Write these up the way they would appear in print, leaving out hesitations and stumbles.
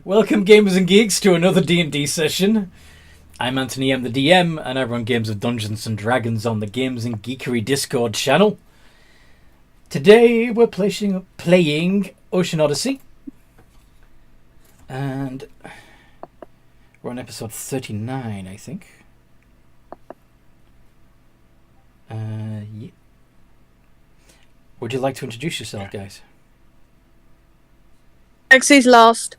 Welcome, gamers and geeks, to another D&D session. I'm Anthony, I'm the DM, and I run games of Dungeons and Dragons on the Games and Geekery Discord channel. Today we're playing Ocean Odyssey, and we're on episode 39, I think. Yeah. Would you like to introduce yourself, guys? Baxy's last.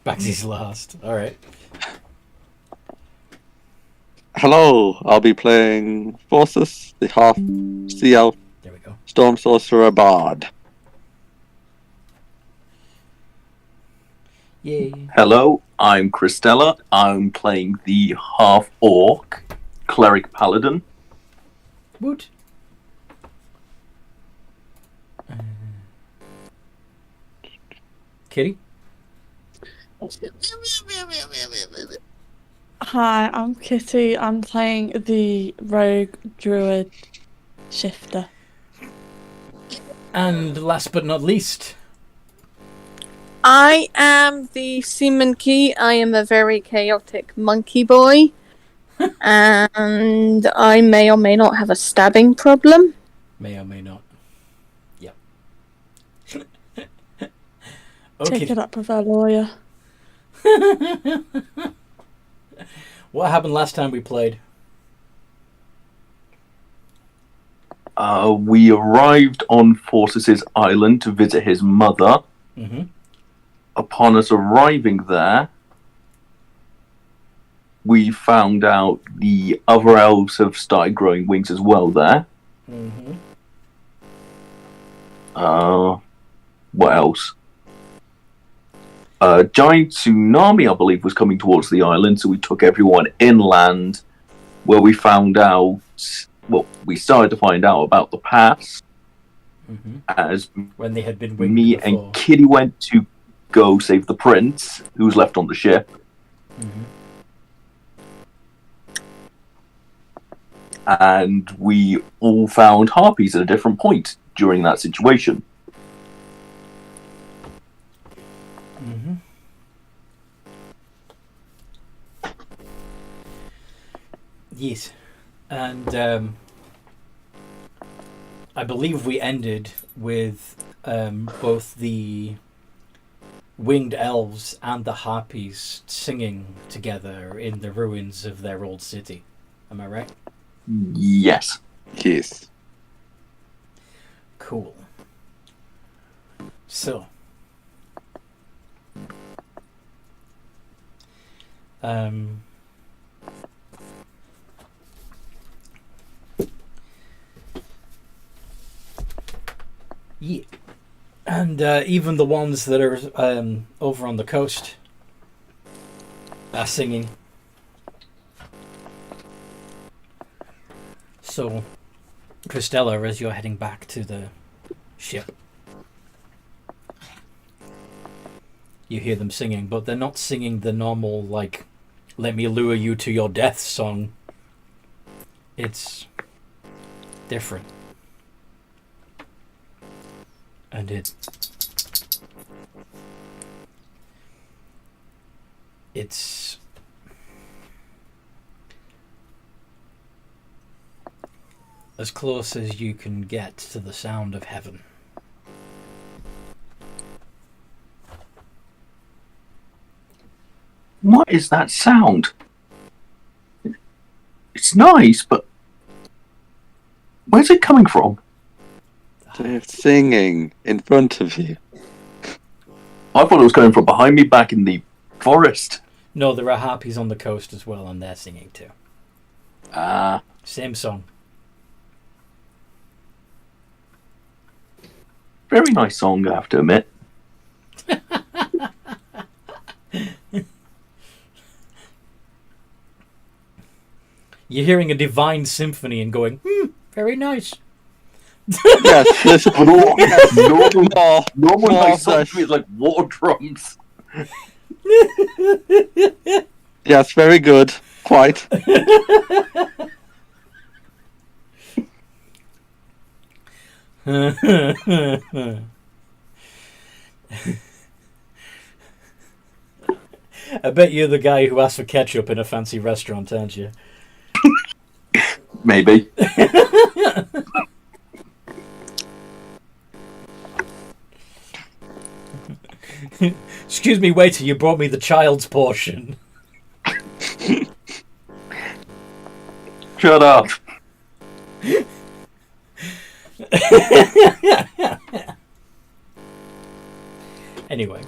Baxy's last. All right. Hello, I'll be playing Forces, the half sea elf There we go. storm sorcerer bard. Yay. Hello, I'm Christella. I'm playing the half-orc cleric paladin. Woot. Kitty? Hi, I'm Kitty. I'm playing the rogue druid shifter. And last but not least, I am the Seaman Key. I am a very chaotic monkey boy. And I may or may not have a stabbing problem. may or may not. Yep. Take it up with our lawyer. What happened last time we played? We arrived on Forces' island to visit his mother. Mm-hmm. Upon us arriving there, we found out the other elves have started growing wings as well there. Mm-hmm. What else? A giant tsunami, I believe, was coming towards the island, so we took everyone inland, where we found out, well, we started to find out about the past, as When they had been winged me before. and Kitty went to go save the prince, who was left on the ship. Mm-hmm. And we all found harpies at a different point during that situation. Mm-hmm. Yes. And I believe we ended with both the winged elves and the harpies singing together in the ruins of their old city. Am I right? Yes. Yes. Cool. So, yeah, and even the ones that are over on the coast are singing. So, Christella, as you're heading back to the ship, you hear them singing, but they're not singing the normal, like, let me lure you to your death song. It's different. And it's as close as you can get to the sound of heaven. What is that sound? It's nice, but where's it coming from? They're singing in front of you. I thought it was coming from behind me back in the forest. No, there are harpies on the coast as well, and they're singing too. Same song. Very nice song, I have to admit. You're hearing a divine symphony and going, very nice. Yes, this But all, normal more nice song fresh. to me is like war drums. Yes, very good. Quite. I bet you're the guy who asked for ketchup in a fancy restaurant, aren't you? Maybe. Excuse me, waiter, you brought me the child's portion. Shut up. Anyway.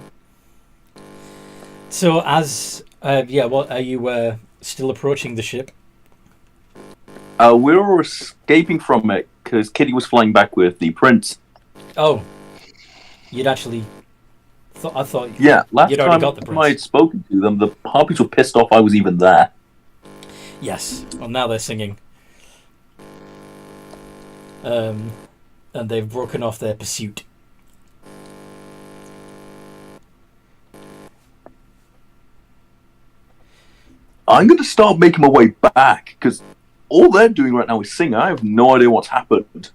So what are you still approaching the ship? We were escaping from it because Kitty was flying back with the prince. Oh. You'd actually... I thought Yeah, last you'd already time got the prince. I had spoken to them, the harpies were pissed off I was even there. Yes. Well, now they're singing. And they've broken off their pursuit. I'm going to start making my way back, because all they're doing right now is sing. I have no idea what's happened.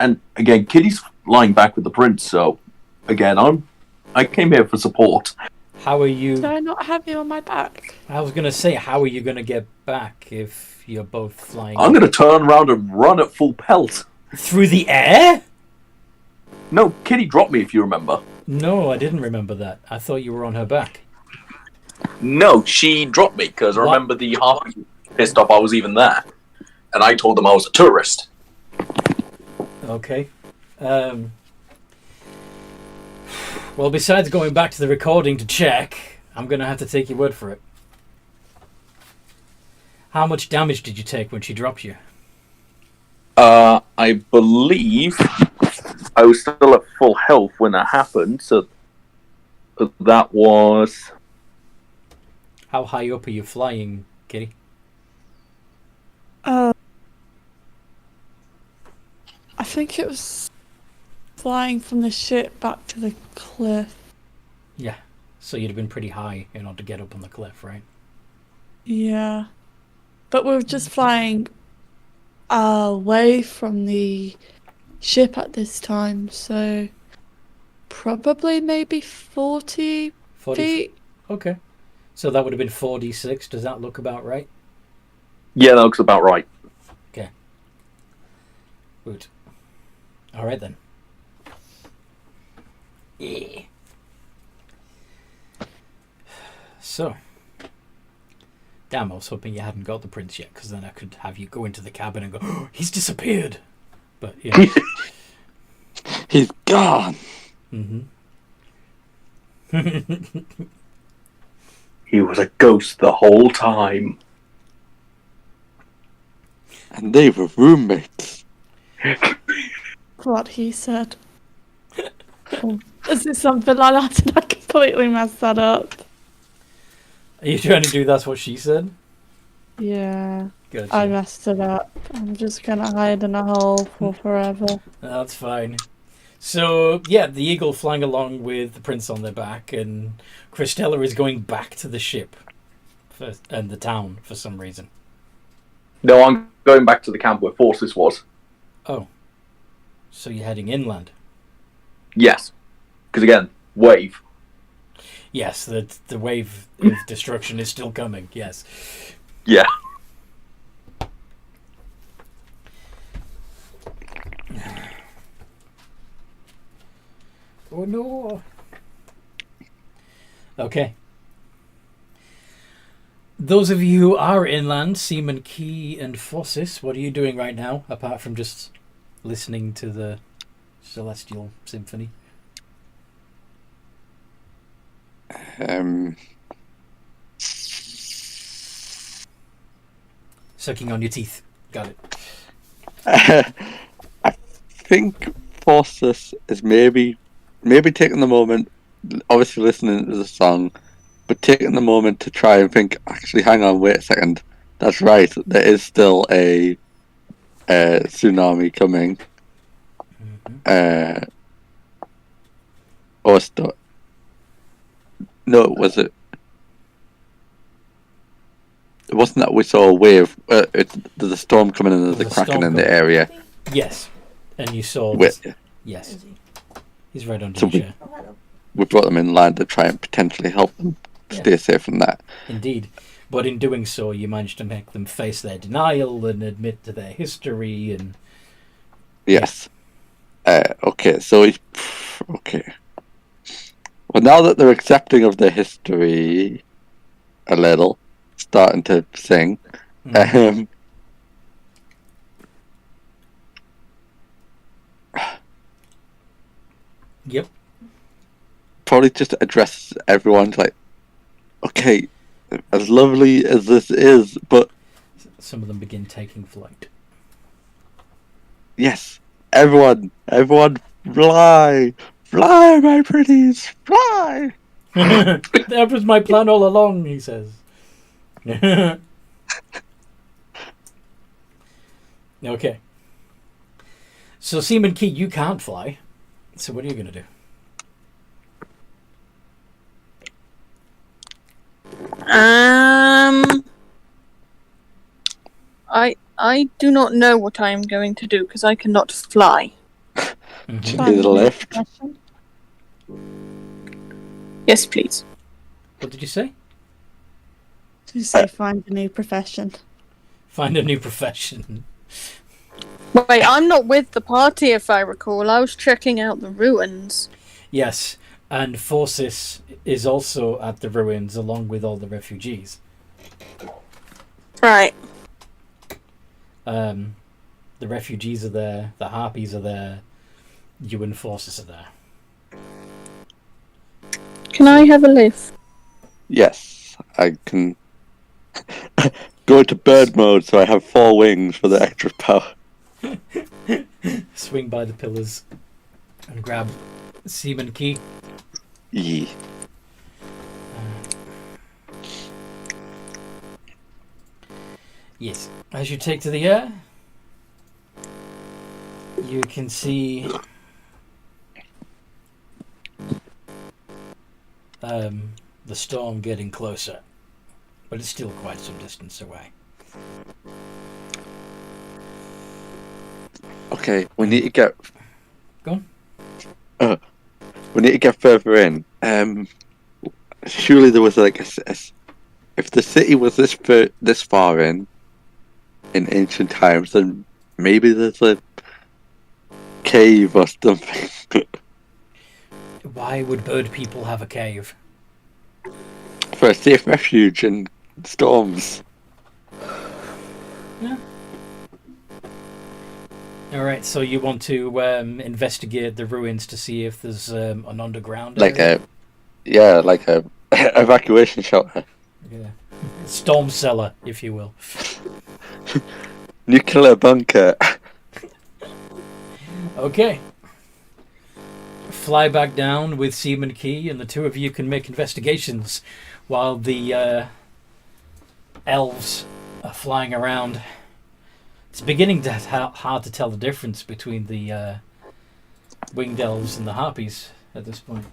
And again, Kitty's lying back with the prince, so again, I came here for support. How are you... Do I not have you on my back? I was going to say, how are you going to get back if you're both flying? I'm going to turn around and run at full pelt. Through the air? No, Kitty dropped me, if you remember. No, I didn't remember that. I thought you were on her back. No, she dropped me because I What? remember the harpies pissed off I was even there. And I told them I was a tourist. Okay. Well, besides going back to the recording to check, I'm going to have to take your word for it. How much damage did you take when she dropped you? I believe I was still at full health when that happened, so that was... How high up are you flying, Kitty? I think it was flying from the ship back to the cliff. Yeah. So you'd have been pretty high in order to get up on the cliff, right? Yeah. But we were just flying away from the ship at this time, so probably maybe 40 feet. Okay. So that would have been 4d6. Does that look about right? Yeah, that looks about right. Okay. Good. All right then. Yeah. So. Damn, I was hoping you hadn't got the prince yet, because then I could have you go into the cabin and go, oh, he's disappeared. But, yeah. He's gone. Mm-hmm. He was a ghost the whole time. And they were roommates. What he said. Oh, is it something like that? Did I completely mess that up? Are you trying to do that's what she said? Yeah, Good. I messed it up. I'm just gonna hide in a hole for forever. That's fine. So, yeah, the eagle flying along with the prince on their back, and Christella is going back to the ship and the town for some reason. No, I'm going back to the camp where Forces was. Oh. So you're heading inland? Yes. Because again, wave. Yes, the wave of destruction is still coming, yes. Yeah. Oh no. Okay. Those of you who are inland, Seaman Key and Fossis, what are you doing right now, apart from just listening to the Celestial Symphony? Sucking on your teeth. Got it. I think Forces is maybe taking the moment, obviously listening to the song, but taking the moment to try and think, actually, hang on, wait a second. That's right, there is still a tsunami coming. Mm-hmm. No, was it? It wasn't that we saw a wave. There's a storm coming in, there's a Kraken in the area. Yes. And you saw... Wait. Yes. He's right under So your chair. we brought them inland to try and potentially help them stay safe from that. Indeed. But in doing so, you managed to make them face their denial and admit to their history and... Yes. Okay, so... Okay. Well, now that they're accepting of their history a little, starting to sing, Yep. probably just address everyone like, okay, as lovely as this is, but Some of them begin taking flight. yes, everyone, fly, my pretties, fly. That was my plan all along, he says. Okay. So, Seaman Key, you can't fly. So what are you going to do? I do not know what I am going to do because I cannot fly. Do you need a lift? Yes, please. What did you say? Did you say find a new profession? Find a new profession. Wait, I'm not with the party if I recall. I was checking out the ruins. Yes, and Forces is also at the ruins along with all the refugees. Right. The refugees are there, the harpies are there, you and Forces are there. Can I have a lift? Yes, I can go into bird mode so I have 4 wings for the extra power. Swing by the pillars and grab Seaman Key. Yeah. Yes. As you take to the air, you can see the storm getting closer, but it's still quite some distance away. Okay, we need to get... Go on. We need to get further in. Surely there was like if the city was this far in ancient times, then maybe there's a cave or something. Why would bird people have a cave? For a safe refuge in storms. Yeah. Alright, so you want to investigate the ruins to see if there's an underground area? Like a evacuation shelter. Yeah. Storm cellar, if you will. Nuclear bunker. Okay. Fly back down with Seaman Key, and the two of you can make investigations while the elves are flying around. It's beginning to hard to tell the difference between the winged elves and the harpies at this point.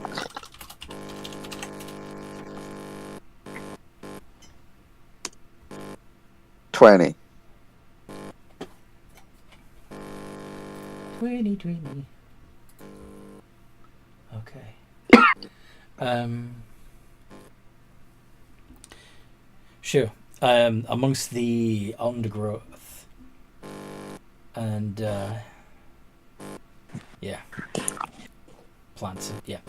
$20. 20. Okay. Sure. Amongst the undergrowth and plants. Yeah,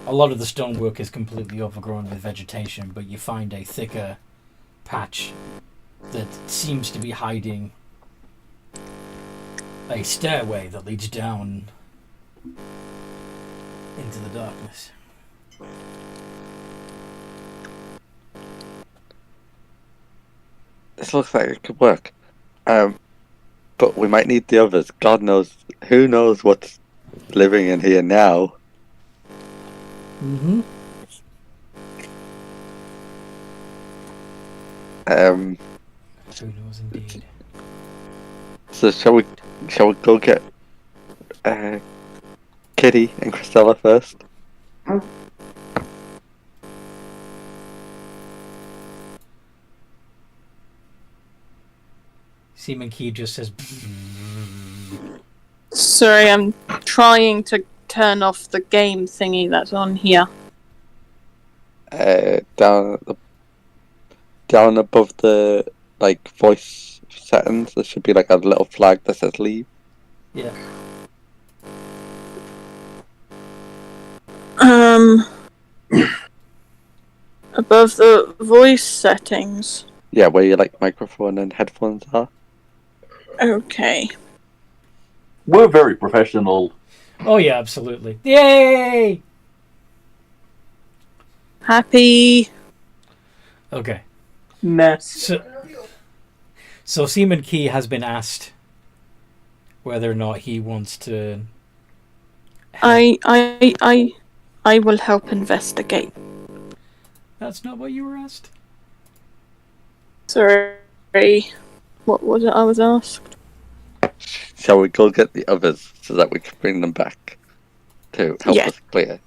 a lot of the stonework is completely overgrown with vegetation, but you find a thicker patch that seems to be hiding a stairway that leads down into the darkness. This looks like it could work. But we might need the others. God knows, who knows what's living in here now. Mm-hmm. Who knows indeed. So shall we go get Kitty and Christella first? Seaman Key just says... Sorry, I'm trying to turn off the game thingy that's on here? Down above the voice settings, there should be a little flag that says leave. Yeah. Above the voice settings. Yeah, where your microphone and headphones are. Okay. We're very professional. Oh yeah, absolutely. Yay! Happy. Okay. Ness. So Seaman Key has been asked whether or not he wants to. I will help investigate. That's not what you were asked. Sorry. What was it I was asked? Shall we go get the others so that we can bring them back to help us clear?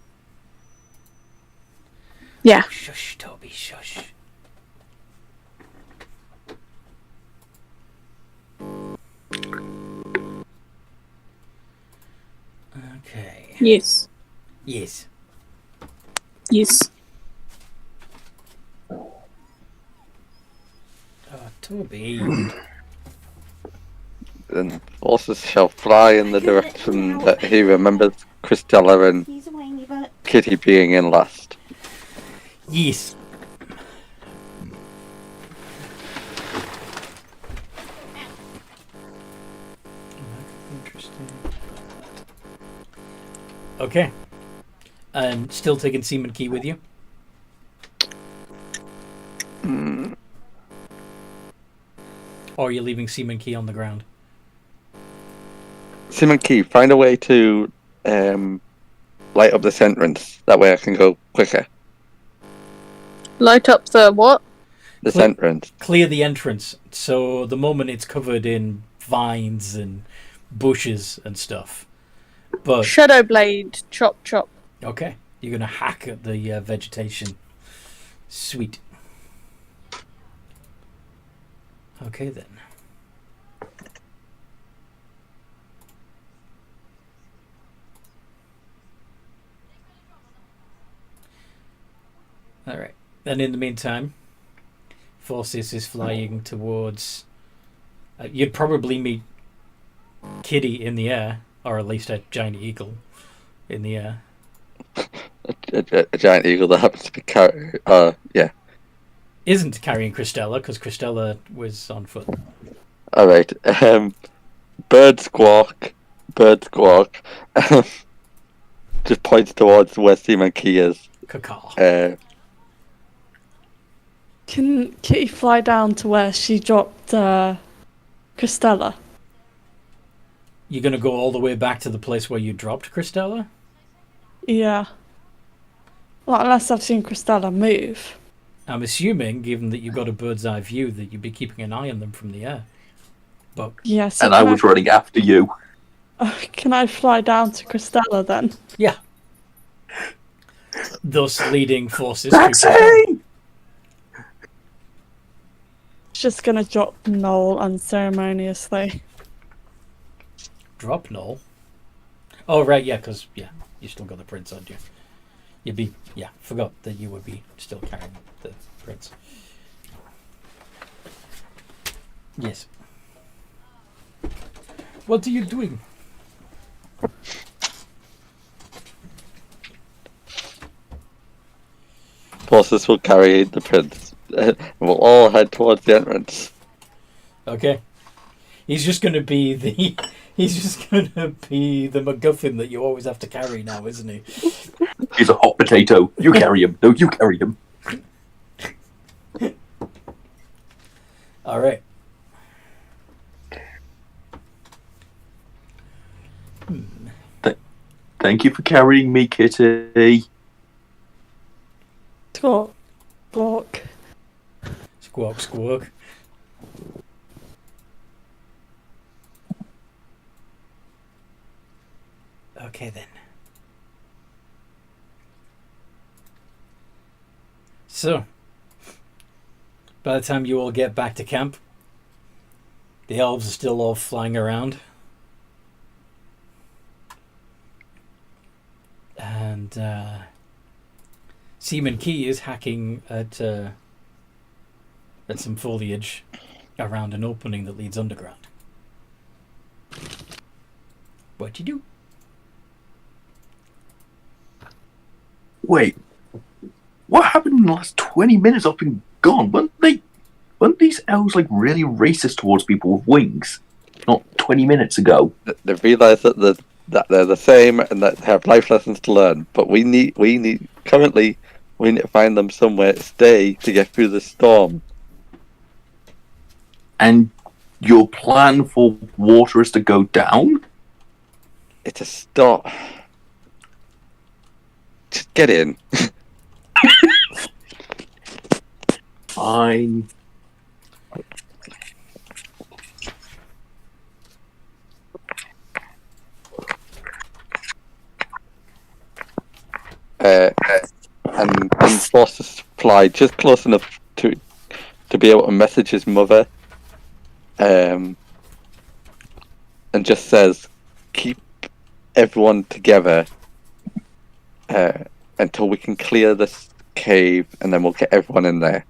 Yeah. Shush, Toby, shush. Okay. Yes. Yes. Yes. Oh, Toby. And horses shall fly in the direction that he remembers Christella and Kitty being in last. Yes. Interesting. Okay. And still taking Seaman Key with you? Or are you leaving Seaman Key on the ground? Seaman Key, find a way to light up this entrance. That way I can go quicker. Light up the what? This entrance. Clear the entrance. So the moment it's covered in vines and bushes and stuff. But Shadow blade. Chop chop. okay, you're gonna hack at the vegetation. Sweet. Okay then. All right. And in the meantime, Forces is flying towards. You'd probably meet Kitty in the air, or at least a giant eagle in the air. A giant eagle that happens to be yeah. Isn't carrying Christella, because Christella was on foot. Alright. Bird squawk. Just points towards where Seaman Key is. Cacaw. Can Kitty fly down to where she dropped Christella? You're going to go all the way back to the place where you dropped Christella? Yeah. Well, unless I've seen Christella move. I'm assuming, given that you've got a bird's eye view, that you'd be keeping an eye on them from the air. But Yes. And I was running after you. Can I fly down to Christella then? yeah. Thus leading Forces Taxi! Just gonna drop Noel unceremoniously. Drop Noel? Oh, right, yeah, because, you still got the prince, aren't you? Forgot that you would be still carrying the prince. Yes. What are you doing? Forces will carry the prince. We'll all head towards the entrance. Okay. He's just going to be the MacGuffin that you always have to carry now, isn't he? He's a hot potato. You carry him. No, you carry him. All right. Thank you for carrying me, Kitty. Squawk. Squawk. Squawk, squawk. Okay, then. So, by the time you all get back to camp, the elves are still all flying around. Seaman Key is hacking at some foliage around an opening that leads underground. What you do? Wait, what happened in the last 20 minutes? I've been gone. Weren't these elves like really racist towards people with wings? Not 20 minutes ago. They've realised that they're the same and that they have life lessons to learn. But we need to find them somewhere to stay to get through the storm. And your plan for water is to go down? It's a start. Just get in. Fine. And force us to fly just close enough to be able to message his mother. And just says, keep everyone together until we can clear this cave, and then we'll get everyone in there.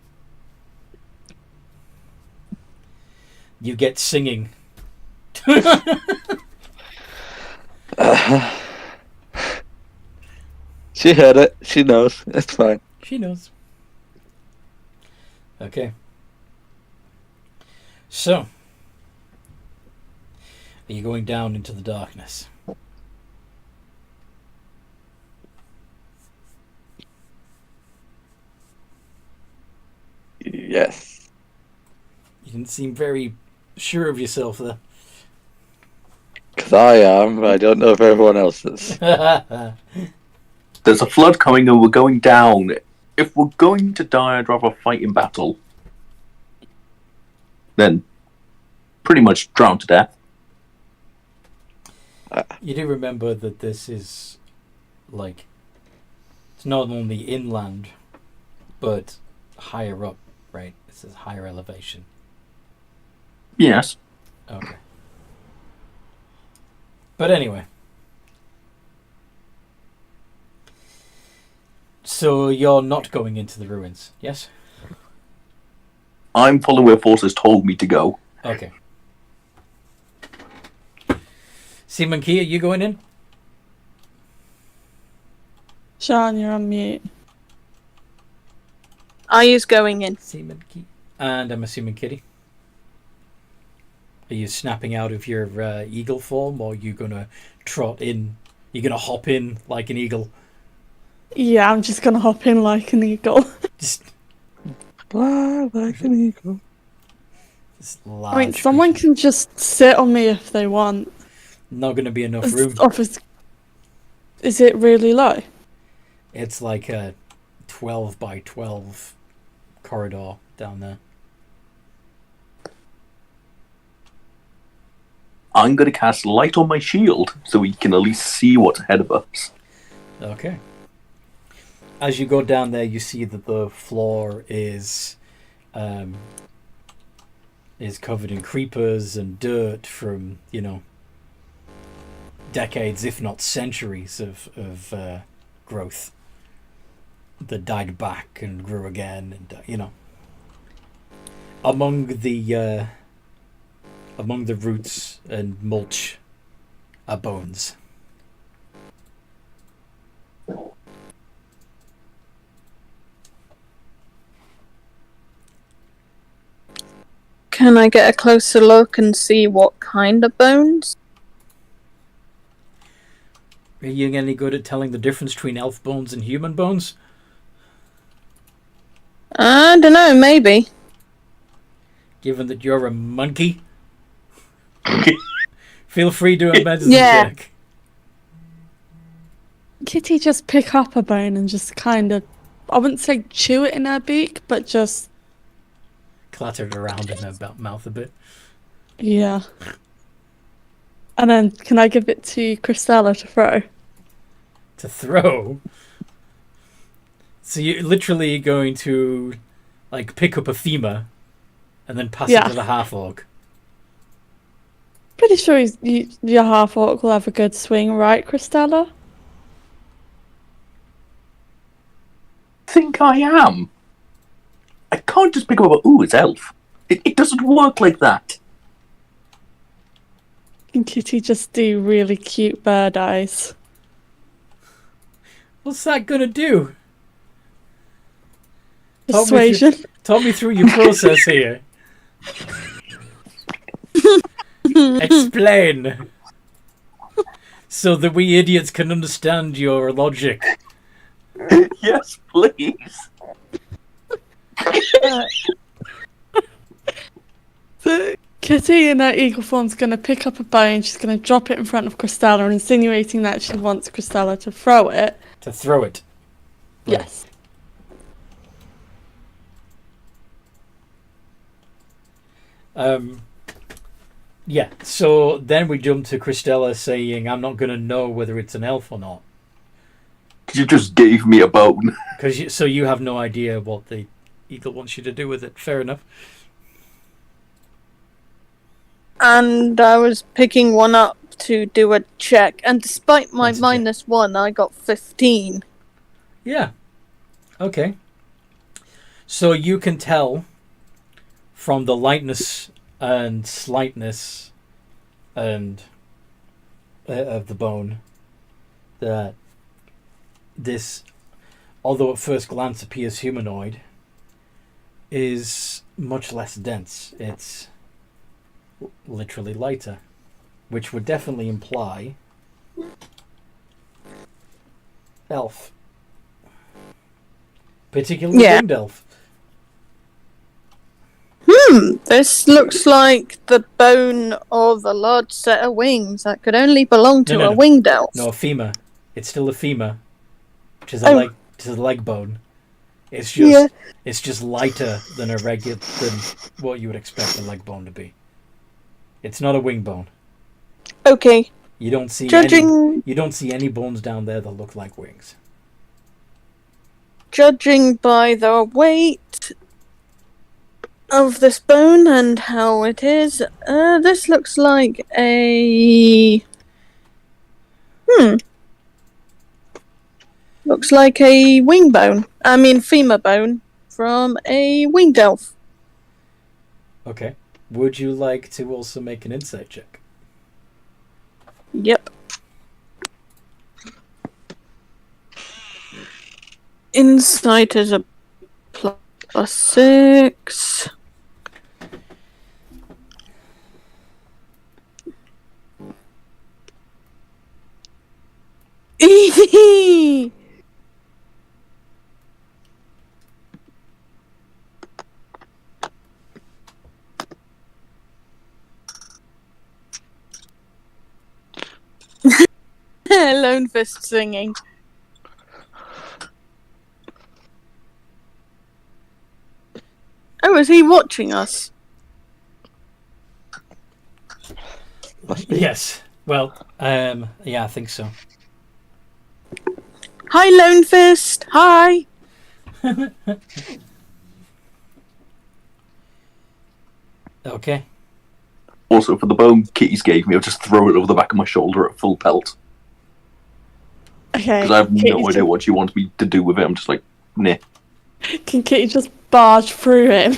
You get singing. She heard it. She knows. It's fine. She knows. Okay. So, are you going down into the darkness? Yes. You didn't seem very sure of yourself there. Because I am. I don't know if everyone else is. There's a flood coming and we're going down. If we're going to die, I'd rather fight in battle than pretty much drown to death. You do remember that this is, like, it's not only inland, but higher up, right? This is higher elevation. Yes. Okay. But anyway. So you're not going into the ruins, yes? I'm following where forces told me to go. Okay. Seaman Key, are you going in? Sean, you're on mute. I is going in. Seaman Key. And I'm assuming Kitty. Are you snapping out of your eagle form, or are you going to trot in? You're going to hop in like an eagle? Yeah, I'm just gonna hop in like an eagle. Just Fly like an eagle. I mean, someone can just sit on me if they want. Not going to be enough room. Is it really low? It's like a 12 by 12 corridor down there. I'm going to cast light on my shield so we can at least see what's ahead of us. Okay. As you go down there, you see that the floor is covered in creepers and dirt from, decades, if not centuries, of growth that died back and grew again, and among the roots and mulch are bones. Can I get a closer look and see what kind of bones? Are you any good at telling the difference between elf bones and human bones? I don't know, maybe. Given that you're a monkey? Feel free to do a medicine Yeah. check. Kitty just pick up a bone and just kind of, I wouldn't say chew it in her beak, but just... Clatter it around in her mouth a bit. Yeah. And then, can I give it to Christella to throw? To throw? So you're literally going to, pick up a femur and then pass it to the half-orc? Pretty sure your half-orc will have a good swing, right, Christella? think I am? I can't just pick up about, ooh, it's elf. It doesn't work like that. Can Kitty just do really cute bird eyes? What's that gonna do? Persuasion. Talk me through your process here. Explain. So that we idiots can understand your logic. Yes, please. So Kitty in her eagle form's going to pick up a bone. She's going to drop it in front of Cristela, insinuating that she wants Cristela to throw it. To throw it. Right. Yes. Yeah, so then we jump to Cristela saying, I'm not going to know whether it's an elf or not. You just gave me a bone. So you have no idea what the eagle wants you to do with it. Fair enough. And I was picking one up to do a check, and despite my That's a check. -1, I got 15. Yeah. Okay. So you can tell from the lightness and slightness and of the bone that this, although at first glance appears humanoid, is much less dense. It's literally lighter, which would definitely imply elf. Particularly Yeah. winged elf. This looks like the bone of a large set of wings that could only belong to No. a winged elf. No, a femur. It's still a femur, which is Oh. a leg bone. It's just Yeah. it's just lighter than than what you would expect a leg bone to be. It's not a wing bone. Okay, You don't see Judging- any bones down there that look like wings. judging by the weight of this bone and how it is, this looks like a... Looks like a wing bone. I mean femur bone from a winged elf. Okay. Would you like to also make an insight check? Yep. Insight is a +6. Lone Fist singing. Oh, is he watching us? Must be. Yes. Well, yeah, I think so. Hi, Lone Fist. Hi. Okay. Also, for the bone Kitty's gave me, I'll just throw it over the back of my shoulder at full pelt. Okay. Because I have Kitty no idea what she wants me to do with it. I'm just like, nah. Can Kitty just barge through him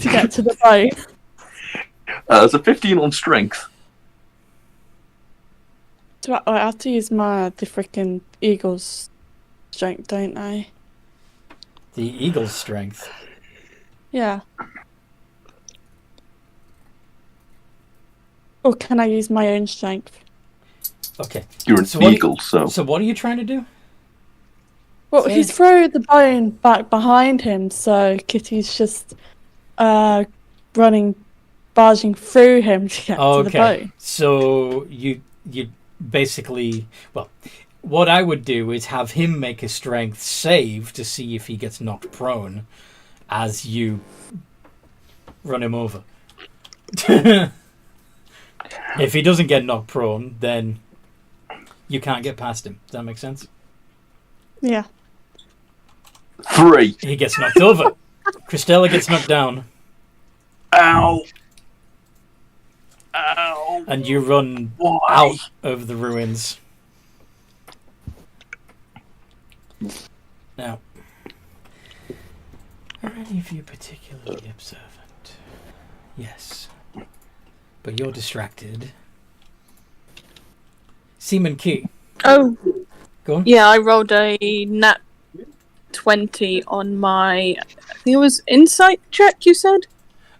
to get to the bone? There's a 15 on strength. I have to use the freaking eagle's strength, don't I? The eagle's strength. Yeah. Or can I use my own strength? Okay. You're an So what do you- eagle, so... So what are you trying to do? Well, Say- he's thrown the bone back behind him, so Kitty's just running, barging through him to get to the Okay. bone. So you basically, well, what I would do is have him make a strength save to see if he gets knocked prone as you run him over. If he doesn't get knocked prone, then you can't get past him. Does that make sense? Yeah. 3. He gets knocked over. Cristela gets knocked down, Ow! Ow! and you run Why? out of the ruins. Now, Are any of you particularly observant? Yes. But you're distracted. Seaman Key. Oh, Go on. yeah, I rolled a nat 20 on my, I think it was insight check, you said?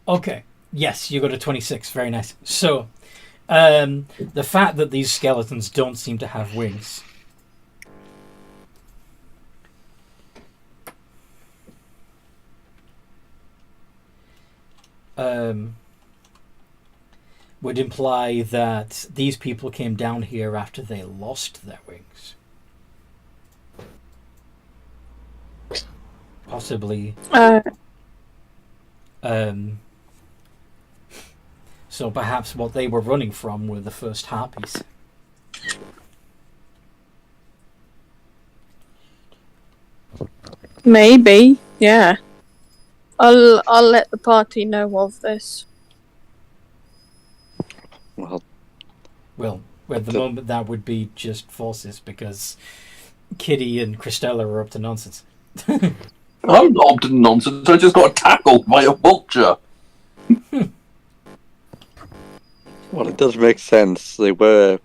Okay. Yes, you got a 26. Very nice. So, the fact that these skeletons don't seem to have wings would imply that these people came down here after they lost their wings. Possibly. So perhaps what they were running from were the first harpies. Maybe, yeah. I'll let the party know of this. Well, At the moment that would be just forces because Kitty and Christella are up to nonsense. I'm not up to nonsense. I just got tackled by a vulture. well, it does make sense. They were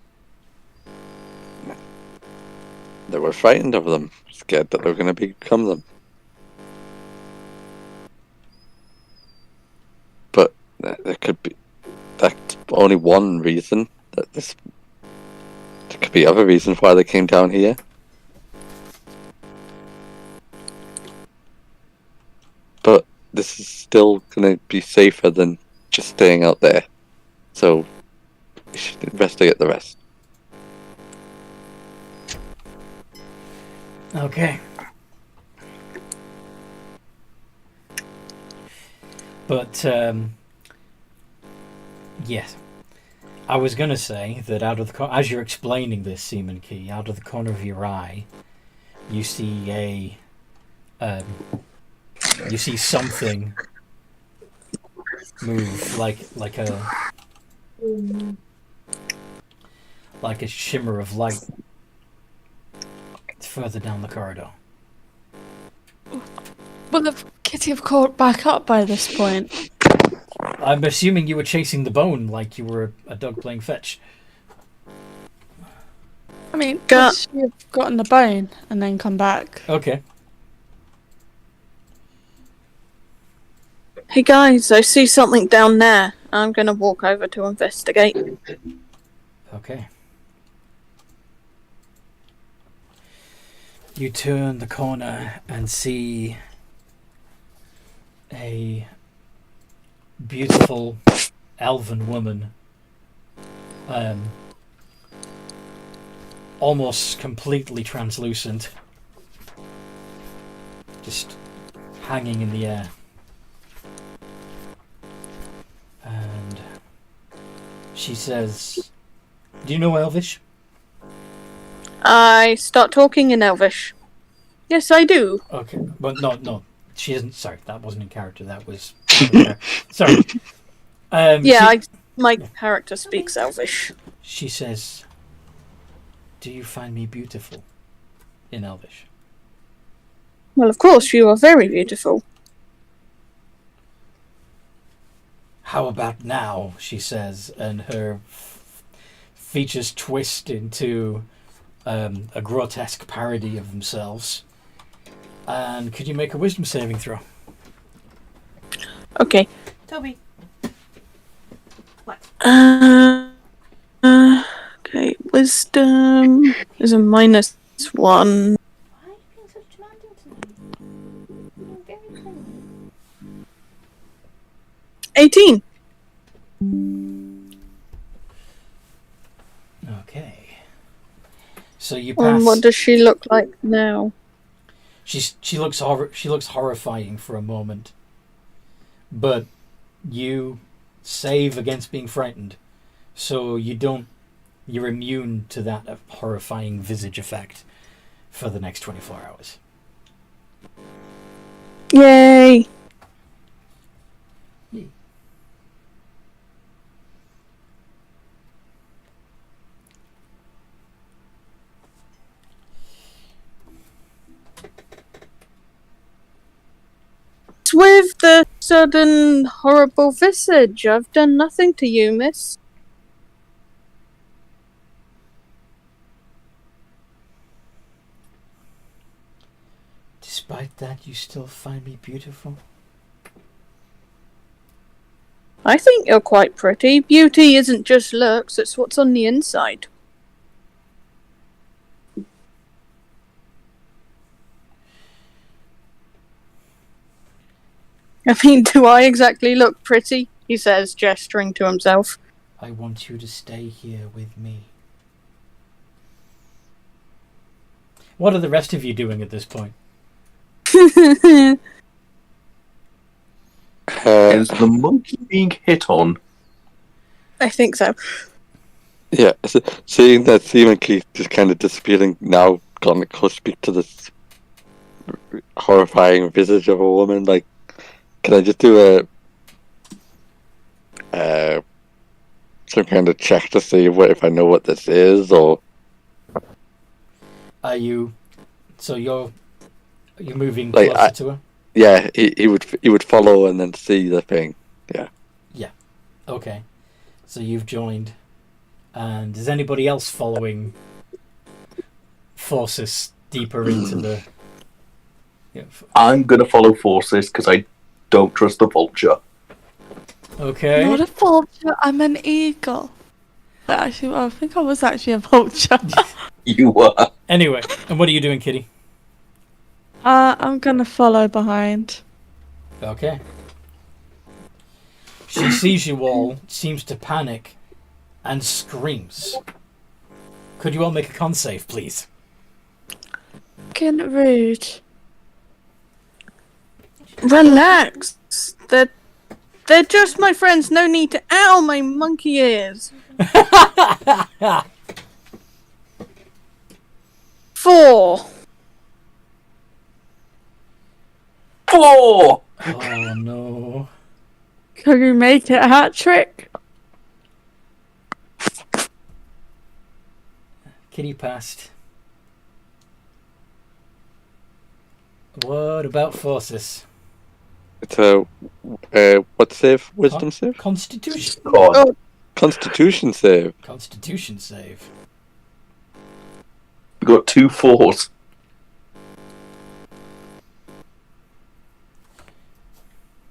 frightened of them, scared that they were going to become them. But there could be that's only one reason. There could be other reasons why they came down here. But this is still going to be safer than just staying out there. So we should investigate the rest. Okay. But, yes. I was going to say that out of the as you're explaining this, Seaman Key, out of the corner of your eye, you see you see something move like a shimmer of light further down the corridor. Will have Kitty have caught back up by this point? I'm assuming you were chasing the bone like you were a dog playing fetch. I mean, could she have gotten the bone and then come back? Okay. Hey guys, I see something down there. I'm gonna walk over to investigate. Okay. You turn the corner and see a beautiful elven woman, almost completely translucent, just hanging in the air. And she says, "Do you know Elvish?" I start talking in Elvish. Yes, I do. Okay, but no, she isn't. Sorry, that wasn't in character. That was sorry. My character speaks Elvish. She says, "Do you find me beautiful?" in Elvish. Well, of course, you are very beautiful. How about now? She says, and her features twist into a grotesque parody of themselves. And could you make a wisdom saving throw? Okay. Toby. What? Okay, wisdom is a -1. Why are you being such demanding tonight? You're very clingy. 18. Okay. So you pass. What does she look like now? She looks horrifying for a moment, but you save against being frightened, so you're immune to that horrifying visage effect for the next 24 hours. Yay! with the sudden horrible visage? I've done nothing to you, miss. Despite that, you still find me beautiful? I think you're quite pretty. Beauty isn't just looks, it's what's on the inside. I mean, do I exactly look pretty? He says, gesturing to himself. I want you to stay here with me. What are the rest of you doing at this point? Is the monkey being hit on? I think so. Yeah, seeing that Seaman Keith just kind of disappearing now, gonna go speak to this horrifying visage of a woman. Like, can I just do some kind of check to see if I know what this is, or Are you? So you're moving Like, closer to her? yeah, he would follow and then see the thing. Yeah. Okay. So you've joined, and is anybody else following Forces deeper into the? Yeah. I'm gonna follow Forces because I don't trust the vulture. Okay. Not a vulture, I'm an eagle. But actually, I think I was actually a vulture. You were. Anyway, and what are you doing, Kitty? I'm gonna follow behind. Okay. She sees you all, seems to panic, and screams. Could you all make a con save, please? Fucking rude. Relax. They're just my friends. No need to. Ow, my monkey ears. 4. 4! Oh no. Can you make it a hat trick? Kitty passed. What about Forces? It's a what save? Wisdom save? Constitution. God. Constitution save. Constitution save. We got 2 4s.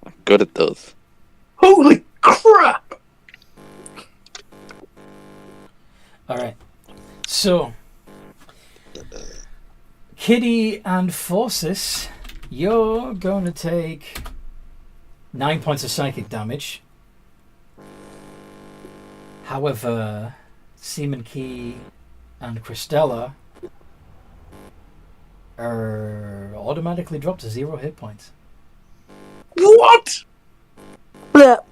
I'm good at those. Holy crap! Alright. So, Kitty and Forces, you're going to take 9 points of psychic damage. However, Seaman Key and Christella are automatically dropped to 0 hit points. What? Bleh.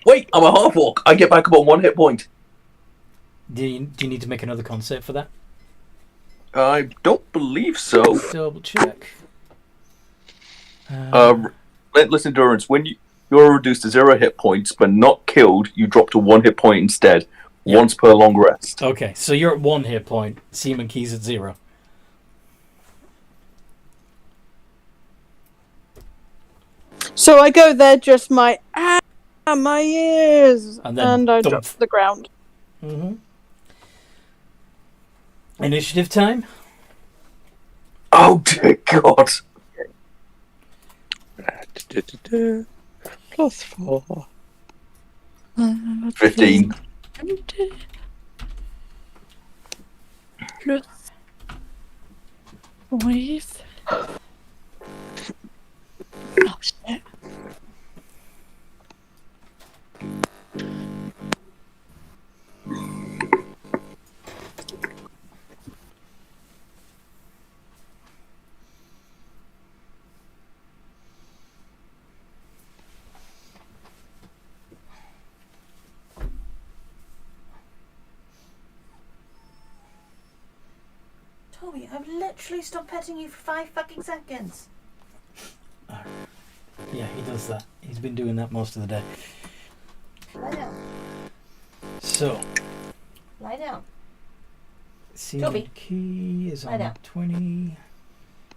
Wait, I'm a half orc. I get back about 1 hit point. Do you need to make another con save for that? I don't believe so. Double check. Relentless endurance. When you're reduced to 0 hit points but not killed, you drop to 1 hit point instead. Yep. Once per long rest. Okay, so you're at 1 hit point. Seaman Key's at 0. So I go there, just my ears, And then I thump. drop to the ground. Mm-hmm. Initiative time. Oh dear God. Plus 4. 15. Plus 5. Oh shit. Toby, I've literally stopped petting you for 5 fucking seconds. Yeah, he does that. He's been doing that most of the day. Lie down. So, Lie down. Seaman Toby. Key is Lie on down. 20.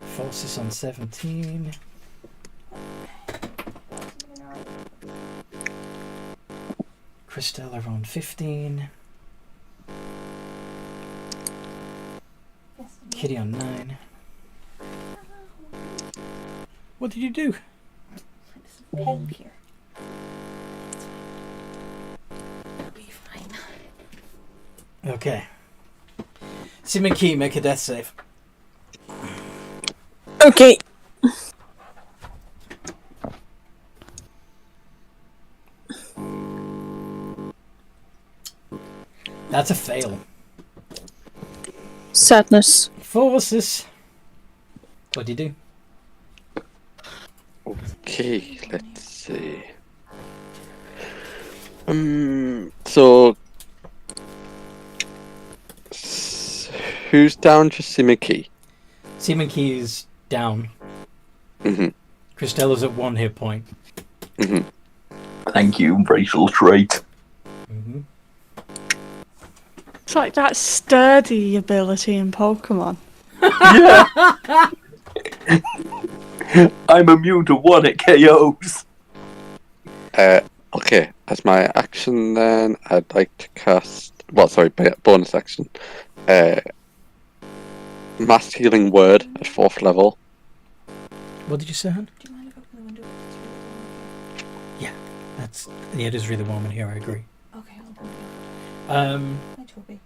Forces on 17. Christella on 15. Kitty on 9. What did you do? There's some pink here. It'll be fine. Okay. Sim and Key, make a death save. Okay. That's a fail. Sadness. Forces. What do you do? Okay, let's see. So who's down? Just Simiki. Sim and Key is down. Mhm. Christella's at 1 hit point. Mhm. Thank you, racial trait. Mm-hmm. It's like that sturdy ability in Pokemon. I'm immune to 1 at KOs. Okay, as my action then, I'd like to cast. Well, sorry, bonus action. Mass Healing Word at 4th level. What did you say, hon? Do you mind if I open the window? It's really warm It is really warm in here, I agree. here. Okay, I'll open it. Hi, Toby.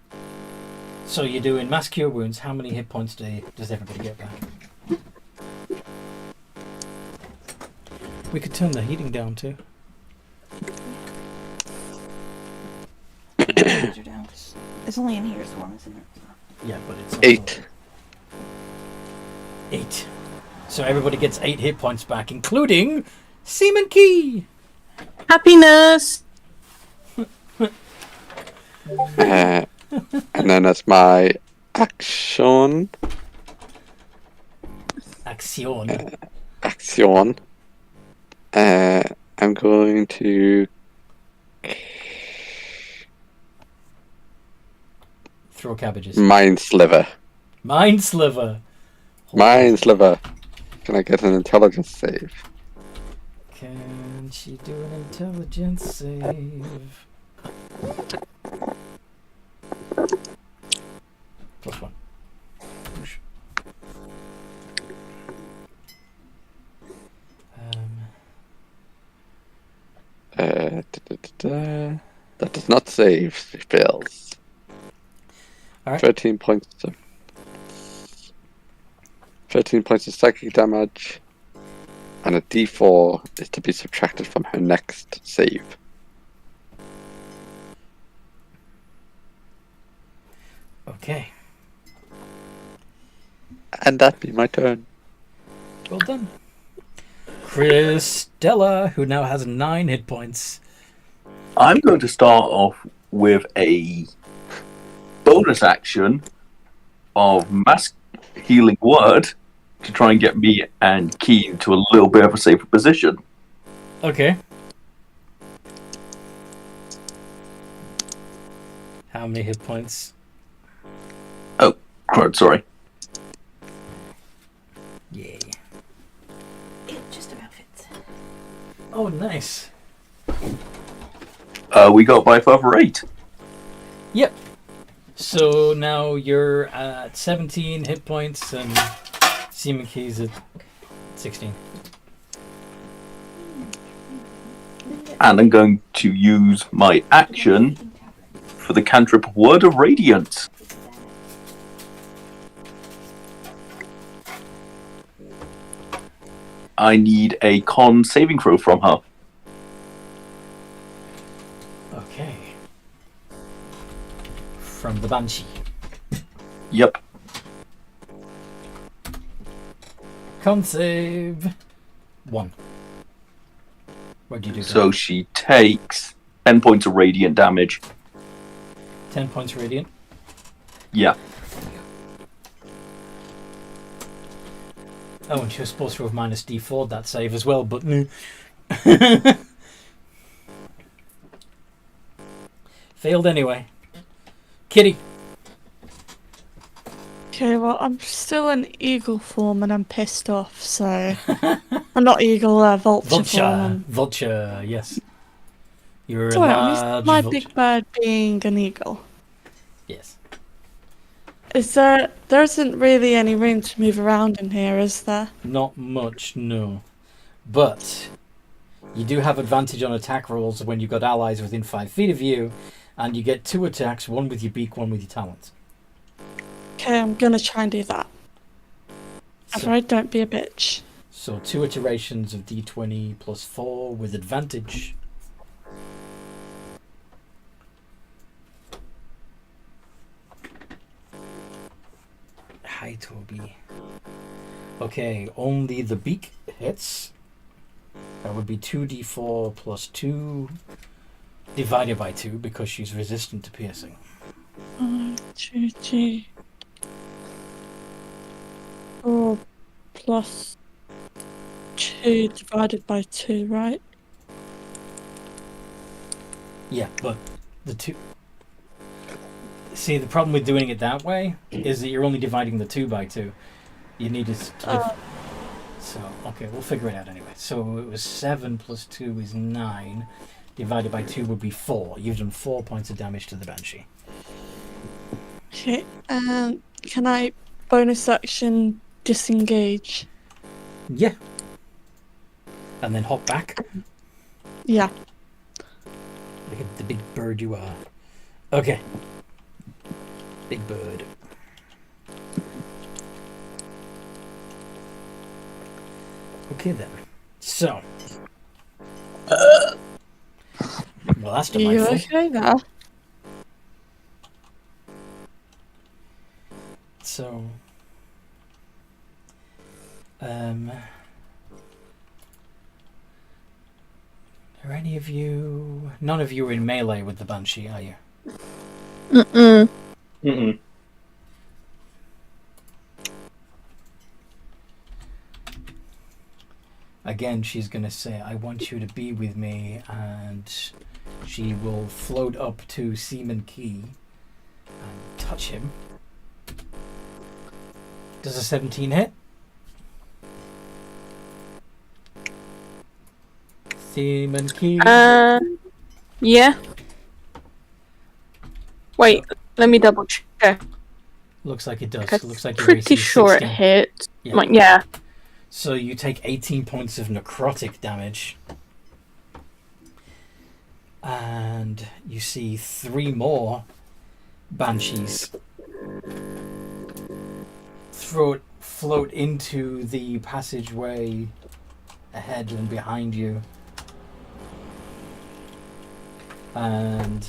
So you're doing Mass Cure Wounds. How many hit points does everybody get back? We could turn the heating down too. Windows are down 'cause it's only in here it's warm, isn't it? Yeah, but it's 8. 8. So everybody gets 8 hit points back, including Seaman Key. Happiness. And then as my action, Action. I'm going to Throw cabbages. Mind Sliver. Mind Sliver. Mind Sliver. Can I get an intelligence save? Can she do an intelligence save? +1. Push. That does not save. She fails. All right. 13 points of 13 points of psychic damage, and a D4 is to be subtracted from her next save. Okay. And that be my turn. Well done. Christella, who now has 9 hit points. I'm going to start off with a bonus action of Mass Healing Word to try and get me and Key into a little bit of a safer position. Okay. How many hit points? Oh, crud, sorry. Yay. It just about fits. Oh, nice. We got by a further 8. Yep. So now you're at 17 hit points and Seaman Key's at 16. And I'm going to use my action for the cantrip Word of Radiance. I need a con saving throw from her. Okay. From the Banshee. Yep. Con save 1. What do you do? So she takes 10 points of radiant damage. 10 points radiant. Yeah. Oh, and she was supposed to have minus D4 that save as well, but failed anyway. Kitty. Okay, well, I'm still in eagle form and I'm pissed off, so... I'm not eagle, vulture form. Vulture, yes. You're a So wait, I'm used to large my vulture. big bird being an eagle. Yes. There isn't really any room to move around in here, is there? Not much, no. But you do have advantage on attack rolls when you've got allies within 5 feet of you, and you get 2 attacks, one with your beak, one with your talons. Okay, I'm gonna try and do that. Alright, don't be a bitch. So 2 iterations of d20 plus 4 with advantage. Hi, Toby. Okay, only the beak hits. That would be 2d4 plus 2 divided by 2 because she's resistant to piercing. 2d4 plus 2 divided by 2, right? Yeah, but the 2... See, the problem with doing it that way is that you're only dividing the 2 by 2. You need to split... So, okay, we'll figure it out anyway. So it was 7 plus 2 is 9. Divided by 2 would be 4. You've done 4 points of damage to the Banshee. Okay, can I bonus action disengage? Yeah. And then hop back. Yeah. Look at the big bird you are. Okay. Big bird. Okay then. So. Well, that's Are you delightful. okay there? So. Are any of you... None of you are in melee with the Banshee, are you? Mm-mm. Mm-mm. Again, she's going to say, I want you to be with me, and she will float up to Seaman Key and touch him. Does a 17 hit? Seaman Key? Yeah. Wait, let me double check. Looks like it does. I'm Looks like your AC pretty is sure it 16. hit. Yeah. Yeah. So you take 18 points of necrotic damage. And you see 3 more banshees float into the passageway ahead and behind you. And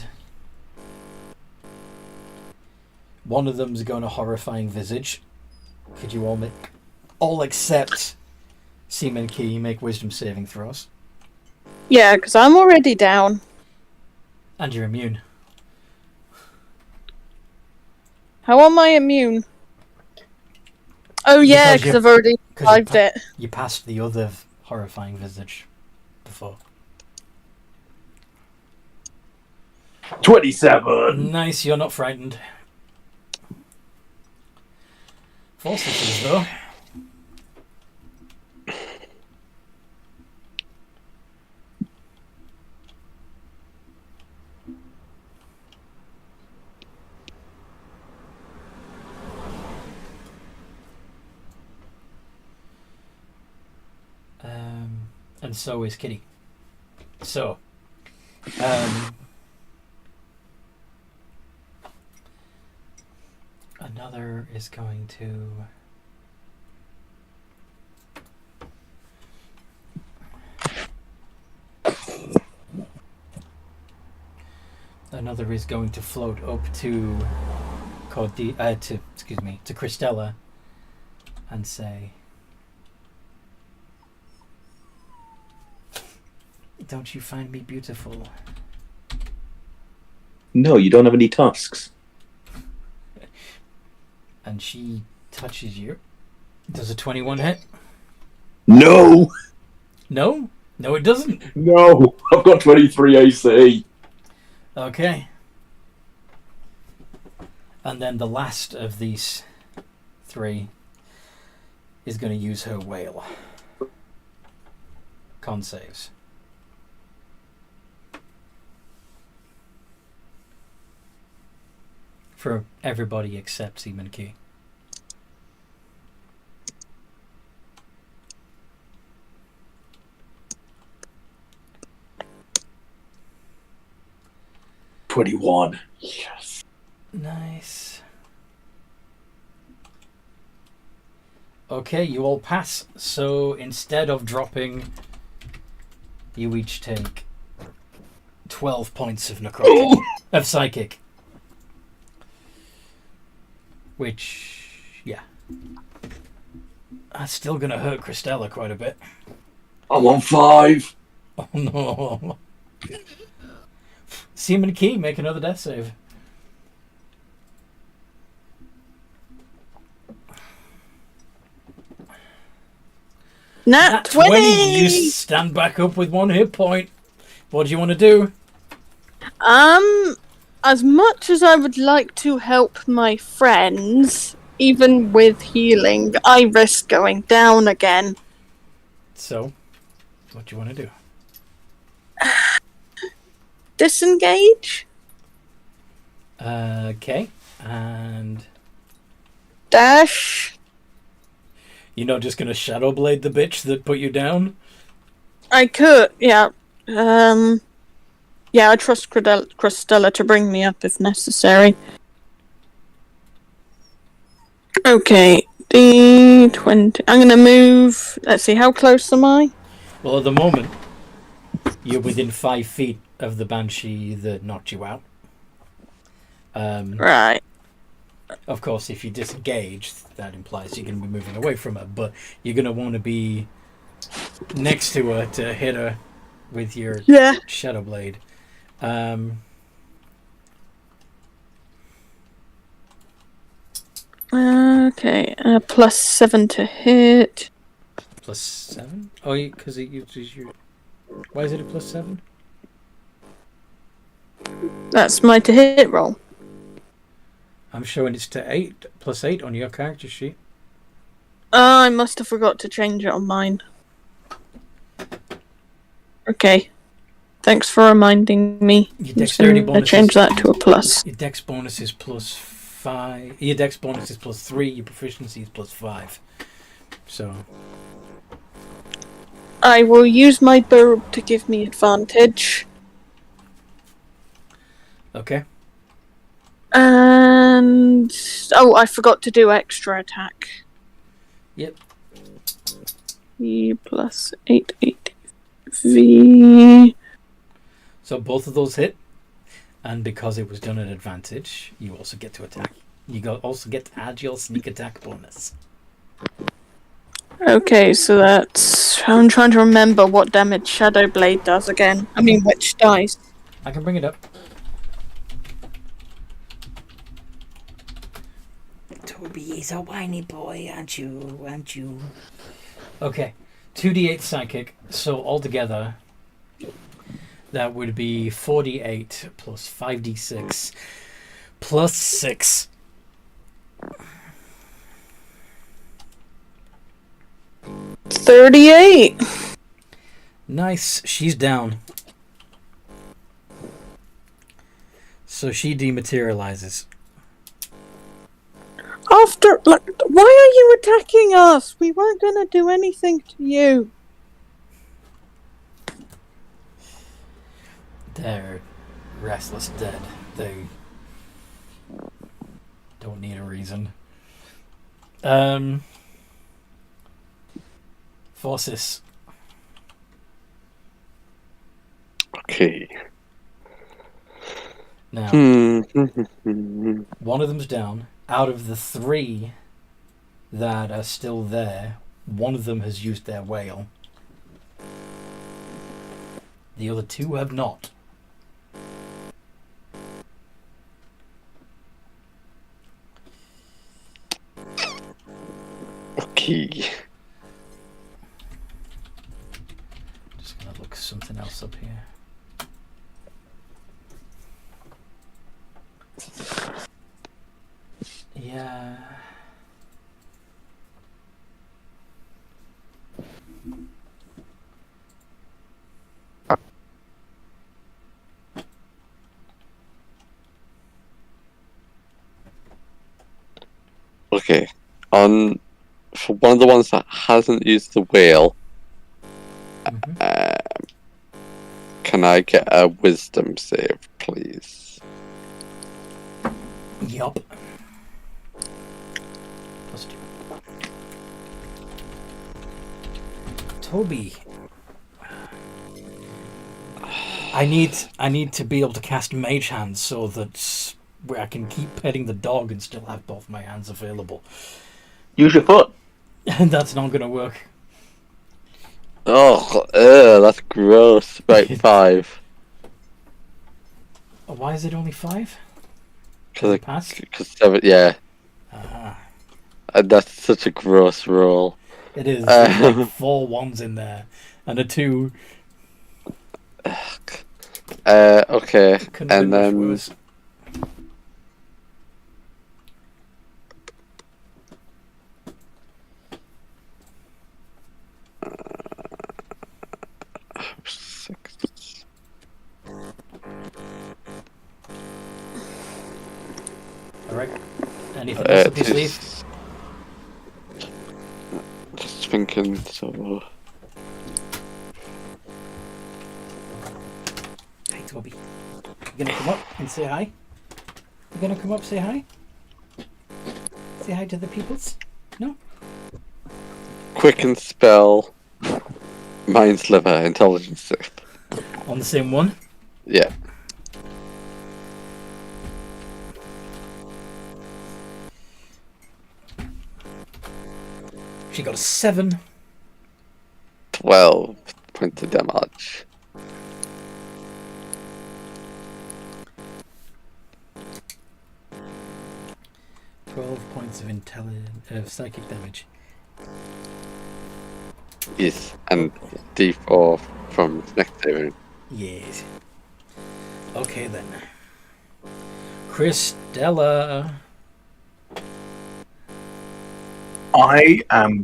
one of them's got a horrifying visage. Could you all except Seaman Key make wisdom saving throws? Yeah, because I'm already down. And you're immune. How am I immune? Oh yeah, because I've already survived it. You passed the other horrifying visage before. 27. Nice, you're not frightened. 4 successes though. And so is Kitty. So, another is going to... Another is going to float up to to Christella and say, "Don't you find me beautiful?" No, you don't have any tusks. And she touches you. Does a 21 hit? No! No? No, it doesn't. No! I've got 23 AC. Okay. And then the last of these 3 is going to use her whale. Con saves. For everybody except Seaman Key. $21. Yes. Nice. Okay, you all pass. So instead of dropping, you each take 12 points of necrotic. Of psychic. Which, yeah. That's still going to hurt Christella quite a bit. I'm on 5. Oh no. Seaman Key, make another death save. Nat 20! You stand back up with 1 hit point. What do you want to do? As much as I would like to help my friends, even with healing, I risk going down again. So, what do you want to do? Disengage? Okay, and Dash? you're not just going to Shadow Blade the bitch that put you down? I could, yeah. Yeah, I trust Christella to bring me up if necessary. Okay, D20. I'm gonna move. Let's see, how close am I? Well, at the moment, you're within 5 feet of the Banshee that knocked you out. Right. Of course, if you disengage, that implies you're going to be moving away from her, but you're going to want to be next to her to hit her with your Shadow Blade. Okay, +7 to hit. +7? Oh, because it uses your... Why is it a +7? That's my to hit roll. I'm showing it's to 8, +8 on your character sheet. I must have forgot to change it on mine. Okay. Thanks for reminding me. Your dexterity bonus. Change that to a plus. Your dex bonus is +5. Your dex bonus is +3. Your proficiency is +5. So. I will use my bow to give me advantage. Okay. And I forgot to do extra attack. Yep. E plus 8 V. So both of those hit, and because it was done at advantage, you also get to attack. Also get to add your sneak attack bonus. Okay, so that's... I'm trying to remember what damage Shadow Blade does again. I mean, which dice. I can bring it up. Toby is a whiny boy, aren't you? Okay, 2d8 psychic, so altogether that would be 4d8 plus 5d6 plus 6. $38. Nice, she's down. So she dematerializes. After, like, why are you attacking us? We weren't gonna do anything to you. They're restless dead. They don't need a reason. Forces. Okay. Now, one of them's down. Out of the 3 that are still there, one of them has used their whale. The other 2 have not. Okay. Just gonna look something else up here. Yeah. Okay. For one of the ones that hasn't used the whale, can I get a wisdom save, please? Yup. +2. Toby. I need to be able to cast Mage Hand so that where I can keep petting the dog and still have both my hands available. Use your foot. And that's not gonna work. Oh, that's gross. Right, 5. Why is it only 5? Because 7, yeah. And that's such a gross roll. It is. There's like 4 1s in there and a 2. Okay. Couldn't have been And much then worse. Alright. Anything else up your sleeve? Just thinking, so... Hey, Toby. You gonna come up and say hi? You gonna come up, say hi? Say hi to the peoples? No? Quicken spell, Mind Sliver, Intelligence 6. On the same one? Yeah. She got a 7. 12 points of damage. Points of psychic damage. Yes, and D4 from next saving. Yes. Okay then. Christella. I'm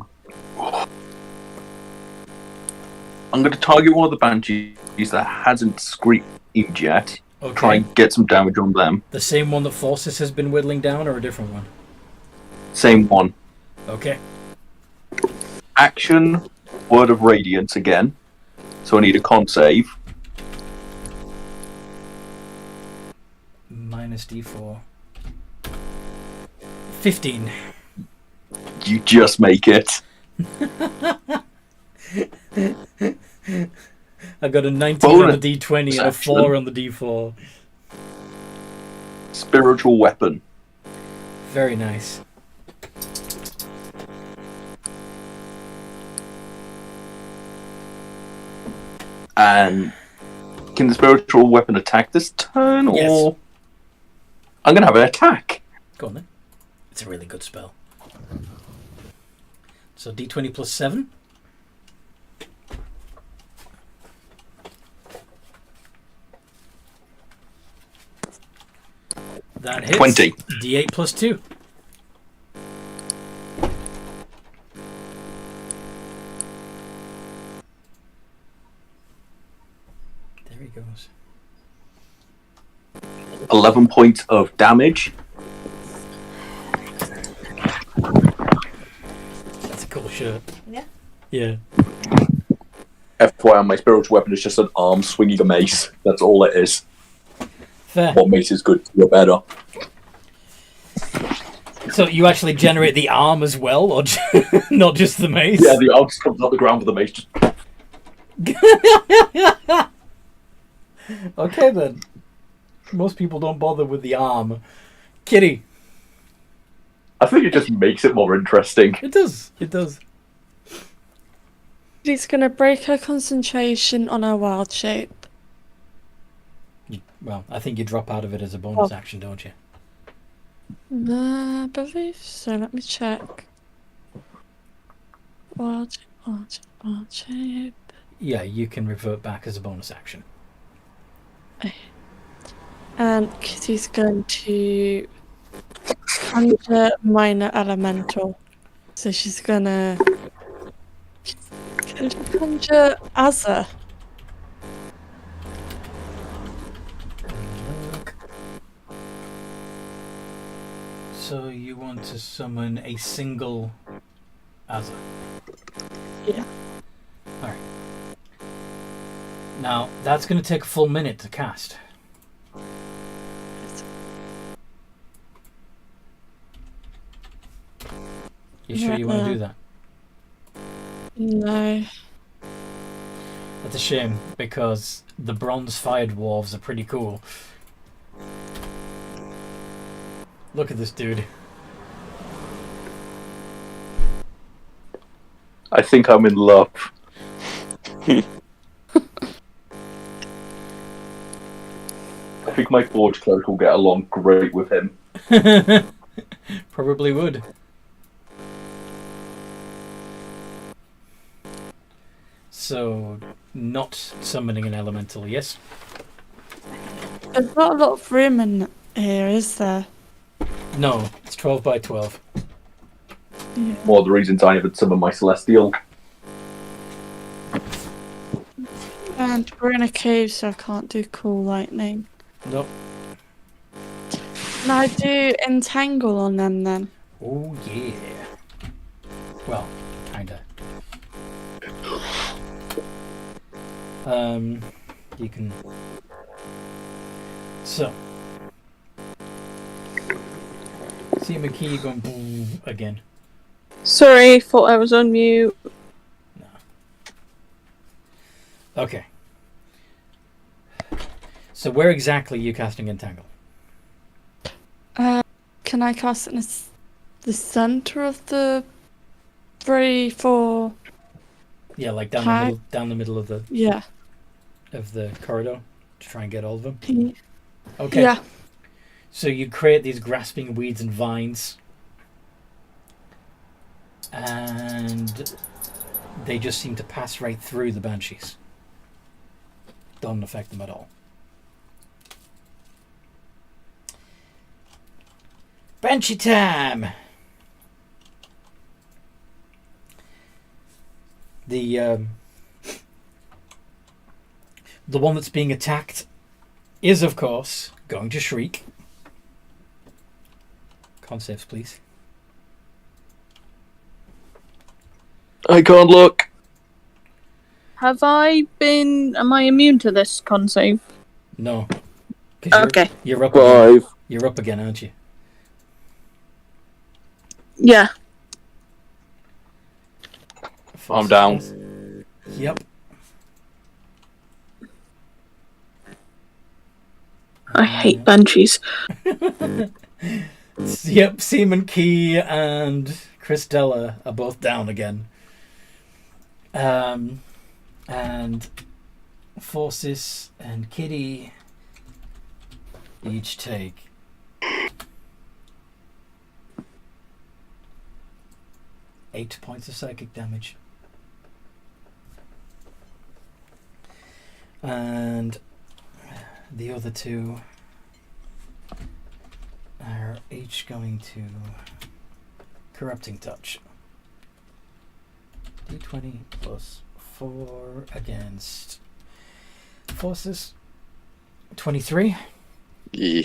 going to target one of the banshees that hasn't screamed yet. Okay. Try and get some damage on them. The same one that Forces has been whittling down, or a different one? Same one. Okay. Action, Word of Radiance again. So I need a con save. Minus D4. 15. You just make it. I got a 19 on the D20 and a 4 on the D4. Spiritual weapon. Very nice. And can the spiritual weapon attack this turn, Yes. or I'm gonna have an attack? Go on then. It's a really good spell. So D20 plus 7. That hits. 20. D8 plus 2. There he goes. 11 points of damage. That's a cool shirt. Yeah. Yeah. FYI, my spiritual weapon is just an arm swinging a mace. That's all it is. Fair. What mace is good, you're better. So you actually generate the arm as well, or not just the mace? Yeah, the arm just comes out the ground with the mace. Just... Okay then. Most people don't bother with the arm. Kitty. I think it just makes it more interesting. It does. It does. She's going to break her concentration on her wild shape. Well, I think you drop out of it as a bonus action, don't you? I believe so. Let me check. Wild shape. Yeah, you can revert back as a bonus action. And Kitty's going to conjure minor elemental. So she's gonna conjure Azza. So you want to summon a single Azza? Yeah. Alright. Now, that's going to take a full minute to cast. You sure you want to do that? No. That's a shame, because the bronze-fired dwarves are pretty cool. Look at this dude. I think I'm in love. I think my Forge Cleric will get along great with him. Probably would. So, not summoning an elemental, yes? There's not a lot of room in here, is there? No, it's 12 by 12. Yeah. One of the reasons I haven't summoned my Celestial. And we're in a cave, so I can't do cool lightning. Nope. Can I do entangle on them then? Oh, yeah. Well, kinda. You can... So. See McKee going boom again. Sorry, thought I was on mute. No. Okay. So where exactly are you casting Entangle? Can I cast it in the center of the 3, 4? Yeah, like down the middle of the Yeah. corridor to try and get all of them. Okay. Yeah. So you create these grasping weeds and vines, and they just seem to pass right through the banshees. Don't affect them at all. Banshee time! The one that's being attacked is, of course, going to shriek. Con saves, please. I can't look. Am I immune to this con save? No. 'Cause Okay. You're up again. 5. You're up again, aren't you? Yeah. I'm down. Yep. I hate banshees. Yep, Seaman Key and Christella are both down again. And Forces and Kitty each take 8 points of psychic damage. And the other two are each going to Corrupting Touch. D20 plus 4 against Forces. 23. Yeah.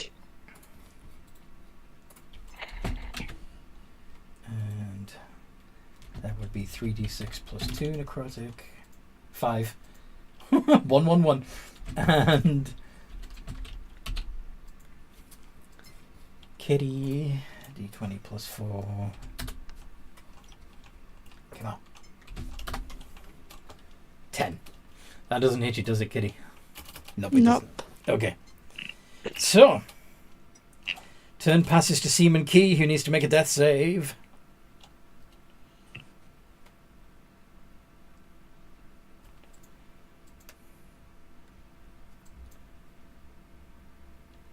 And that would be 3d6 plus 2 necrotic. 5. 1, 1, 1. And Kitty, d20 plus 4. Come on. 10. That doesn't hit you, does it, Kitty? Nope, it doesn't. Okay. So, turn passes to Seaman Key, who needs to make a death save.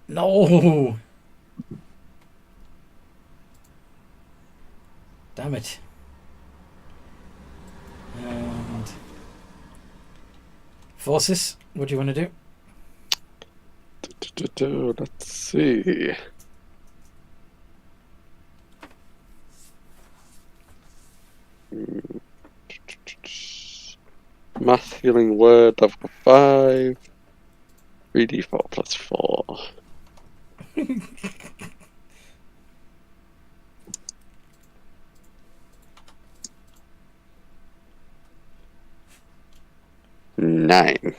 No! Damn it. And Forces, what do you want to do? Let's see. Mass healing word level 5. 3d4 plus 4. 9.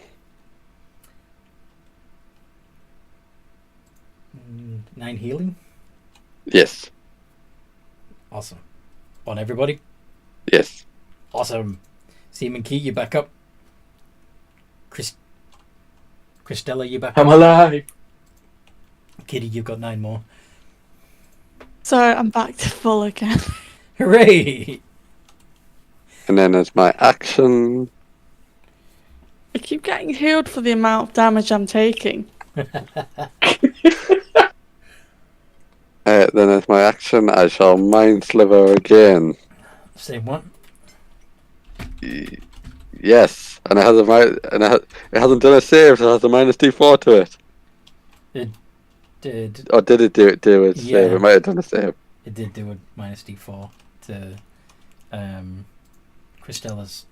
9 healing. Yes. Awesome. On everybody. Yes. Awesome. Seaman Key, you back up. Christella, you back I'm up. alive. Kitty, you've got 9 more. Sorry, I'm back to full again. Hooray! And then as my action, I keep getting healed for the amount of damage I'm taking. I shall mind sliver again. Same one. Yes, and it has it hasn't done a save, so it has a minus D4 to it. It did. Or did it do its Yeah. save? It might have done a save. It did do a minus D4 to Christella's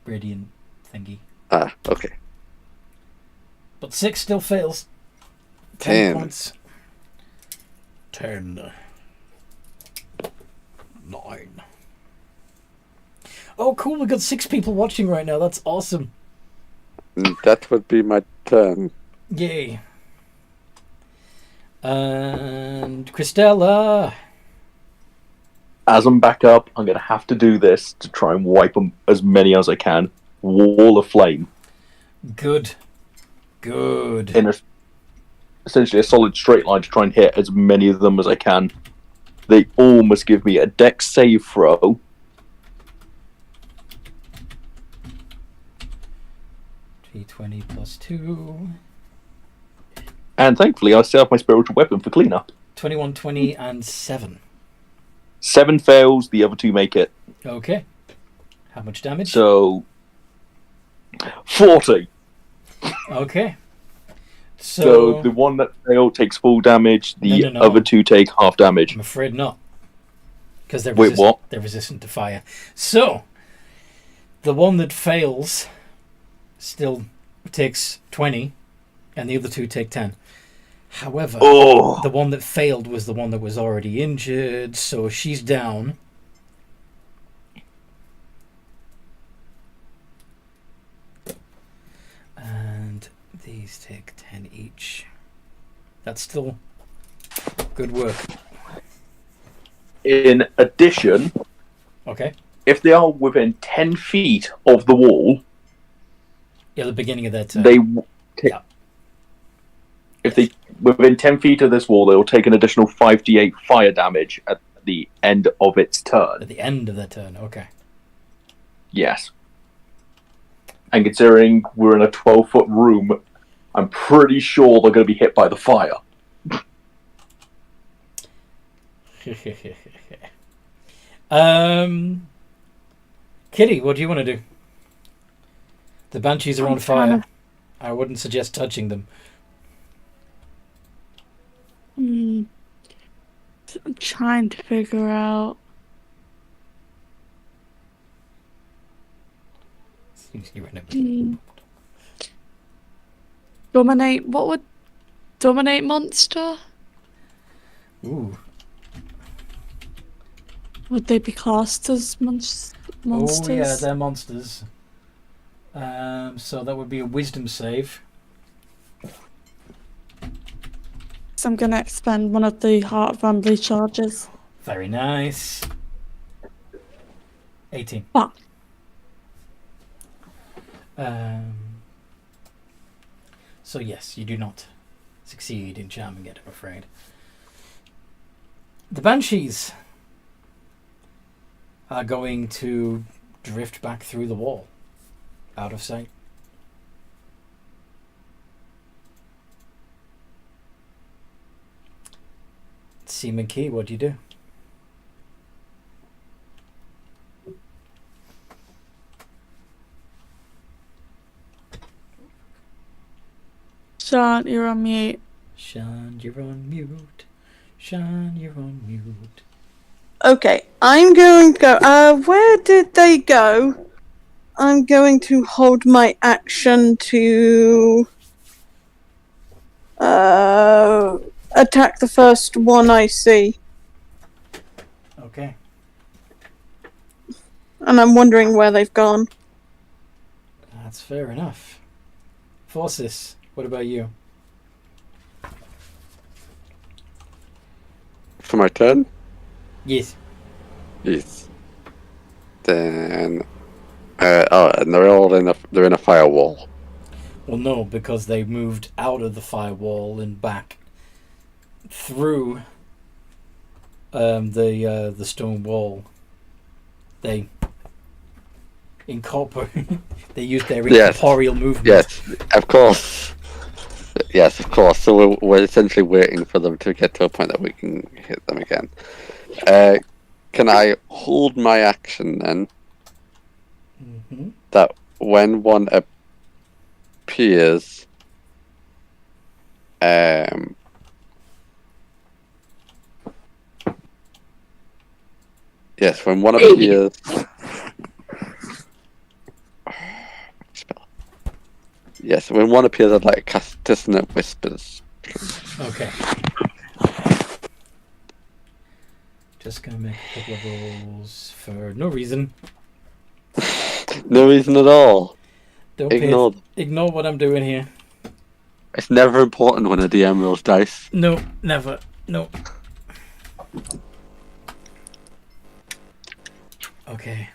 radiant thingy. Ah, okay. But 6 still fails. 10 points. 10. 9. Oh, cool. We've got 6 people watching right now. That's awesome. That would be my turn. Yay. And Christella. As I'm back up, I'm going to have to do this to try and wipe them as many as I can. Wall of flame. Good. Good. In essentially a solid straight line to try and hit as many of them as I can. They all must give me a dex save throw. D20 plus 2. And thankfully, I still have my spiritual weapon for cleanup. 21, 20, and 7. 7 fails, the other 2 make it. Okay. How much damage? So, 40. Okay. So the one that failed takes full damage, the No. other 2 take half damage. I'm afraid not. Because they're, Wait, what? they're resistant to fire. So, the one that fails still takes 20, and the other 2 take 10. However, the one that failed was the one that was already injured, so she's down. And these take 10 each. That's still good work. In addition, Okay. if they are within 10 feet of the wall, Yeah, the beginning of their turn. Yeah. If they within 10 feet of this wall, they will take an additional 5d8 fire damage at the end of its turn. At the end of their turn, okay. Yes. And considering we're in a 12-foot room, I'm pretty sure they're going to be hit by the fire. Kitty, what do you want to do? The banshees are on fire. trying I wouldn't suggest touching them. I'm trying to figure out. Dominate. What would dominate monster? Ooh. Would they be classed as monsters? Oh yeah, they're monsters. So that would be a wisdom save. So I'm going to expend one of the Heart of Rumbly charges. Very nice. 18. Ah. So yes, you do not succeed in charming it, I'm afraid. The banshees are going to drift back through the wall, out of sight. Seaman Key, what do you do? Sean, you're on mute. Sean, you're on mute. Sean, you're on mute. Okay, I'm going to go. Where did they go? I'm going to hold my action to attack the first one I see. Okay. And I'm wondering where they've gone. That's fair enough. Forces, what about you? For my turn? Yes. Yes. Then... and they're all they're in a firewall. Well, no, because they moved out of the firewall and back through the stone wall. They used their incorporeal movement. Yes, of course. Yes, of course. So we're essentially waiting for them to get to a point that we can hit them again. Can I hold my action then? Mm-hmm. That when one appears, yes, when one appears. Yes, when one appears, I'd like to cast Dissonant Whispers. Okay. Just gonna make a couple of rolls for no reason. No reason at all. Don't ignore what I'm doing here. It's never important when a DM rolls dice. No, never. No. Okay.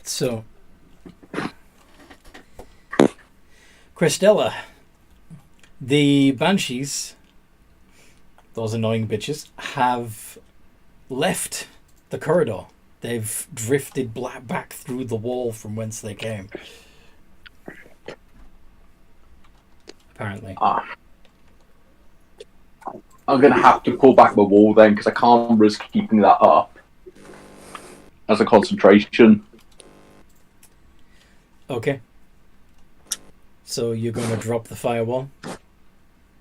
So, Christella, the Banshees, those annoying bitches, have left the corridor. They've drifted back through the wall from whence they came. Apparently. I'm going to have to pull back the wall then, because I can't risk keeping that up as a concentration. Okay. So you're going to drop the firewall?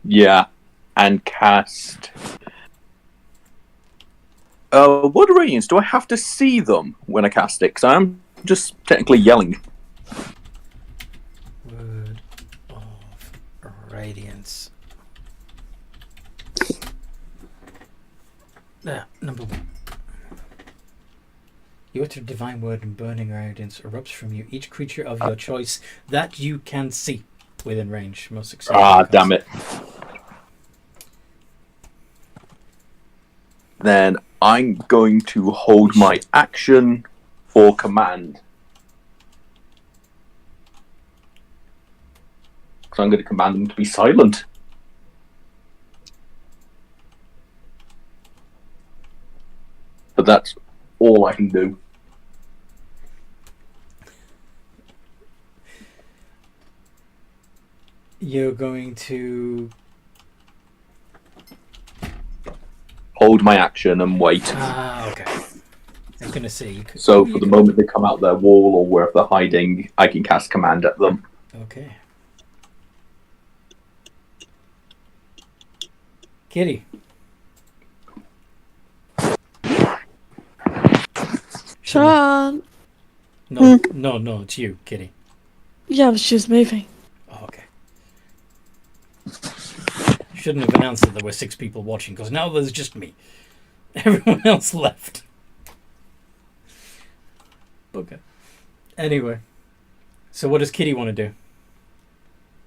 Yeah, and cast... what radiance? Do I have to see them when I cast it? Because I'm just technically yelling. Word of Radiance. Number 1. You utter divine word and burning radiance erupts from you. Each creature of your choice that you can see within range. Most successful. Damn it. Then I'm going to hold my action for command. So I'm going to command them to be silent. But that's all I can do. You're going to hold my action and wait. okay. I'm going to see. So for the moment they come out their wall or wherever they're hiding, I can cast command at them. Okay. Kitty. Sean. No, it's you, Kitty. Yeah, I was just moving. Oh, okay. Shouldn't have announced that there were 6 people watching, because now there's just me. Everyone else left. Okay. Anyway. So what does Kitty want to do?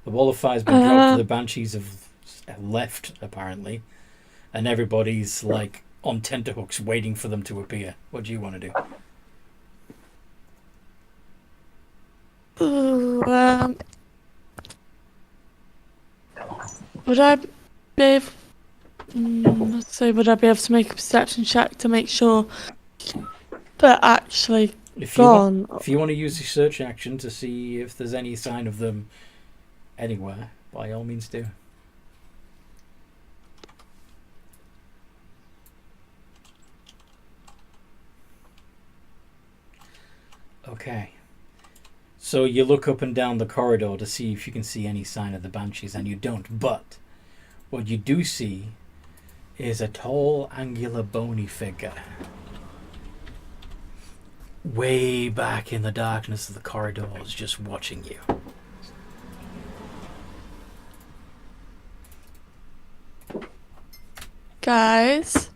The wall of fire's been dropped, the Banshees have left, apparently. And everybody's, like, on tenterhooks waiting for them to appear. What do you want to do? Would I be able... let's see, would I be able to make a perception check to make sure they're actually gone? If you want to use the search action to see if there's any sign of them anywhere, by all means do. Okay. So you look up and down the corridor to see if you can see any sign of the Banshees, and you don't. But what you do see is a tall, angular, bony figure way back in the darkness of the corridors, just watching you. Guys?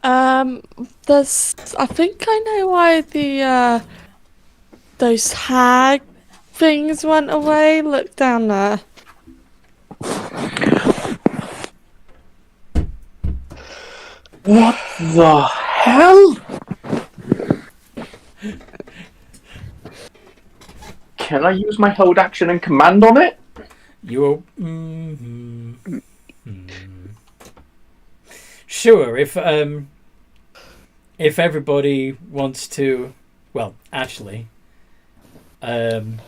There's. I think I know why the those hag things went away. Look down there. What the hell? Can I use my hold action and command on it? You're. Sure, if everybody wants to, well, actually, you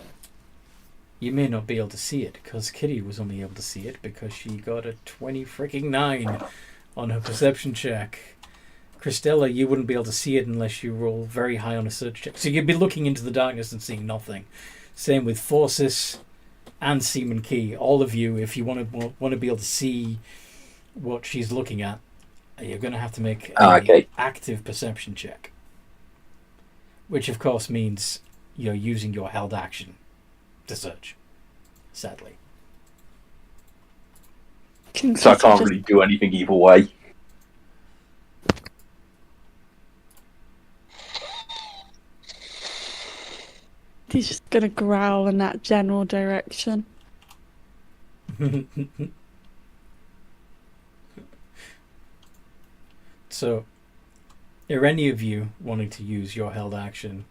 may not be able to see it because Kitty was only able to see it because she got a 20-9 on her perception check. Christella, you wouldn't be able to see it unless you roll very high on a search check. So you'd be looking into the darkness and seeing nothing. Same with Forces and Seaman Key. All of you, if you want to be able to see what she's looking at, you're going to have to make an active perception check. Which, of course, means you're using your held action to search. Sadly. So I can't really do anything either way. He's just gonna growl in that general direction. So, are any of you wanting to use your held action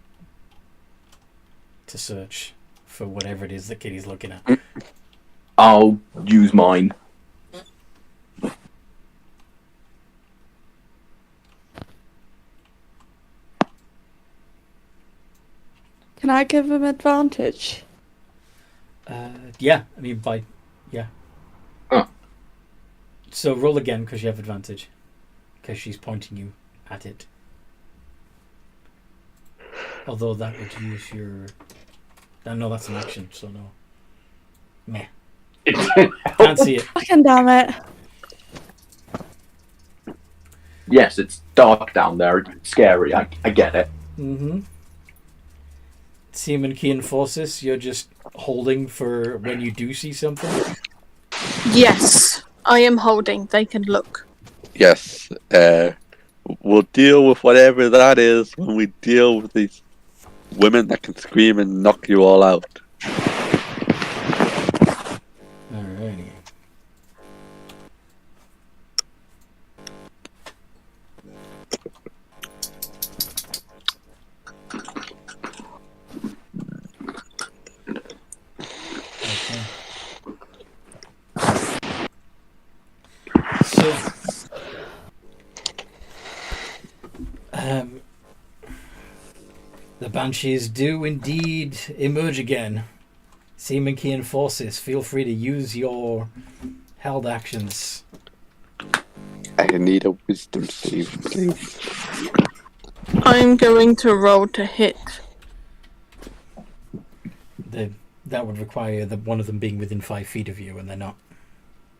to search for whatever it is that Kitty's looking at? I'll use mine. Can I give him advantage? Yeah, I mean yeah. Oh. So roll again because you have advantage. Because she's pointing you at it. Although that would use your... No, that's an action, so no. Meh. Can't see it. Fucking damn it. Yes, it's dark down there. It's scary. I get it. Mm-hmm. Seaman Key and Forces, you're just holding for when you do see something? Yes, I am holding. They can look. Yes. We'll deal with whatever that is when we deal with these women that can scream and knock you all out. Alrighty. The Banshees do indeed emerge again. Seaman Key and Forces, feel free to use your held actions. I need a wisdom save, please. I'm going to roll to hit. That would require one of them being within 5 feet of you, and they're not.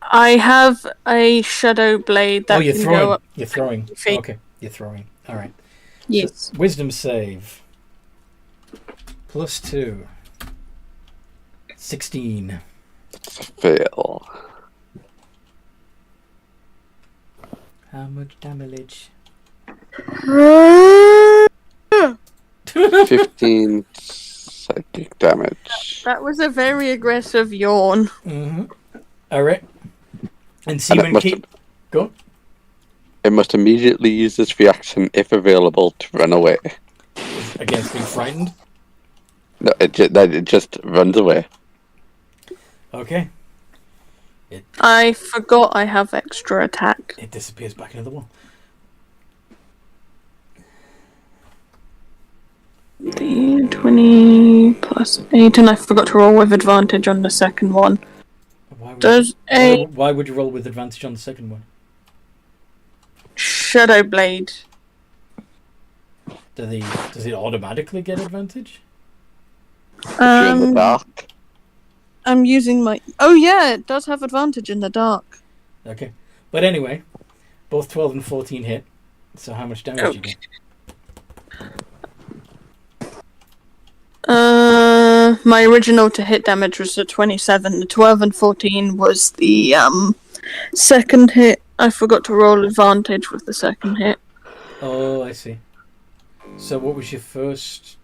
I have a shadow blade that you're can throwing. go up. You're throwing. Feet. Okay, you're throwing. All right. Yes. So, wisdom save. +2. 16. Fail. How much damage? 15 psychic damage. That was a very aggressive yawn. Mm-hmm. All right. And Seaman Key... Go. It must immediately use this reaction, if available, to run away. Against being frightened? No, it just runs away. Okay. I forgot I have extra attack. It disappears back into the wall. D20 +8, and I forgot to roll with advantage on the second one. Why would you roll with advantage on the second one? Shadow blade. Does it automatically get advantage? If you're in the dark. I'm using my... Oh yeah, it does have advantage in the dark. Okay. But anyway, both 12 and 14 hit. So how much damage you get? My original to hit damage was a 27. The 12 and 14 was the second hit. I forgot to roll advantage with the second hit. Oh, I see. So what was your first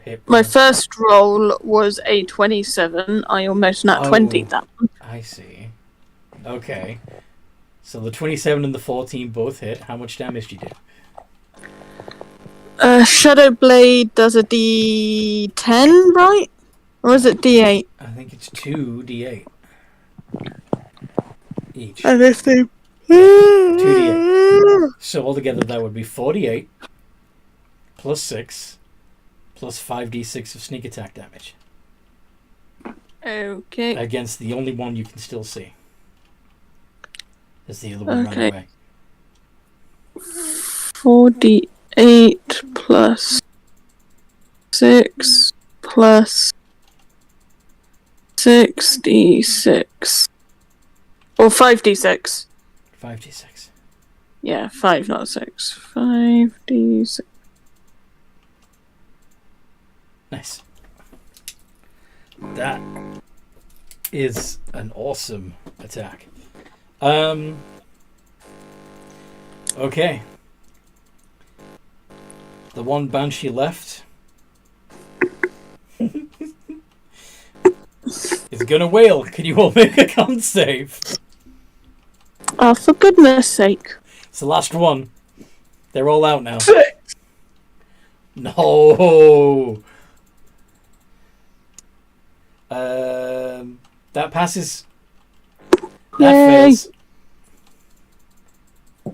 hit? My first roll was a 27. I almost nat 20 that one. I see. Okay. So the 27 and the 14 both hit. How much damage did you do? Shadow Blade does a D10, right? Or is it D8? I think it's 2d8 each. And if they... 2d8. So altogether that would be 48 plus 6 plus 5d6 of sneak attack damage. Okay. Against the only one you can still see. As the other one ran away. 48 plus 6 plus 6d6. Or 5d6. 5d6. Yeah, 5, not 6. 5d6. Nice. That is an awesome attack. Okay. The one Banshee left is gonna wail. Can you all make a con save? Oh, for goodness sake. It's the last one. They're all out now. 6. No. That passes. That fails.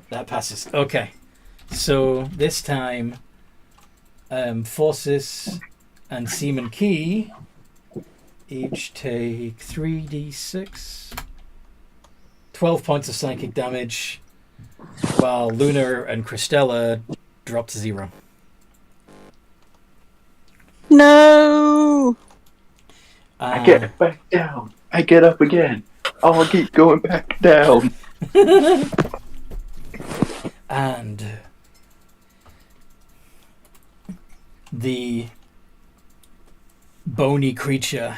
That passes. Okay. So this time, Forces and Seaman Key each take 3d6. 12 points of psychic damage, while Luna and Christella drop to 0. No! I get back down. I get up again. I'll keep going back down. And the bony creature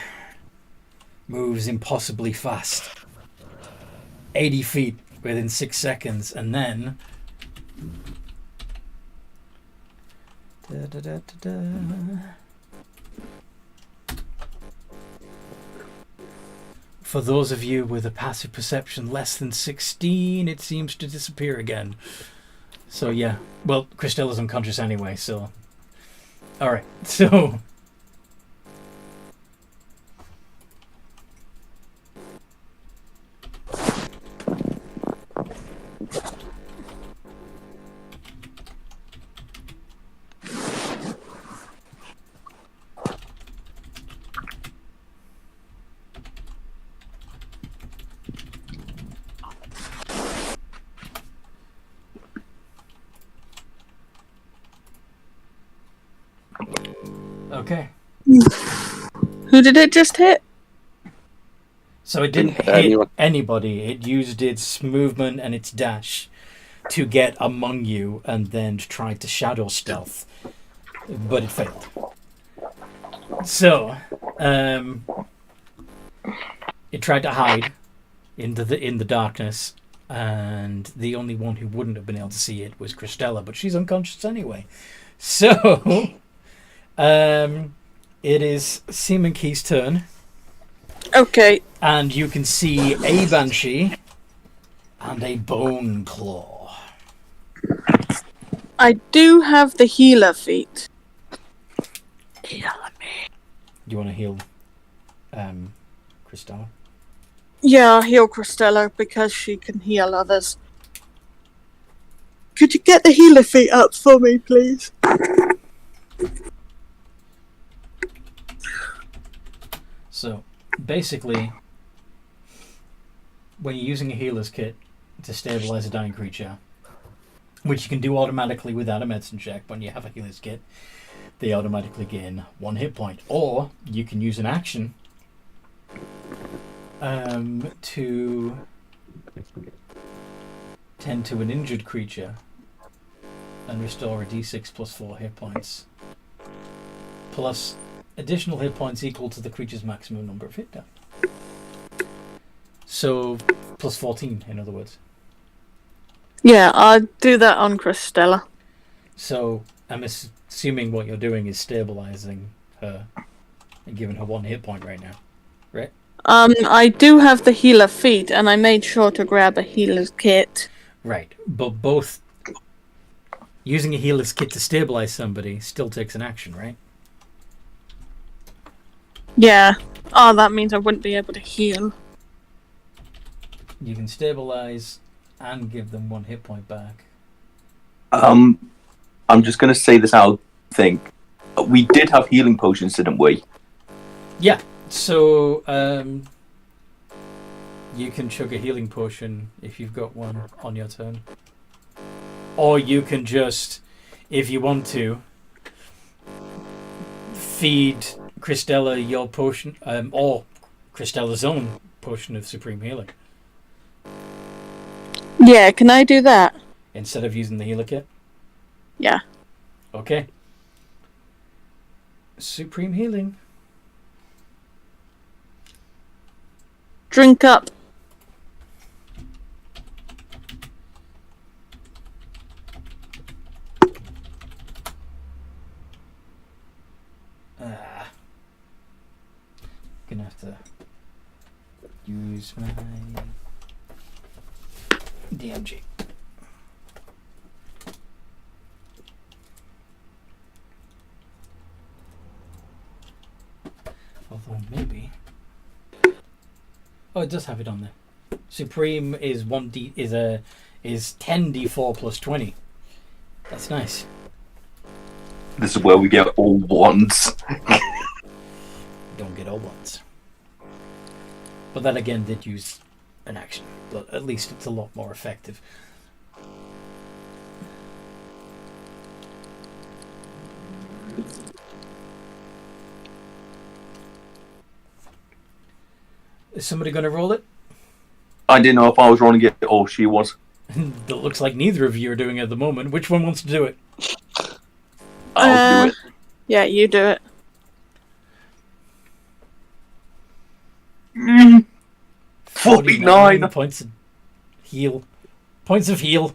moves impossibly fast. 80 feet within 6 seconds, and then for those of you with a passive perception less than 16, it seems to disappear again. So yeah, well, Christella's unconscious anyway, so alright, so okay. Who did it just hit? So it didn't hit anybody. It used its movement and its dash to get among you and then tried to shadow stealth, but it failed. So, it tried to hide in the darkness, and the only one who wouldn't have been able to see it was Christella, but she's unconscious anyway. So, it is Seaman Key's turn. Okay. And you can see a Banshee and a Bone Claw. I do have the healer feat. Heal me. You want to heal Christella? Yeah, I'll heal Christella because she can heal others. Could you get the healer feat up for me, please? So, basically, when you're using a healer's kit to stabilize a dying creature, which you can do automatically without a medicine check when you have a healer's kit, they automatically gain 1 hit point. Or you can use an action to tend to an injured creature and restore a d6 plus 4 hit points, plus additional hit points equal to the creature's maximum number of hit die. So, plus 14, in other words. Yeah, I'll do that on Christella. So I'm assuming what you're doing is stabilizing her and giving her 1 hit point right now, right? I do have the healer feat, and I made sure to grab a healer's kit. Right, but both using a healer's kit to stabilize somebody still takes an action, right? Yeah. Oh, that means I wouldn't be able to heal. You can stabilize and give them 1 hit point back. I'm just going to say this out. Think we did have healing potions, didn't we? Yeah. So you can chug a healing potion if you've got one on your turn, or you can just, if you want to, feed Christella your potion, or Christella's own potion of supreme healing Yeah, can I do that? instead of using the healer kit. Yeah. Okay. Supreme healing. Drink up. Gonna have to use my DMG. Although maybe. Oh, it does have it on there. Supreme is 10d4 plus 20. That's nice. This is where we get all ones. Don't get all ones. But that again did use an action. But at least it's a lot more effective. Is somebody going to roll it? I didn't know if I was rolling it or she was. It looks like neither of you are doing it at the moment. Which one wants to do it? I'll do it. Yeah, you do it. 49 points of heal. Points of heal.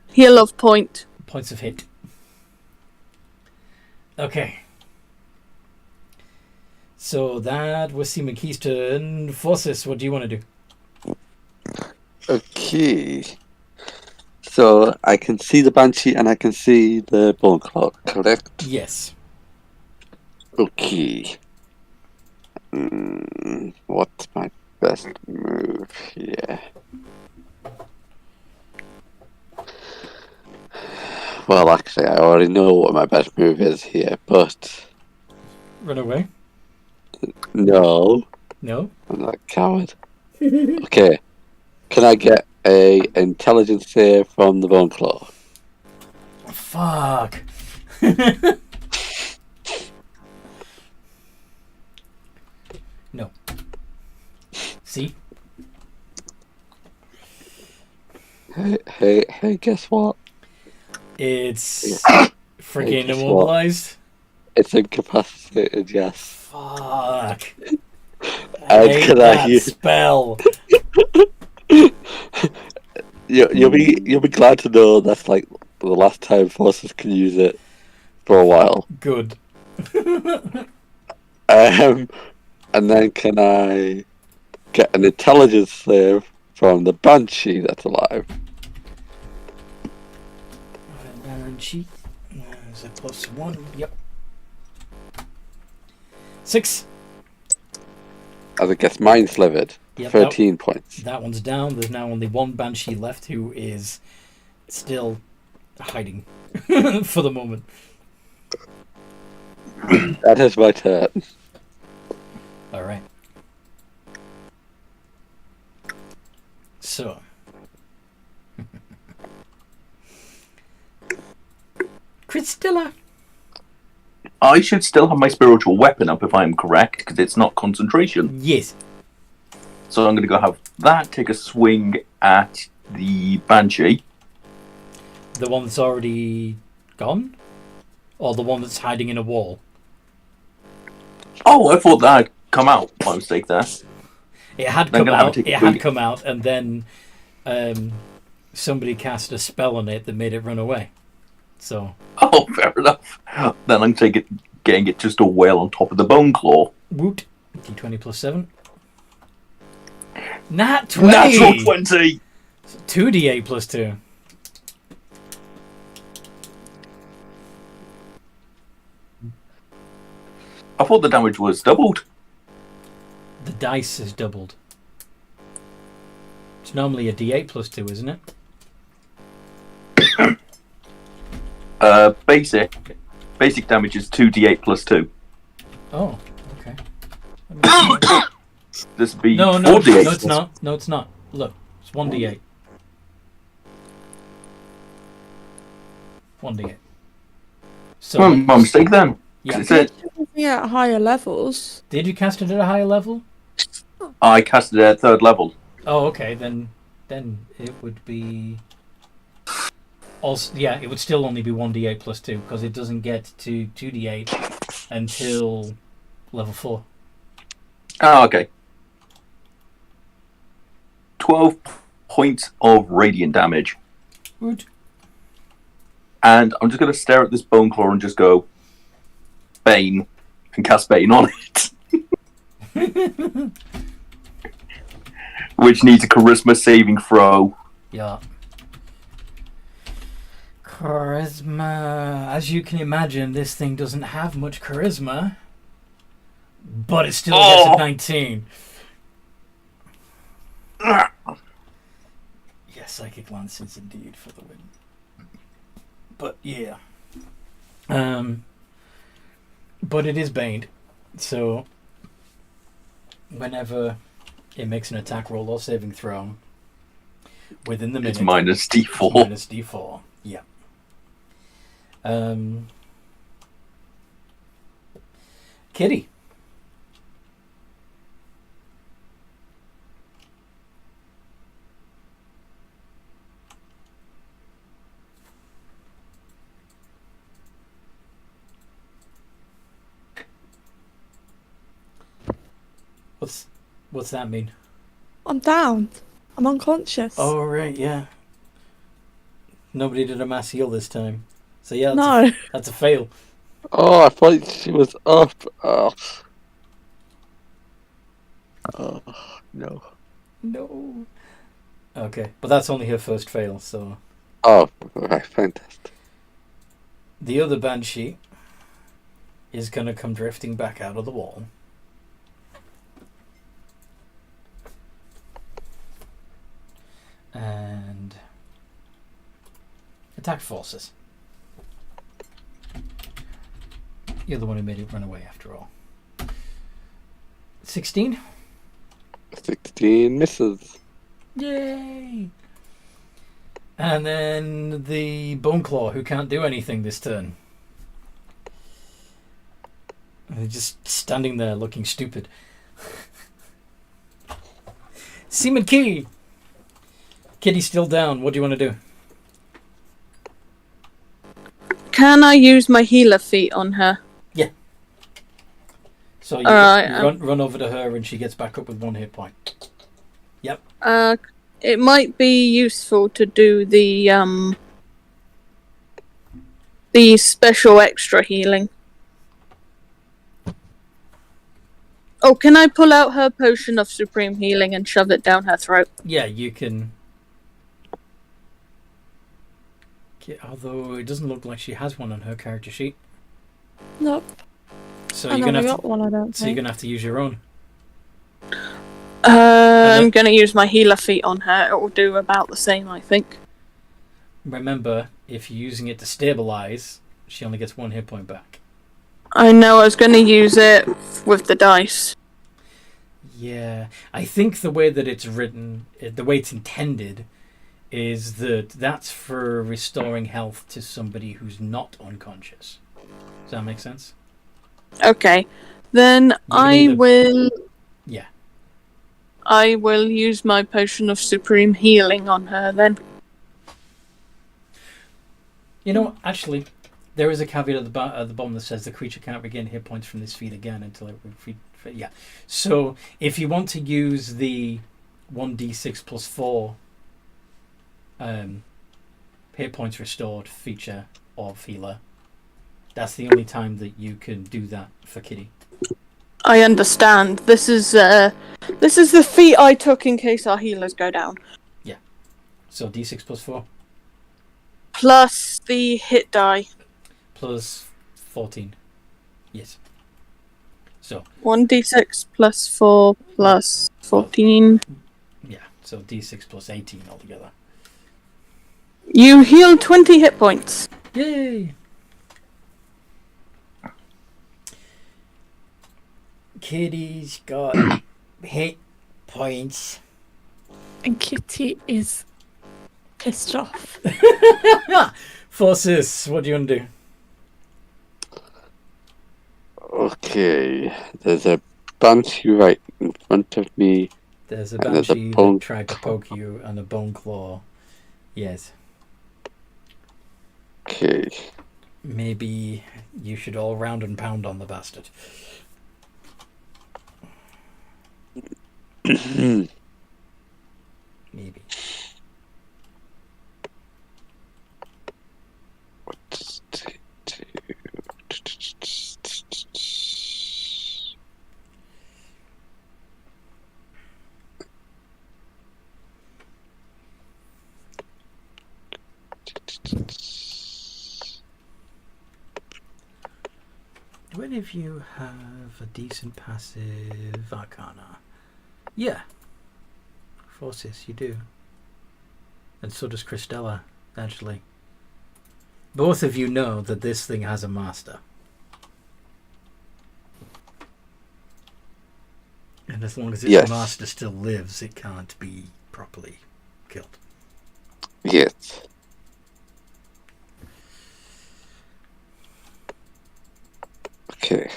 Heal of point. Points of hit. Okay. So that was Seaman Key's turn. Forces, what do you want to do? Okay. So I can see the Banshee and I can see the Bone Claw, correct? Yes. Okay. What's my best move here? Well, actually, I already know what my best move is here, but Run away? no, No? I'm not a coward. Okay. Can I get a intelligence save from the Bone Claw? Fuck. No. See? Hey, guess what? It's Hey, friggin' guess what? immobilized. It's incapacitated, yes. Fuck. I And hate can I that use... spell. You'll be glad to know that's like the last time forces can use it for a while. Good. And then can I get an intelligence save from the Banshee that's alive? And she is a +1. Yep. 6. As it gets mind slivered. Yep, 13 points. That one's down. There's now only one Banshee left who is still hiding for the moment. That is my turn. Alright. So. Christella. I should still have my spiritual weapon up if I'm correct, because it's not concentration. Yes. So I'm going to go have that, take a swing at the Banshee. The one that's already gone? Or the one that's hiding in a wall? Oh, I thought that had come out. My mistake there. It had I'm come gonna have out. to take It a had quick- come out, and then somebody cast a spell on it that made it run away. So Oh, fair enough. Then I'm getting it just a whale on top of the bone claw. woot. D20 plus 7. Nat 20. Natural 20. 2d8 plus 2. I thought the damage was doubled. The dice is doubled. It's normally a d8 plus 2, isn't it? Basic damage is 2d8 plus 2. Oh, okay. This would be No, 4d8. it's not. No, it's not. Look, it's 1d8. 1d8. So, My mistake then. 'Cause yeah. it said Yeah, at higher levels. Did you cast it at a higher level? I casted it at 3rd level. Oh, okay. Then it would be. Also, yeah, it would still only be 1d8 plus 2 because it doesn't get to 2d8 until level 4. Oh, okay. 12 points of radiant damage. Good. And I'm just going to stare at this bone claw and just go, Bane, and cast Bane on it. Which needs a charisma saving throw. Yeah. Charisma. As you can imagine, this thing doesn't have much charisma. But it still gets a 19. Yeah, psychic lances indeed for the win. But yeah. But it is baned. So whenever it makes an attack roll or saving throw within the minute, It's minus D4. it's minus D4. Yeah. Kitty. What's that mean? I'm down. I'm unconscious. Oh right, yeah. Nobody did a mass heal this time, so yeah, no. that's a fail. Oh, I thought she was up. Oh, no. No. Okay, but that's only her first fail, so. Oh, right, fantastic. The other banshee is gonna come drifting back out of the wall. And attack forces. You're the one who made it run away after all. 16? 16 misses. Yay! And then the Bone Claw, who can't do anything this turn. They're just standing there looking stupid. Seaman Key! Kitty's still down. What do you want to do? Can I use my healer feat on her? So you Alright, run over to her and she gets back up with 1 hit point. Yep. It might be useful to do the special extra healing. Oh, can I pull out her potion of supreme healing and shove it down her throat? Yeah, you can. Although it doesn't look like she has one on her character sheet. Nope. So I you're gonna never have got one, I don't so you're think. gonna have to use your own. I'm gonna use my healer feat on her. It will do about the same, I think. Remember, if you're using it to stabilize, she only gets 1 hit point back. I know I was gonna use it with the dice. Yeah, I think the way that it's written, the way it's intended, is that that's for restoring health to somebody who's not unconscious. Does that make sense? Okay, then either- Yeah. I will use my potion of supreme healing on her then. You know, actually, there is a caveat at the bottom that says the creature can't regain hit points from this feat again until it Yeah. So if you want to use the 1d6 plus 4 hit points restored feature of healer, that's the only time that you can do that for Kitty. I understand. This is the feat I took in case our healers go down. So d6 plus 4 Plus the hit die. plus 14. Yes. So 1d6 plus 4 plus 14. yeah. So d6 plus 18 altogether. You heal 20 hit points. Yay! Kitty's got hit points. And Kitty is pissed off. Forces, what do you want to do? Okay, there's a banshee right in front of me. There's a And there's a banshee bone that tried to poke you and a bone claw. Yes. Okay. Maybe you should all round and pound on the bastard. Maybe. Do any of you have a decent passive arcana? Yeah. Forces, you do. And so does Christella, actually. Both of you know that this thing has a master. And as long as its Yes. master still lives, it can't be properly killed. Yes. Okay.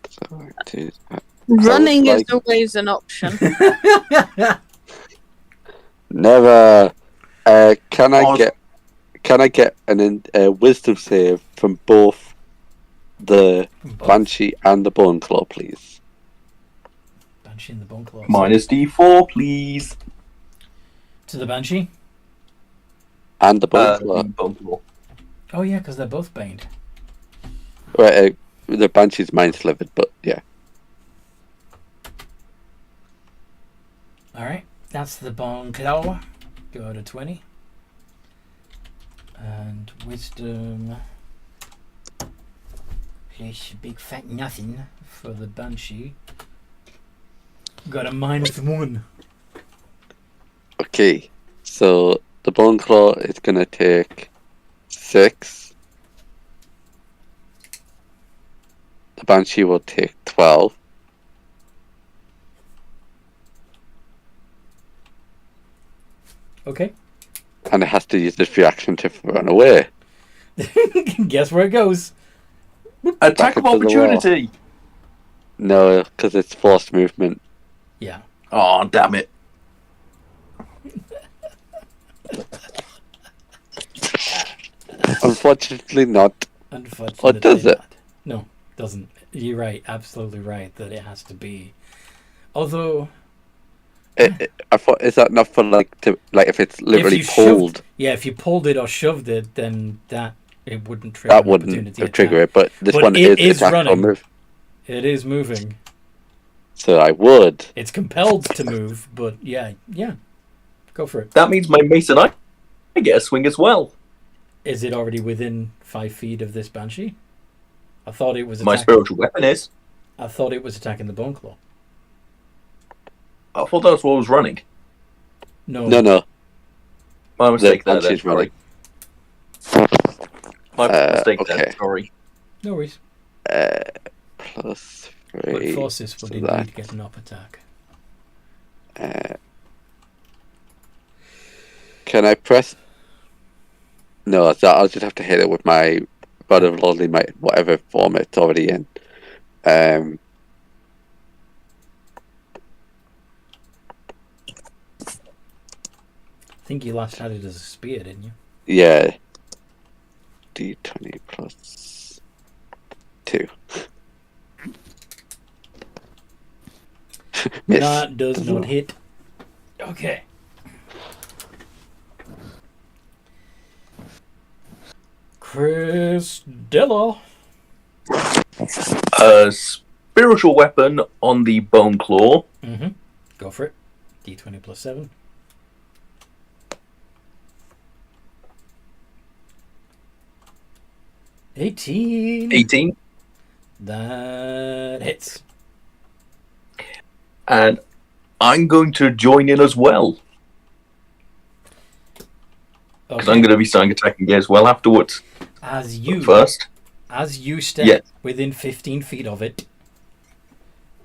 So I did that. Running is like- always an option. Never. Can I Pause. get a wisdom save from both the banshee and the bone claw, please? Banshee and the bone claw. Minus D4, please. To the banshee? And the bone claw. The bone claw. Oh yeah, because they're both baned. Right, the banshee's mind slivered, but yeah. Alright, that's the bone claw. Go to 20. And wisdom. Plus big fat nothing for the banshee. Got a -1. Okay, so the bone claw is gonna take 6. The banshee will take 12. Okay. And it has to use this reaction to run away. Guess where it goes. Attack of up to the wall. opportunity. No, because it's forced movement. Yeah. Oh, damn it. Unfortunately not. Unfortunately Or does it? not. No, doesn't. You're right, absolutely right, that it has to be. Although, I thought, is that not for if it's literally you pulled? shoved, yeah, if you pulled it or shoved it, then it wouldn't trigger That an wouldn't opportunity trigger attack. it, but this But one it is is its actual running. move. It is moving. So I would. It's compelled to move, but yeah, go for it. That means my mace and I get a swing as well. Is it already within 5 feet of this banshee? I thought it was. My spiritual weapon is. I thought it was attacking the bone claw. I thought that was what was running. No. No. My mistake there, then. banshee's running. My mistake okay. there, sorry. No worries. Plus But 3. Forces would so indeed that- get an up attack. Can I press? No, so I'll just have to hit it with my Rod of Lordly Might, whatever form it's already in. I think you last had it as a spear, didn't you? Yeah. D20 plus 2. Miss. That does not hit. Okay. Christella. Spiritual weapon on the bone claw. Mm-hmm. Go for it. D20 plus 7. $18. That hits. And I'm going to join in as well. Because I'm going to be starting attacking as well afterwards. As you step Yes. within 15 feet of it,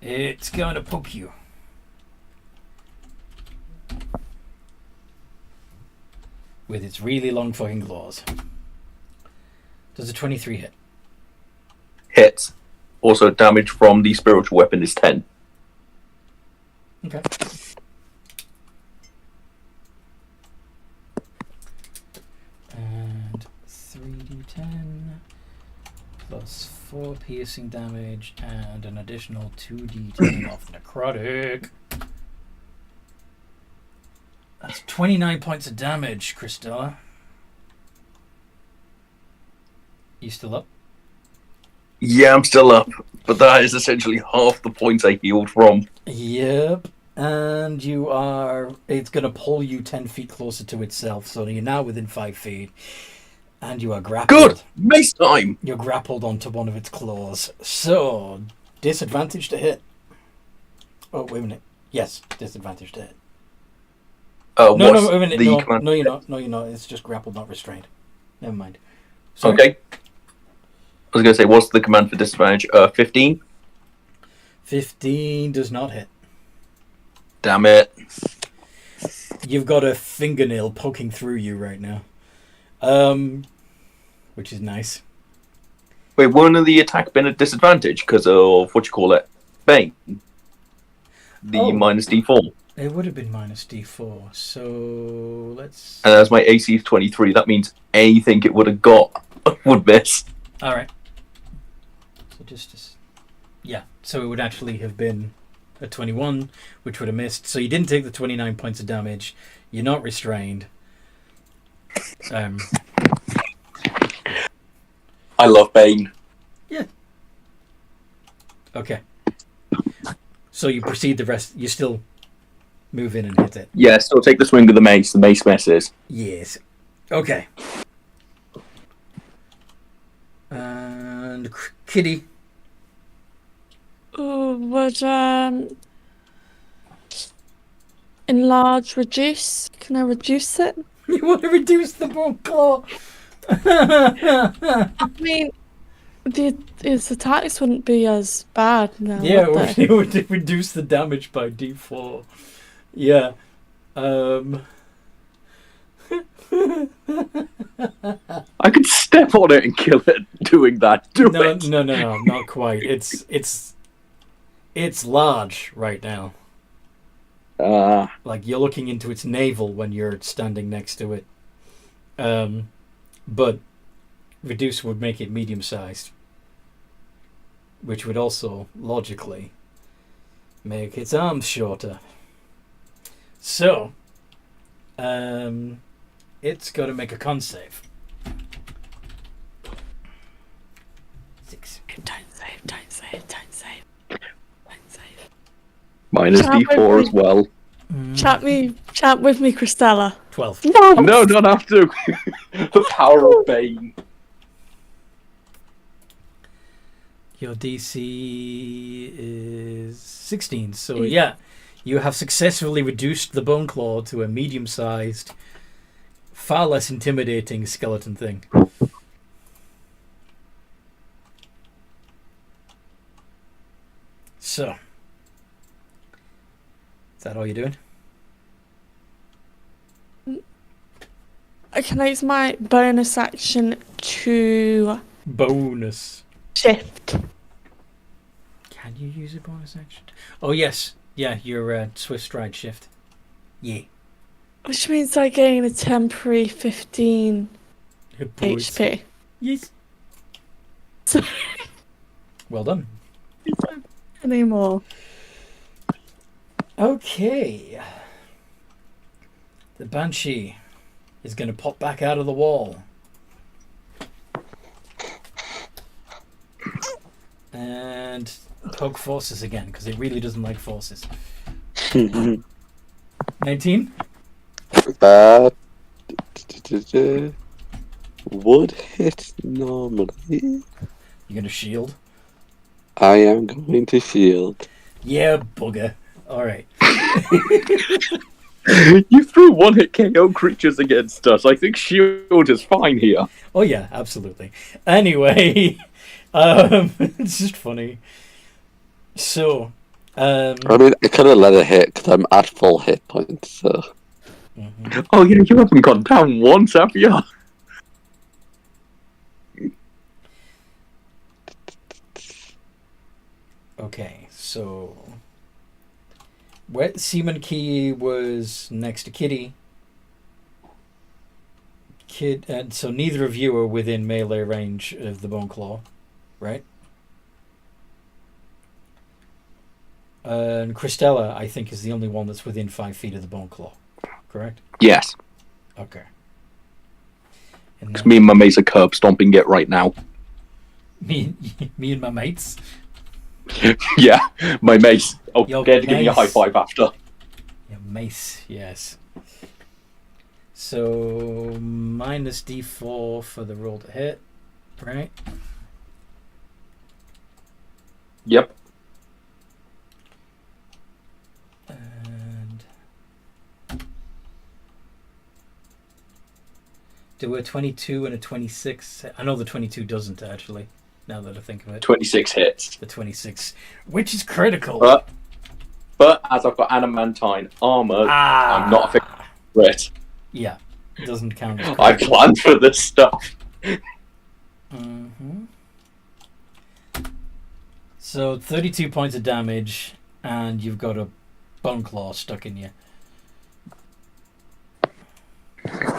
it's going to poke you. With its really long fucking claws. Does a 23 hit? Hits. Also, damage from the spiritual weapon is 10. Okay. And 3d10 plus 4 piercing damage and an additional 2d10 of necrotic. That's 29 points of damage, Christella. You still up? Yeah, I'm still up. But that is essentially half the points I healed from. Yep. And you are... It's going to pull you 10 feet closer to itself, so you're now within 5 feet. And you are grappled. Good! Mace time! You're grappled onto one of its claws. So, disadvantage to hit. Oh, wait a minute. Yes, disadvantage to hit. No, wait a minute. No, you're not. No, you're not. It's just grappled, not restrained. Never mind. Sorry. Okay. I was going to say, what's the command for disadvantage? 15? 15 does not hit. Damn it. You've got a fingernail poking through you right now. Which is nice. Wait, wouldn't the attack been at disadvantage because of, what you call it, Bane? The minus D4. It would have been minus D4, so let's... And as my AC is 23, that means anything it would have got would miss. Alright. So yeah, so it would actually have been a 21, which would have missed. So you didn't take the 29 points of damage. You're not restrained. I love Bane. Yeah. Okay. So you proceed the rest. You still move in and hit it. Yeah, still take the swing of the mace. The mace misses. Yes. Okay. And Kitty. Would enlarge, reduce? Can I reduce it? You want to reduce the bone claw? I mean, its attacks wouldn't be as bad now. Yeah, would it would reduce the damage by D4. Yeah. I could step on it and kill it doing that. No, not quite. It's large right now. Like you're looking into its navel when you're standing next to it. But reduce would make it medium-sized, which would also logically make its arms shorter. So, it's got to make a con save. 6. Don't save. Minus D4 as well. Chat with me, Christella. 12. No, don't have to. The power of Bane. Your DC is 16, so yeah, you have successfully reduced the bone claw to a medium-sized, far less intimidating skeleton thing. So, is that all you're doing? Can I use my bonus action to Bonus. shift? Can you use a bonus action? Oh, yes. Yeah, your Swift Stride shift. Yeah. Which means I gain a temporary 15 Hit points. HP. Yes. Well done. Anymore. Okay. The Banshee is going to pop back out of the wall. And poke forces again, because it really doesn't like forces. 19? Would hit normally. You're going to shield? I am going to shield. Yeah, bugger. Alright. You threw one-hit KO creatures against us. I think shield is fine here. Oh yeah, absolutely. Anyway, it's just funny. So, I mean, I could have let it hit because I'm at full hit points, so... Oh yeah, you haven't gone down once, have you? okay, so... Seaman Key was next to Kitty. And so neither of you are within melee range of the Bone Claw, right? And Christella, I think, is the only one that's within 5 feet of the Bone Claw, correct? Yes. Okay. Because me and my mates are curb stomping it right now. Me and my mates. Yeah, my mates. Oh, Yo, scared to give me a high five after. Yeah, mace, yes. So minus D4 for the roll to hit, right? Yep. And do a 22 and a 26. I know the 22 doesn't actually. Now that I think of it, 26 hits. the 26, which is critical. But as I've got adamantine armor, I'm not affected by it. Yeah, it doesn't count. As I planned for this stuff. So 32 points of damage, and you've got a bone claw stuck in you.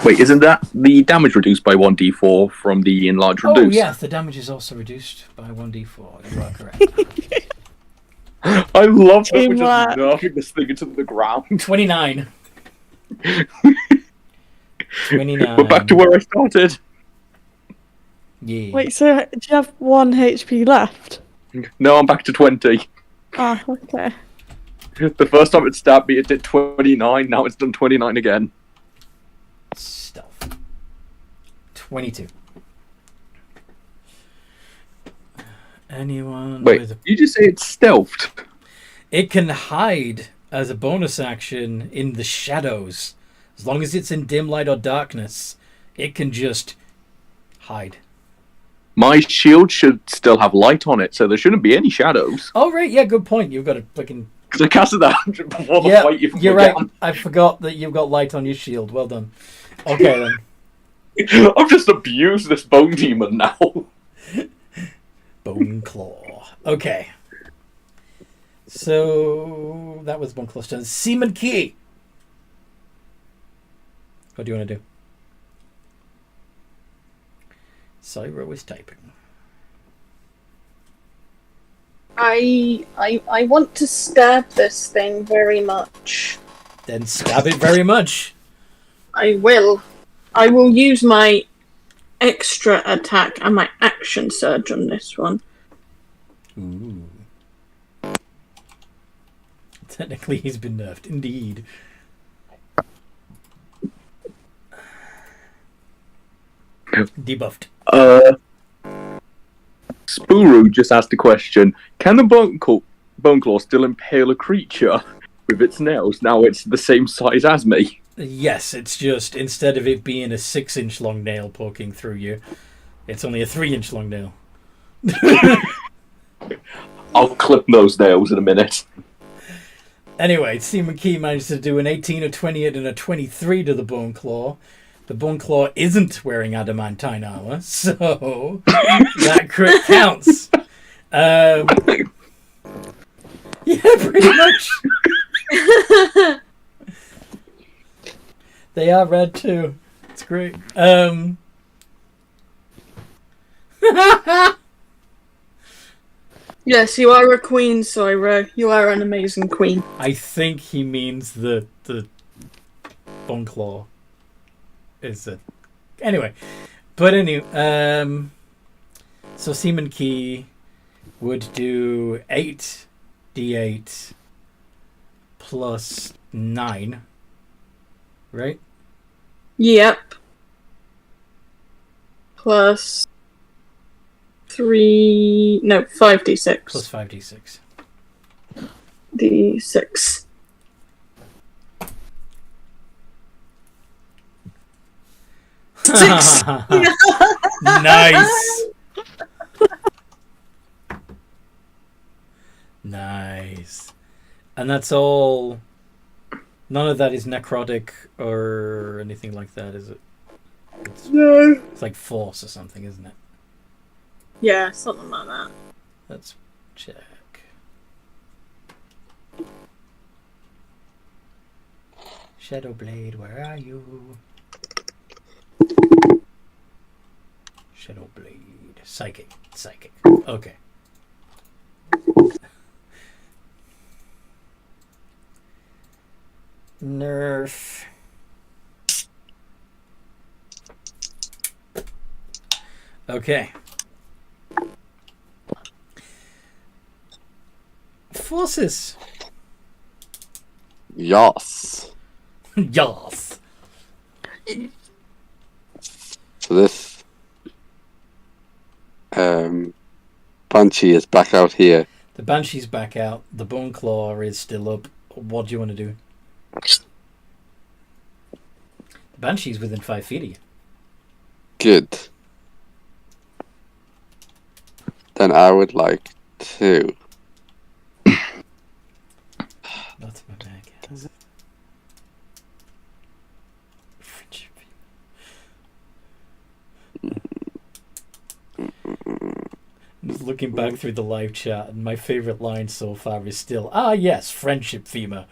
Wait, isn't that the damage reduced by 1d4 from the enlarged reduce? Oh yes, the damage is also reduced by 1d4. You are correct. I love that we're Teamwork. just nerfing this thing into the ground. 29. 29. We're back to where I started. Yeah. Wait, so do you have 1 HP left? No, I'm back to 20. Ah, okay. The first time it stabbed me, it did 29. Now it's done 29 again. Stealth. 22. Anyone Wait, with... you just say it's stealthed? It can hide as a bonus action in the shadows. As long as it's in dim light or darkness, it can just hide. My shield should still have light on it, so there shouldn't be any shadows. Oh, right, yeah, good point. You've got a fucking... Because I casted that before the Yeah, fight even you're began. right. I forgot that you've got light on your shield. Well done. Okay, then. I've just abused this bone demon now. Bone Claw. Okay. So that was Bone Claw's turn. Seaman Key. What do you want to do? Cyro is typing. I want to stab this thing very much. Then stab it very much. I will. I will use my extra attack and my action surge on this one. Ooh. Technically, he's been nerfed. Indeed. Debuffed. Spuru just asked a question. Can the bone claw still impale a creature with its nails? Now it's the same size as me. Yes, it's just, instead of it being a 6-inch long nail poking through you, it's only a 3-inch long nail. I'll clip those nails in a minute. Anyway, Seaman Key managed to do an 18, a 28, and a 23 to the Bone Claw. The Bone Claw isn't wearing adamantine armor, so that crit counts. Yeah, pretty much. They are red too. It's great. Yes, you are a queen, Soira. You are an amazing queen. I think he means the bone claw is it. Anyway, so Seaman Key would do 8d8 plus 9, right? Yep. Plus 5d6. Plus 5d6. D6. Six. Nice. Nice. And that's all. None of that is necrotic or anything like that, is it? No. It's like force or something, isn't it? Yeah, something like that. Let's check. Shadowblade, where are you? Shadowblade. Psychic. Okay. Nerf. Okay. Forces. Yes. Yes. So this Banshee is back out here. The Banshee's back out. The Bone Claw is still up. What do you want to do? The Banshee's within 5 feet of you. Good. Then I would like to. That's my bag. Friendship. Just looking back through the live chat, and my favourite line so far is still, yes, friendship FEMA.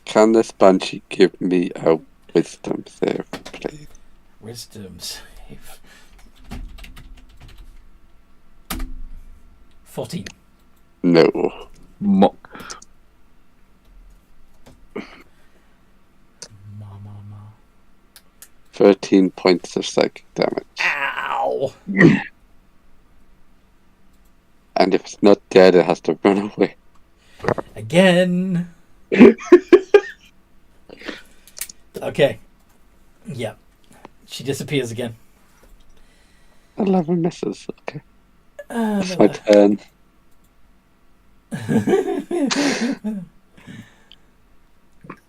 Can this Banshee give me a wisdom save, please? Wisdom save. 14. No. 13 points of psychic damage. Ow! And if it's not dead, it has to run away. Again. Okay. Yeah. She disappears again. 11 misses. Okay. It's my turn.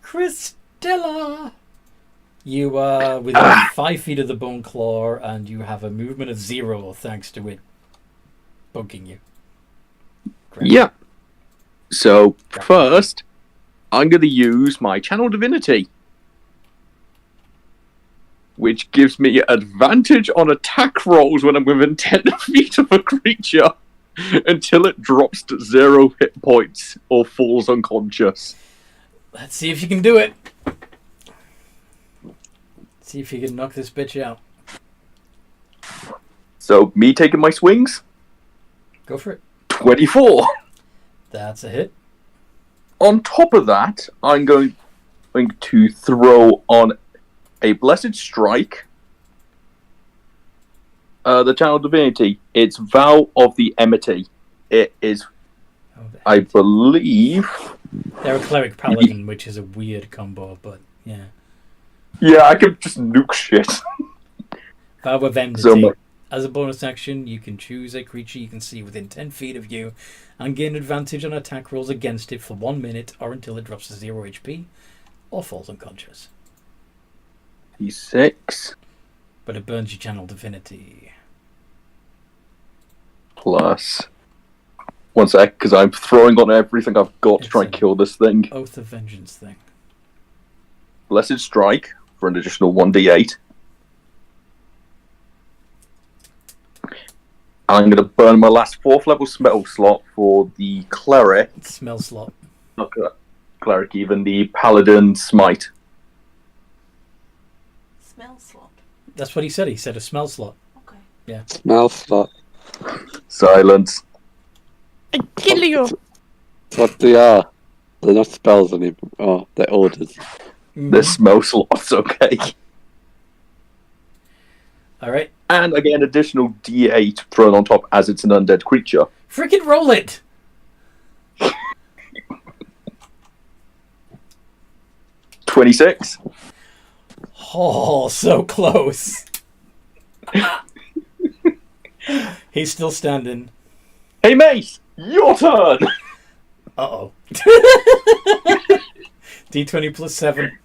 Christella! You are within 5 feet of the Bone Claw, and you have a movement of 0 thanks to it bugging you. Correct? Yeah. So, first, I'm going to use my Channel Divinity, which gives me advantage on attack rolls when I'm within 10 feet of a creature until it drops to 0 hit points or falls unconscious. Let's see if you can do it. See if you can knock this bitch out. So, me taking my swings? Go for it. 24. That's a hit. On top of that, I'm going to throw on a Blessed Strike. The Channel Divinity. It's Vow of the Emity. It is, I believe... They're a Cleric Paladin, which is a weird combo, but yeah. Yeah, I can just nuke shit. Vow of Enmity. As a bonus action, you can choose a creature you can see within 10 feet of you and gain advantage on attack rolls against it for 1 minute or until it drops to 0 HP or falls unconscious. D6. But it burns your Channel Divinity. Plus... One sec, because I'm throwing on everything I've got to try and kill this thing. Oath of Vengeance thing. Blessed Strike for an additional 1d8. I'm going to burn my last 4th level spell slot for the Cleric. Smell slot. Not Cleric, even the Paladin Smite. Smell slot. That's what he said. He said a smell slot. Okay. Smell slot. Silence. I kill you. That's what they are. They're not spells anymore. Oh, they're orders. The smell slots, okay. All right. And again, additional D8 thrown on top as it's an undead creature. Freaking roll it! $26. Oh, so close. He's still standing. Hey, mate, your turn. Uh-oh. D20 plus 7.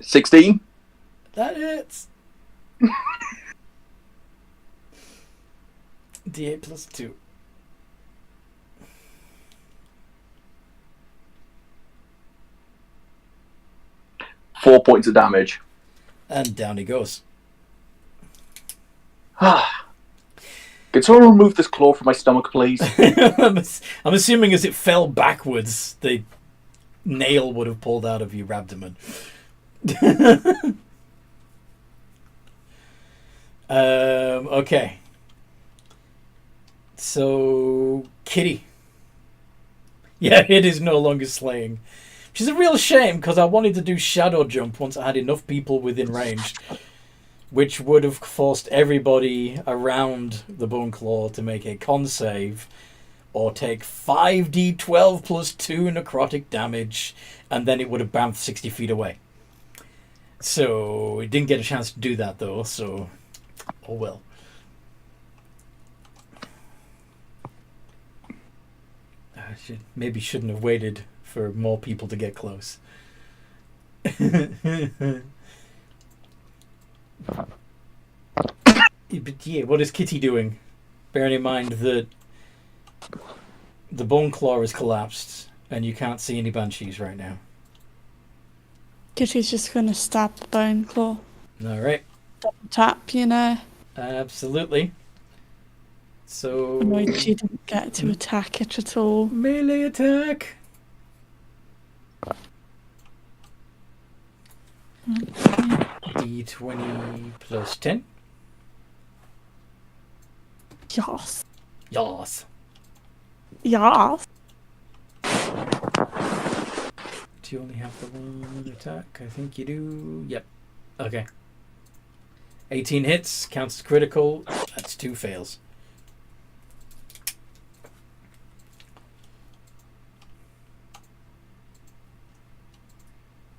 $16. That hits. D8 plus 2. Four points of damage. And down he goes. Can someone remove this claw from my stomach, please? I'm assuming as it fell backwards, the nail would have pulled out of your abdomen. Okay. So, Kitty. Yeah, it is no longer slaying. Which is a real shame, because I wanted to do Shadow Jump once I had enough people within range, which would have forced everybody around the Bone Claw to make a con save, or take 5d12 plus 2 necrotic damage, and then it would have bounced 60 feet away. So, it didn't get a chance to do that, though, so... Oh well. I maybe shouldn't have waited for more people to get close. But yeah, what is Kitty doing? Bearing in mind that the Bone Claw is collapsed and you can't see any banshees right now. Kitty's just gonna stab the Bone Claw. Alright. Tap, you know. Absolutely. So... Annoyed she didn't get to attack it at all. Melee attack! D20 plus 10. Yes. Yas. Yes. Do you only have the one attack? I think you do. Yep. Okay. 18 hits, counts as critical. That's 2 fails.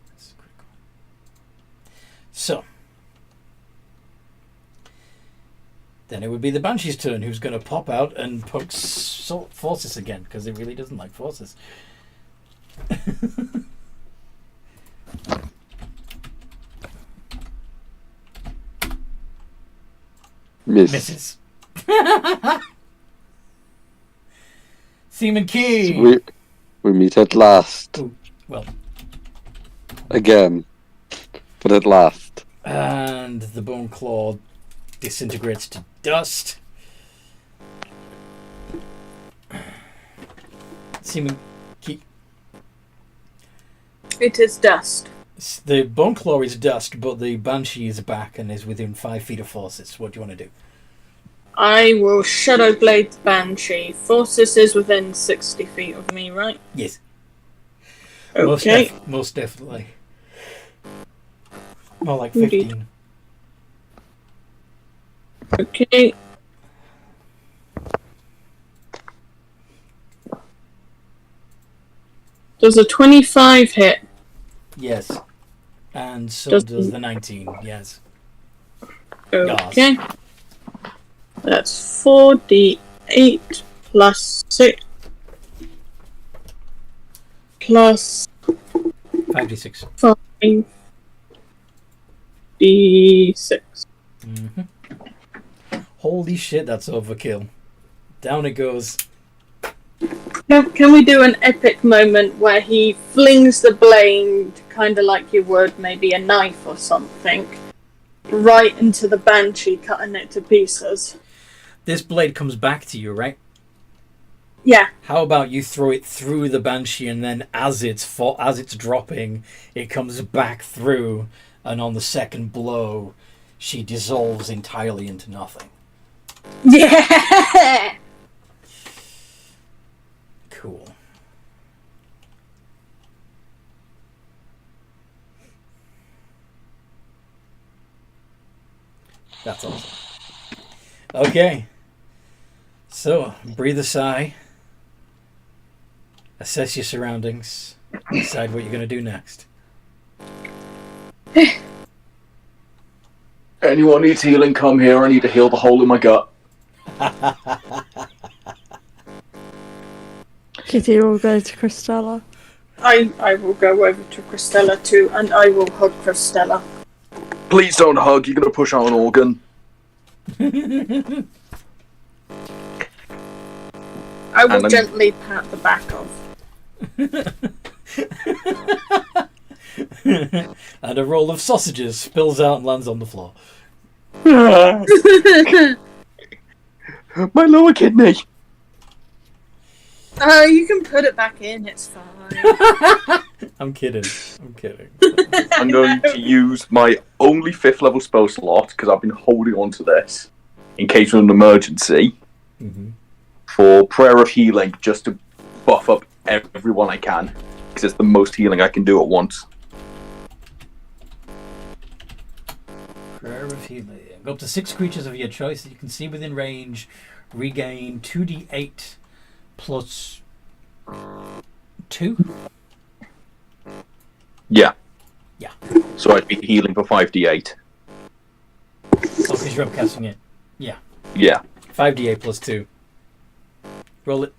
That's critical. So. Then it would be the Banshee's turn, who's going to pop out and poke Forces again, because it really doesn't like Forces. Misses. Seaman Key! We meet at last. Ooh, well. Again. But at last. And the Bone Claw disintegrates to dust. Seaman Key. It is dust. The Bone Claw is dust, but the Banshee is back and is within 5 feet of Forces. What do you want to do? I will Shadow Blade the Banshee. Forces is within 60 feet of me, right? Yes. Okay. Most definitely. More like 15. Indeed. Okay. Does a 25 hit? Yes. And so Does- does the 19, yes. Okay. That's 4d8 plus 6 plus 5d6. 5d6. Mm-hmm. Holy shit, that's overkill. Down it goes. Can we do an epic moment where he flings the blade, kind of like you would maybe a knife or something, right into the Banshee, cutting it to pieces? This blade comes back to you, right? Yeah. How about you throw it through the Banshee, and then as it's dropping, it comes back through, and on the second blow, she dissolves entirely into nothing. Yeah. Cool. That's awesome. Okay. So, breathe a sigh. Assess your surroundings. Decide what you're going to do next. Anyone needs healing, come here. I need to heal the hole in my gut. Kitty will go to Christella. I will go over to Christella too, and I will hug Christella. Please don't hug, you're going to push out an organ. I will And gently pat the back of. And a roll of sausages spills out and lands on the floor. My lower kidney. Oh, you can put it back in, it's fine. I'm kidding. I'm going to use my only 5th level spell slot, because I've been holding on to this, in case of an emergency, for Prayer of Healing, just to buff up everyone I can, because it's the most healing I can do at once. Prayer of Healing. Go up to 6 creatures of your choice that you can see within range. Regain 2d8 plus 2. Yeah. Yeah. So I'd be healing for 5d8. Oh, because you're upcasting it. Yeah. Yeah. 5d8 plus 2. Roll it.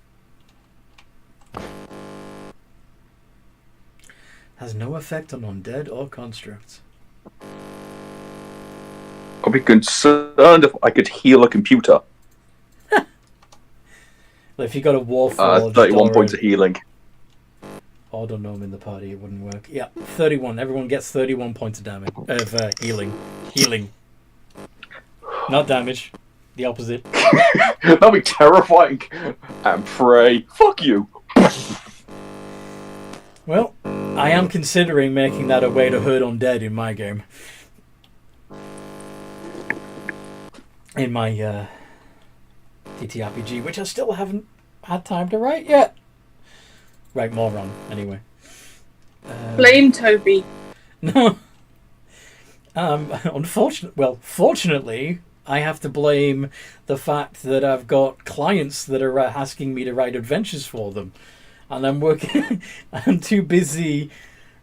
Has no effect on undead or constructs. I'd be concerned if I could heal a computer. If you got a Warforged 31 or points of healing. odd unknown in the party, it wouldn't work. Yeah, 31. Everyone gets 31 points of damage. Healing. Healing. Not damage. The opposite. That'd be terrifying. And pray. Fuck you. Well, I am considering making that a way to hurt undead in my game. In my TTRPG, which I still haven't had time to write yet. Write more on, anyway. Blame Toby. No. Fortunately, I have to blame the fact that I've got clients that are asking me to write adventures for them. And I'm working... I'm too busy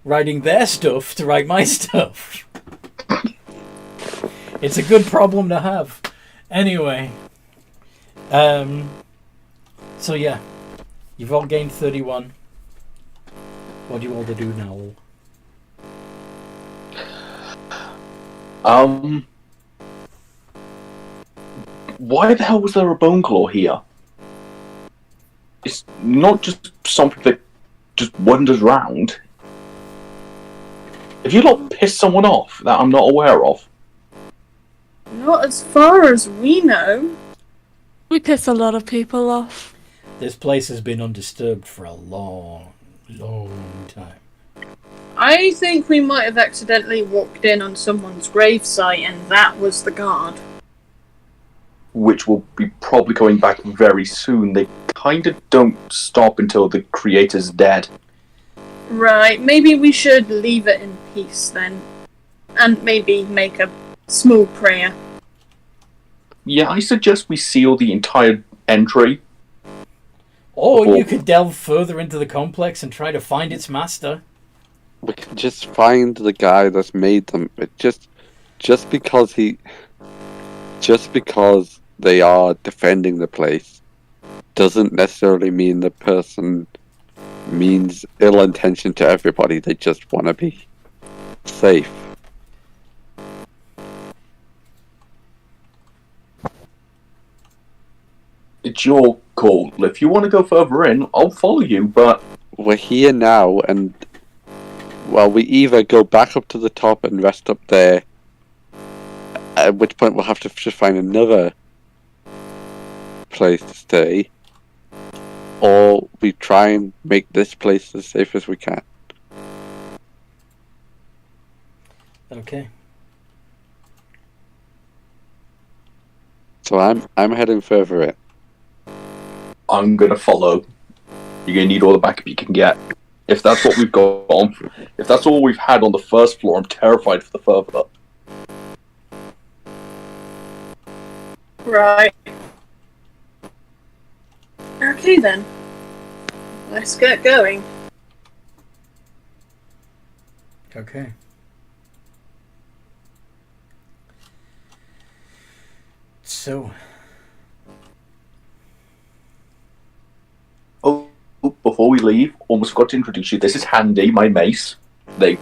writing their stuff to write my stuff. It's a good problem to have. Anyway. So yeah. You've all gained 31. What do you all to do now? Why the hell was there a bone claw here? It's not just something that just wanders around. Have you lot pissed someone off that I'm not aware of? Not as far as we know. We piss a lot of people off. This place has been undisturbed for a long time. I think we might have accidentally walked in on someone's gravesite and that was the guard. Which will be probably going back very soon. They kind of don't stop until the creator's dead. Right, maybe we should leave it in peace then. And maybe make a small prayer. Yeah, I suggest we seal the entire entry. Or you could delve further into the complex and try to find its master. We can just find the guy that's made them. Just because they are defending the place doesn't necessarily mean the person means ill intention to everybody. They just want to be safe. It's your call. If you want to go further in, I'll follow you, but... We're here now, and... Well, we either go back up to the top and rest up there, at which point we'll have to just find another place to stay, or we try and make this place as safe as we can. Okay. So I'm heading further in. I'm gonna follow. You're gonna need all the backup you can get. If that's what we've got on, if that's all we've had on the first floor, I'm terrified for the further up. Right. Okay then. Let's get going. Okay. So, Oh, before we leave, almost forgot to introduce you. This is Handy, my mace. They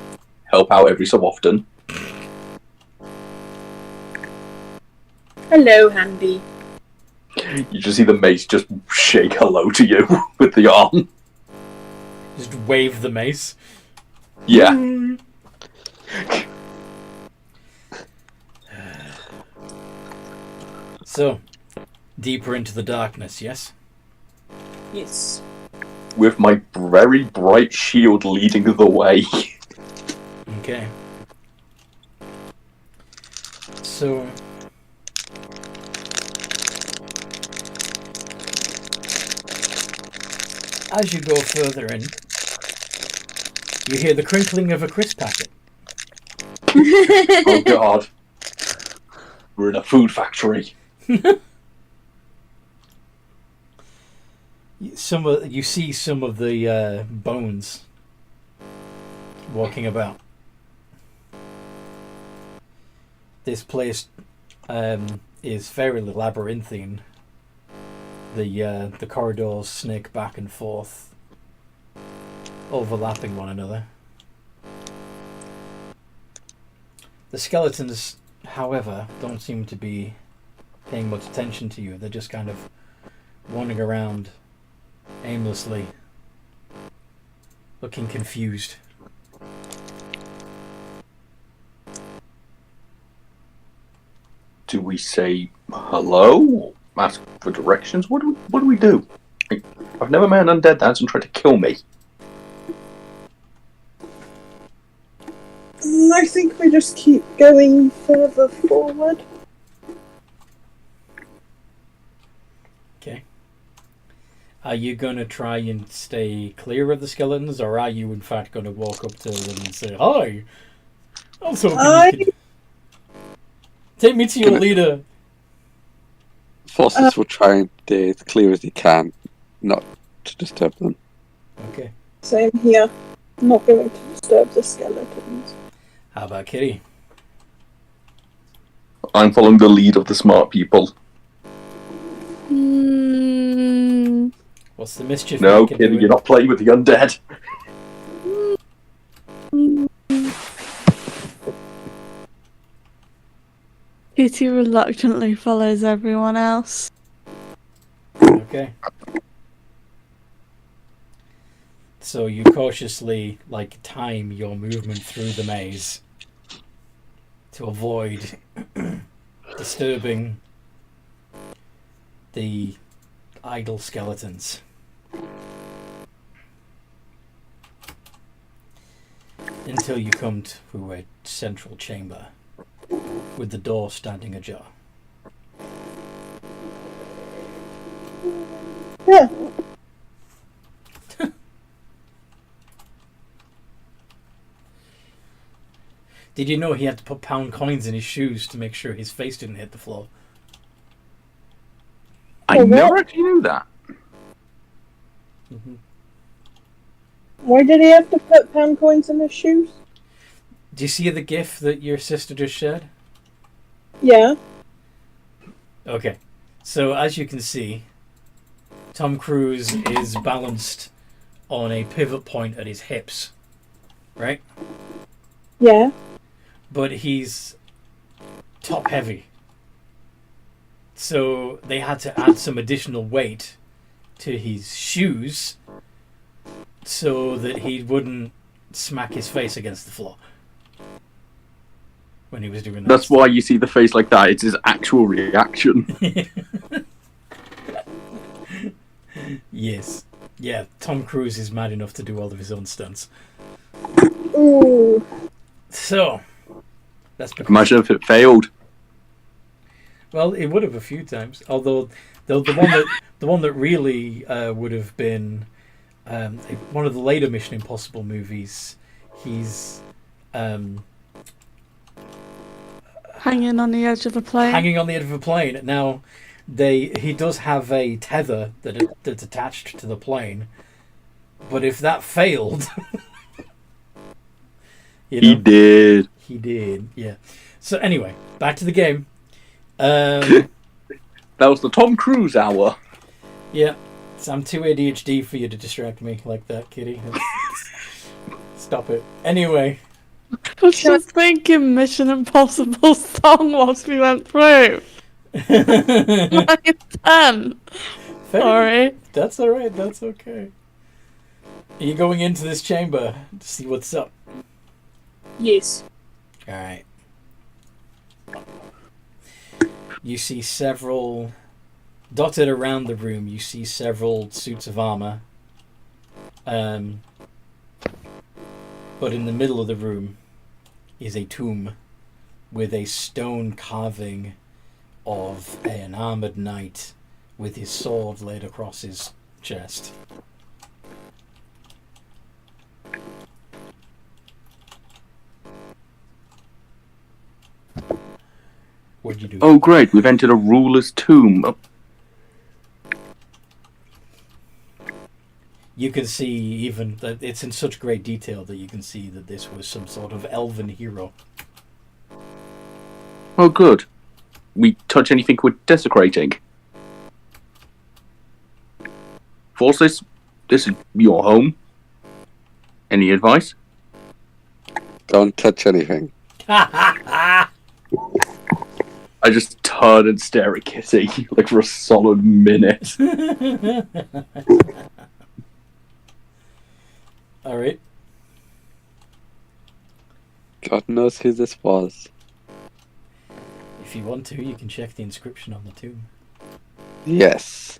help out every so often. Hello, Handy. You just see the mace just shake hello to you with the arm. just wave the mace. Yeah. So, deeper into the darkness, yes? Yes. With my very bright shield leading the way. Okay. So, as you go further in, you hear the crinkling of a crisp packet. Oh god. We're in a food factory. You see some of the bones walking about. This place is very labyrinthine. The corridors snake back and forth, overlapping one another. The skeletons, however, don't seem to be paying much attention to you. They're just kind of wandering around aimlessly, looking confused. Do we say hello? Ask for directions? What do we do? I've never met an undead that hasn't tried to kill me. I think we just keep going further forward. Okay. Are you going to try and stay clear of the skeletons, or are you in fact going to walk up to them and say, "Hi, I was hoping you could take me to your leader"? Forces will try and stay as clear as he can, not to disturb them. Okay. Same here. I'm not going to disturb the skeletons. How about Kitty? I'm following the lead of the smart people. What's the mischief? No, making Kitty, doing? you're not playing with the undead. Kitty reluctantly follows everyone else. Okay. So you cautiously, time your movement through the maze to avoid disturbing the idle skeletons. Until you come to a central chamber with the door standing ajar. Yeah. Did you know he had to put pound coins in his shoes to make sure his face didn't hit the floor? I never actually knew that. Mm-hmm. Why did he have to put pound coins in his shoes? Do you see the gif that your sister just shared? Yeah. Okay. So as you can see, Tom Cruise is balanced on a pivot point at his hips, right? Yeah. But he's top heavy. So they had to add some additional weight to his shoes so that he wouldn't smack his face against the floor when he was doing that. That's why you see the face like that. It's his actual reaction. Yes. Yeah, Tom Cruise is mad enough to do all of his own stunts. Ooh. So, that's because... Imagine if it failed. Well, it would have a few times. Although the one that really would have been one of the later Mission Impossible movies. He's Hanging on the edge of a plane. hanging on the edge of a plane. Now, he does have a tether that's attached to the plane, but if that failed, He did. He did, yeah. So anyway, back to the game. That was the Tom Cruise hour. Yeah, so I'm too ADHD for you to distract me like that, kitty. Stop it. Anyway. I was just thinking Mission Impossible song whilst we went through. Like 10. Sorry. That's alright, that's okay. Are you going into this chamber to see what's up? Yes. Alright. You see several... Dotted around the room, you see several suits of armor. But in the middle of the room is a tomb with a stone carving of an armored knight with his sword laid across his chest. What'd you do? Oh, great. We've entered a ruler's tomb. Oh, You can see even that it's in such great detail that you can see that this was some sort of elven hero. oh, good. We touch anything we're desecrating. Forces, this is your home. Any advice? Don't touch anything. I just turn and stare at Kitty like for a solid minute. Alright. God knows who this was. If you want to, you can check the inscription on the tomb. Yes.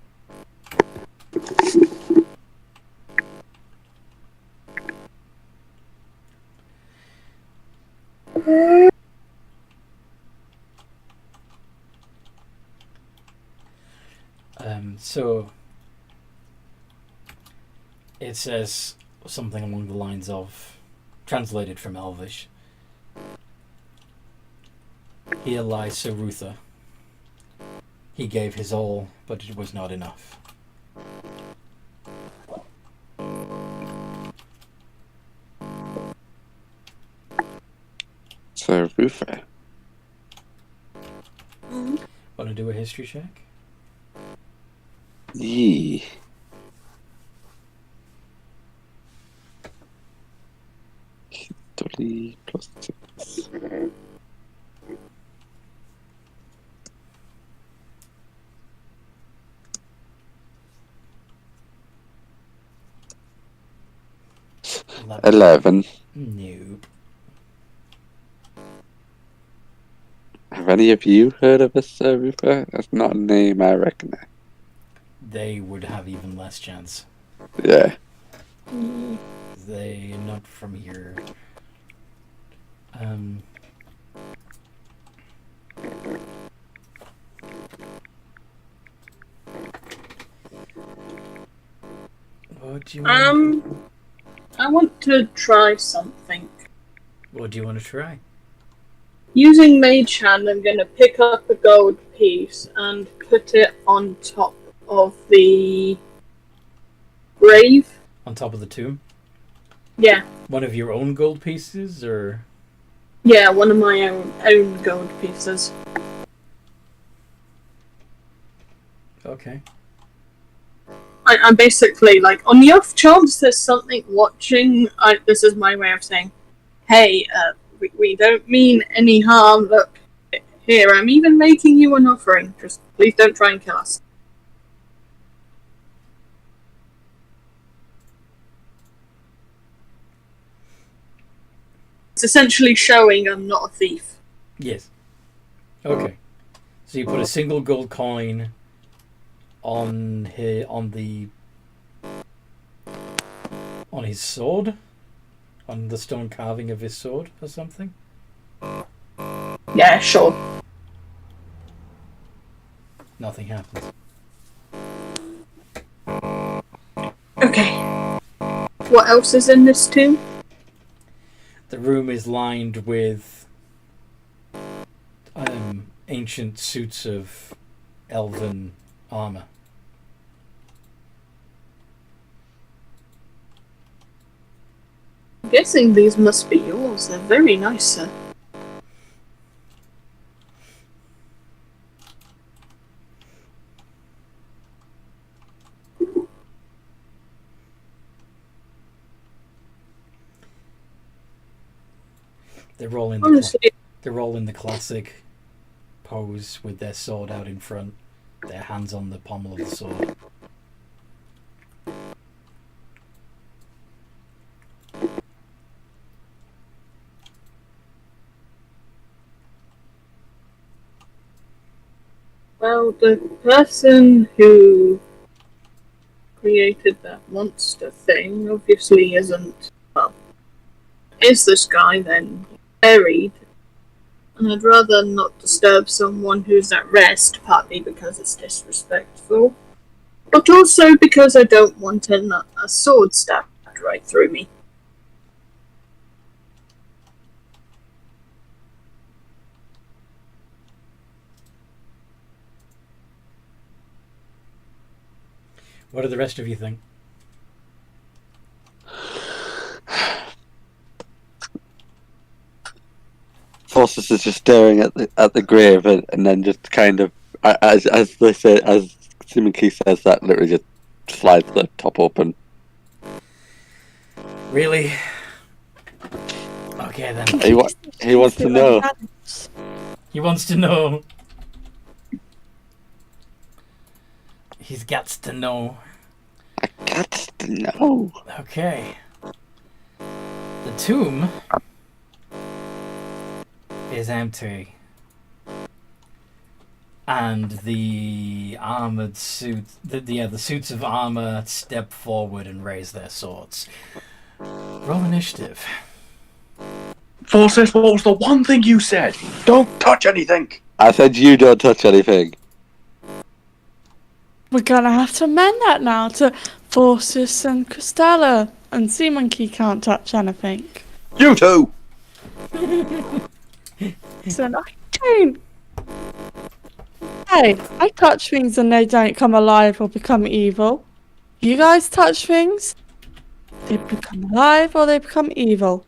So it says something along the lines of, translated from Elvish, "Here lies Sir Ruther. He gave his all, but it was not enough." So, Ruther. Want to do a history check? Yee. History plus 6. Eleven. 11. Nope. Have any of you heard of a Sir Ruther? That's not a name I recognize. They would have even less chance. Yeah. They're not from here. What do you want? I want to try something. What do you want to try? Using Mage Hand, I'm going to pick up a gold piece and put it on top of the grave. On top of the tomb? Yeah. One of your own gold pieces, or? Yeah, one of my own gold pieces. Okay. I'm basically like, on the off chance there's something watching, this is my way of saying, hey, we don't mean any harm, look, here, I'm even making you an offering, just please don't try and kill us. It's essentially showing I'm not a thief. Yes. Okay. So you put a single gold coin on here, on the On his sword? On the stone carving of his sword or something? Yeah, sure. Nothing happens. Okay. What else is in this tomb? The room is lined with ancient suits of elven armor. I'm guessing these must be yours. They're very nice, sir. They're all in Honestly, they're all in the classic pose with their sword out in front, their hands on the pommel of the sword. well, the person who created that monster thing obviously isn't, well, is this guy then buried? And I'd rather not disturb someone who's at rest, partly because it's disrespectful, but also because I don't want a sword stabbed right through me. What do the rest of you think? Forces is just staring at the grave, and then just kind of, as they say, as Simon Key says that, literally just slides the top open. Really? Okay then. He wants to know. He wants to know. He's got to know. I got to know. Okay. The tomb is empty. And the armored suit, the suits of armor step forward and raise their swords. Roll initiative. Forces, what was the one thing you said? Don't touch anything! I said you don't touch anything. We're gonna have to amend that now to Forces and Cristalla, and Sea Monkey can't touch anything. You too! So I don't. Hey, I touch things and they don't come alive or become evil. You guys touch things, they become alive or they become evil.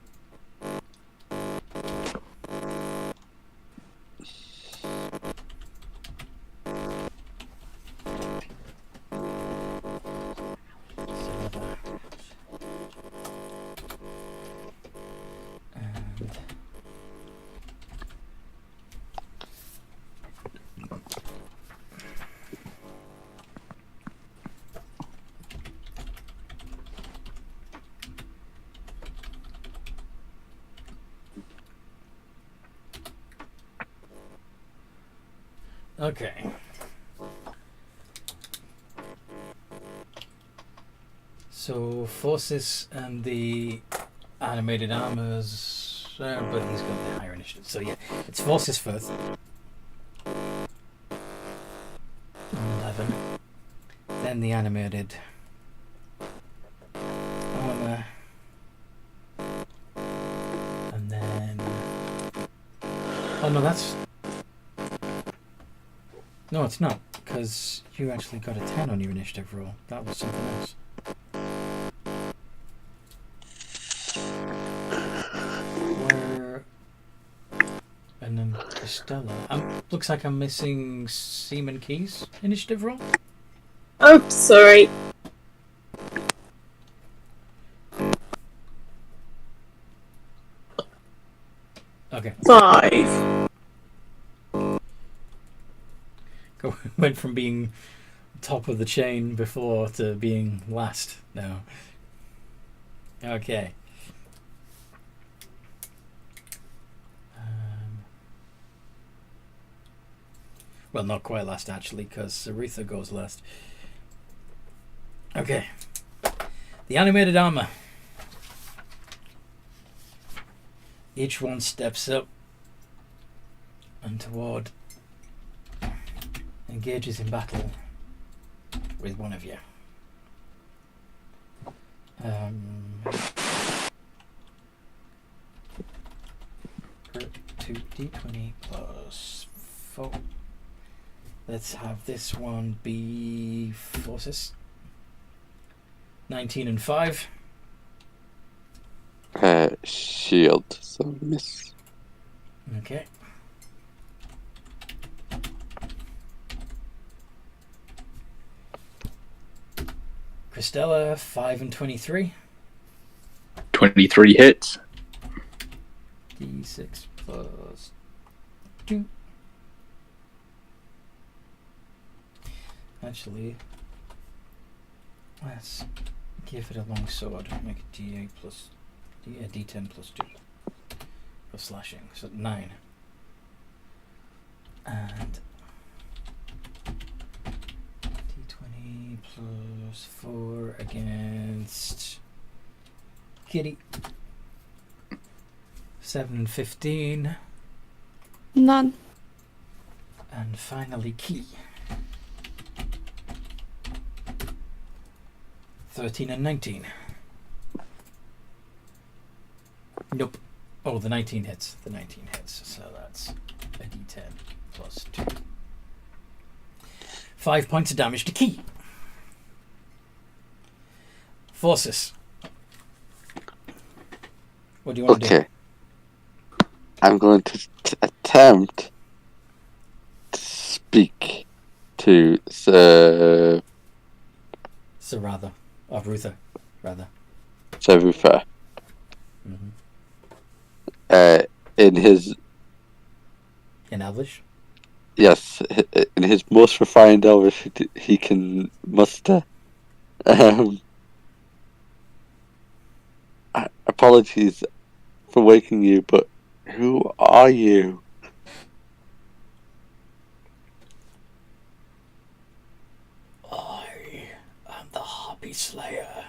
Okay. So Forces and the animated armors, but he's got the higher initiative. So yeah, it's Forces first. 11. Then the animated armor, and then oh no, that's. No, it's not, because you actually got a 10 on your initiative roll. That was something else. Where... And then Cristalla. Looks like I'm missing Seaman Key's initiative roll. Oh, sorry. Okay. 5. Went from being top of the chain before to being last now. Okay. Well, not quite last actually, because Aretha goes last. Okay. The animated armor. Each one steps up and toward engages in battle with one of you. 2d20 plus 4. Let's have this one be forces. 19 and 5. Shield, so miss. Okay. Christella, 5 and 23. 23 hits. D6 plus 2. Actually, let's give it a long sword. Make it D8 plus D10 plus 2 for slashing. So 9. And D20 plus 4 against Kitty. 7 and 15. None. And finally Key. 13 and 19. Nope. Oh, the 19 hits. The 19 hits. So that's a D10 plus 2. 5 points of damage to Key. Forces. What do you want to do? Okay. I'm going to attempt to speak to Saratha. Or Ruther, rather. Ruther. Mm-hmm. In his... In Elvish? Yes, in his most refined Elvish he can muster. Apologies for waking you, but who are you? I am the Harpy Slayer.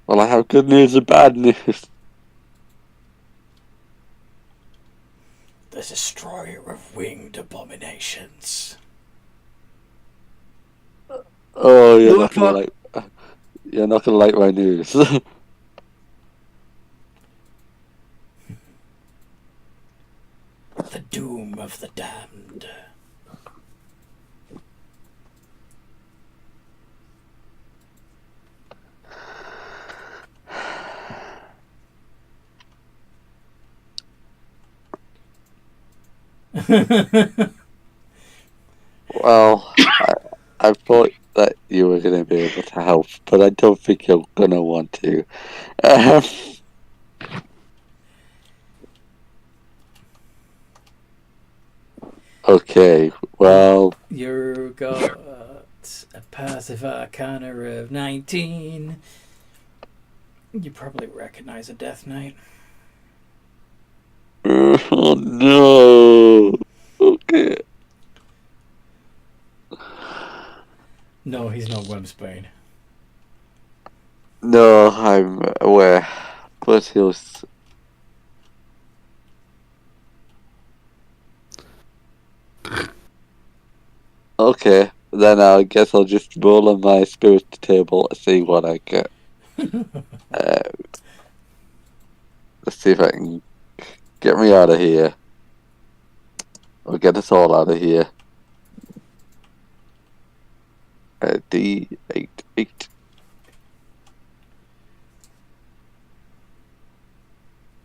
Well, I have good news and bad news. The destroyer of winged abominations. Oh, you're not gonna like my news. The doom of the damned. Well, I thought that you were going to be able to help, but I don't think you're going to want to. Okay, well... You got a passive arcana of 19. You probably recognize a Death Knight. Oh no! Okay. No, he's not Wormsbane. No, I'm aware. But he was... Okay, then I guess I'll just roll on my spirit table to see what I get. Let's see if I can get me out of here. Or get us all out of here. D8.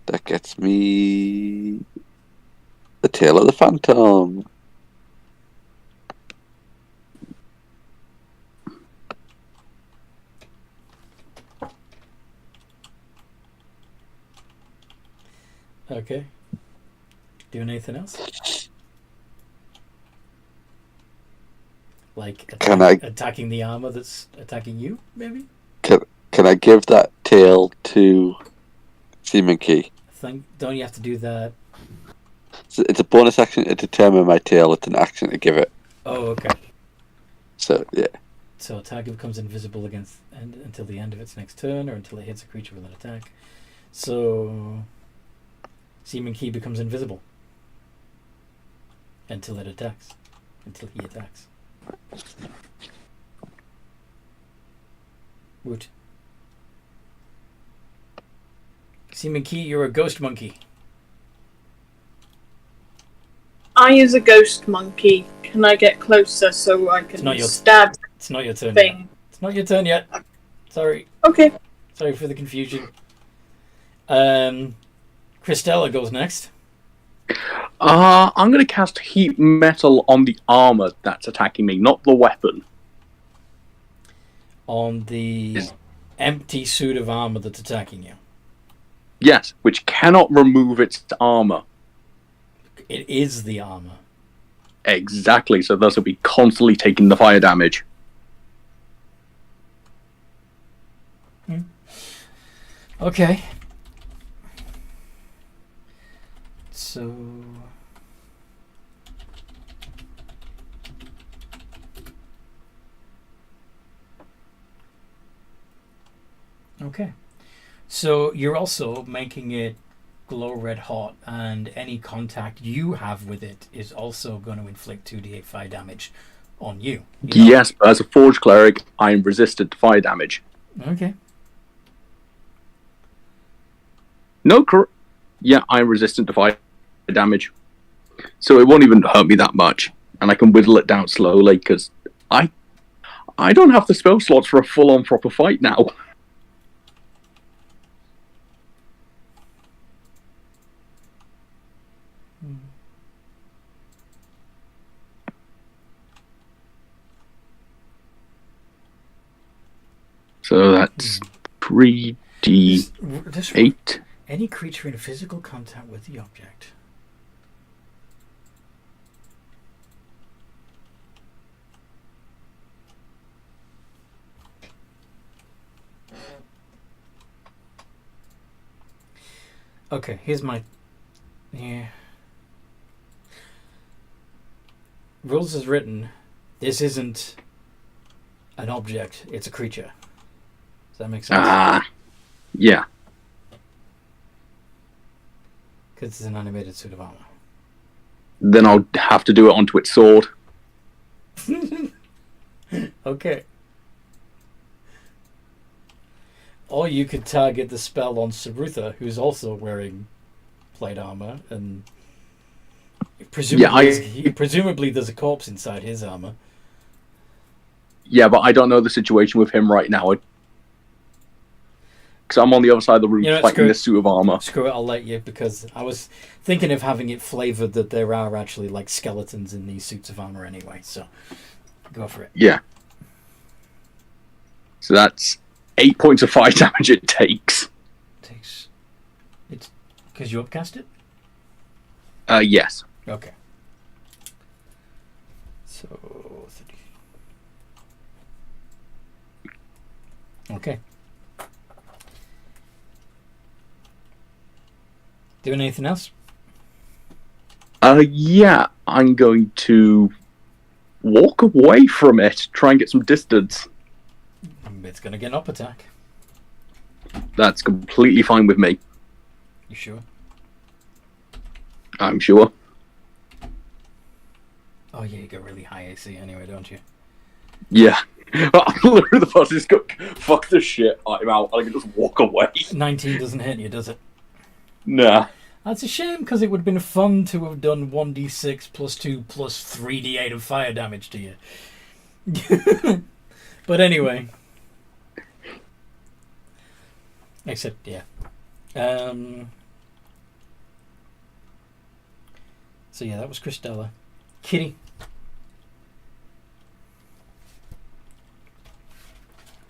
That gets me... the Tail of the Phantom. Okay. Doing anything else? Like attacking the armor that's attacking you, maybe? Can I give that tail to Seaman Key? Don't you have to do that? It's a bonus action to determine my tail. It's an action to give it. Oh, okay. So, yeah. So a target becomes invisible until the end of its next turn, or until it hits a creature with an attack. So Seaman Key becomes invisible until it attacks. Until he attacks. Woot. Seaman Key, you're a ghost monkey. I is a ghost monkey. Can I get closer so I can stab It's not your turn thing? yet. It's not your turn yet. Sorry. Okay. Sorry for the confusion. Christella goes next. I'm going to cast heat metal on the armor that's attacking me, not the weapon. On the empty suit of armor that's attacking you. Yes, which cannot remove its armor. It is the armor. Exactly, so thus will be constantly taking the fire damage. Okay. So... Okay. So you're also making it glow red hot, and any contact you have with it is also going to inflict 2d8 fire damage on you. Yes, but as a forge cleric, I am resistant to fire damage. Okay. Yeah, I'm resistant to fire damage. So it won't even hurt me that much. And I can whittle it down slowly, because I don't have the spell slots for a full-on proper fight now. So that's 3d8. Any creature in physical contact with the object. Okay, here's my... Yeah. Rules as written, this isn't an object, it's a creature. Does that make sense? Yeah. Because it's an animated suit of armor. Then I'll have to do it onto its sword. Okay. Or you could target the spell on Sarutha, who's also wearing plate armor, and presumably there's a corpse inside his armor. Yeah, but I don't know the situation with him right now. Because I'm on the other side of the room fighting this suit of armor. Screw it, I'll let you, because I was thinking of having it flavoured that there are actually like skeletons in these suits of armor anyway, so go for it. Yeah. So that's 8 points of fire damage it takes. It's because you upcast it? Yes. Okay. So... Okay. Doing anything else? Yeah, I'm going to walk away from it, try and get some distance. It's going to get an up attack. That's completely fine with me. You sure? I'm sure. Oh yeah, you got really high AC anyway, don't you? Yeah. Literally the first is go, fuck this shit, I'm out, I can just walk away. 19 doesn't hit you, does it? Nah. That's a shame, because it would have been fun to have done 1d6 plus 2 plus 3d8 of fire damage to you. But anyway. Except, yeah. So yeah, that was Christella. Kitty.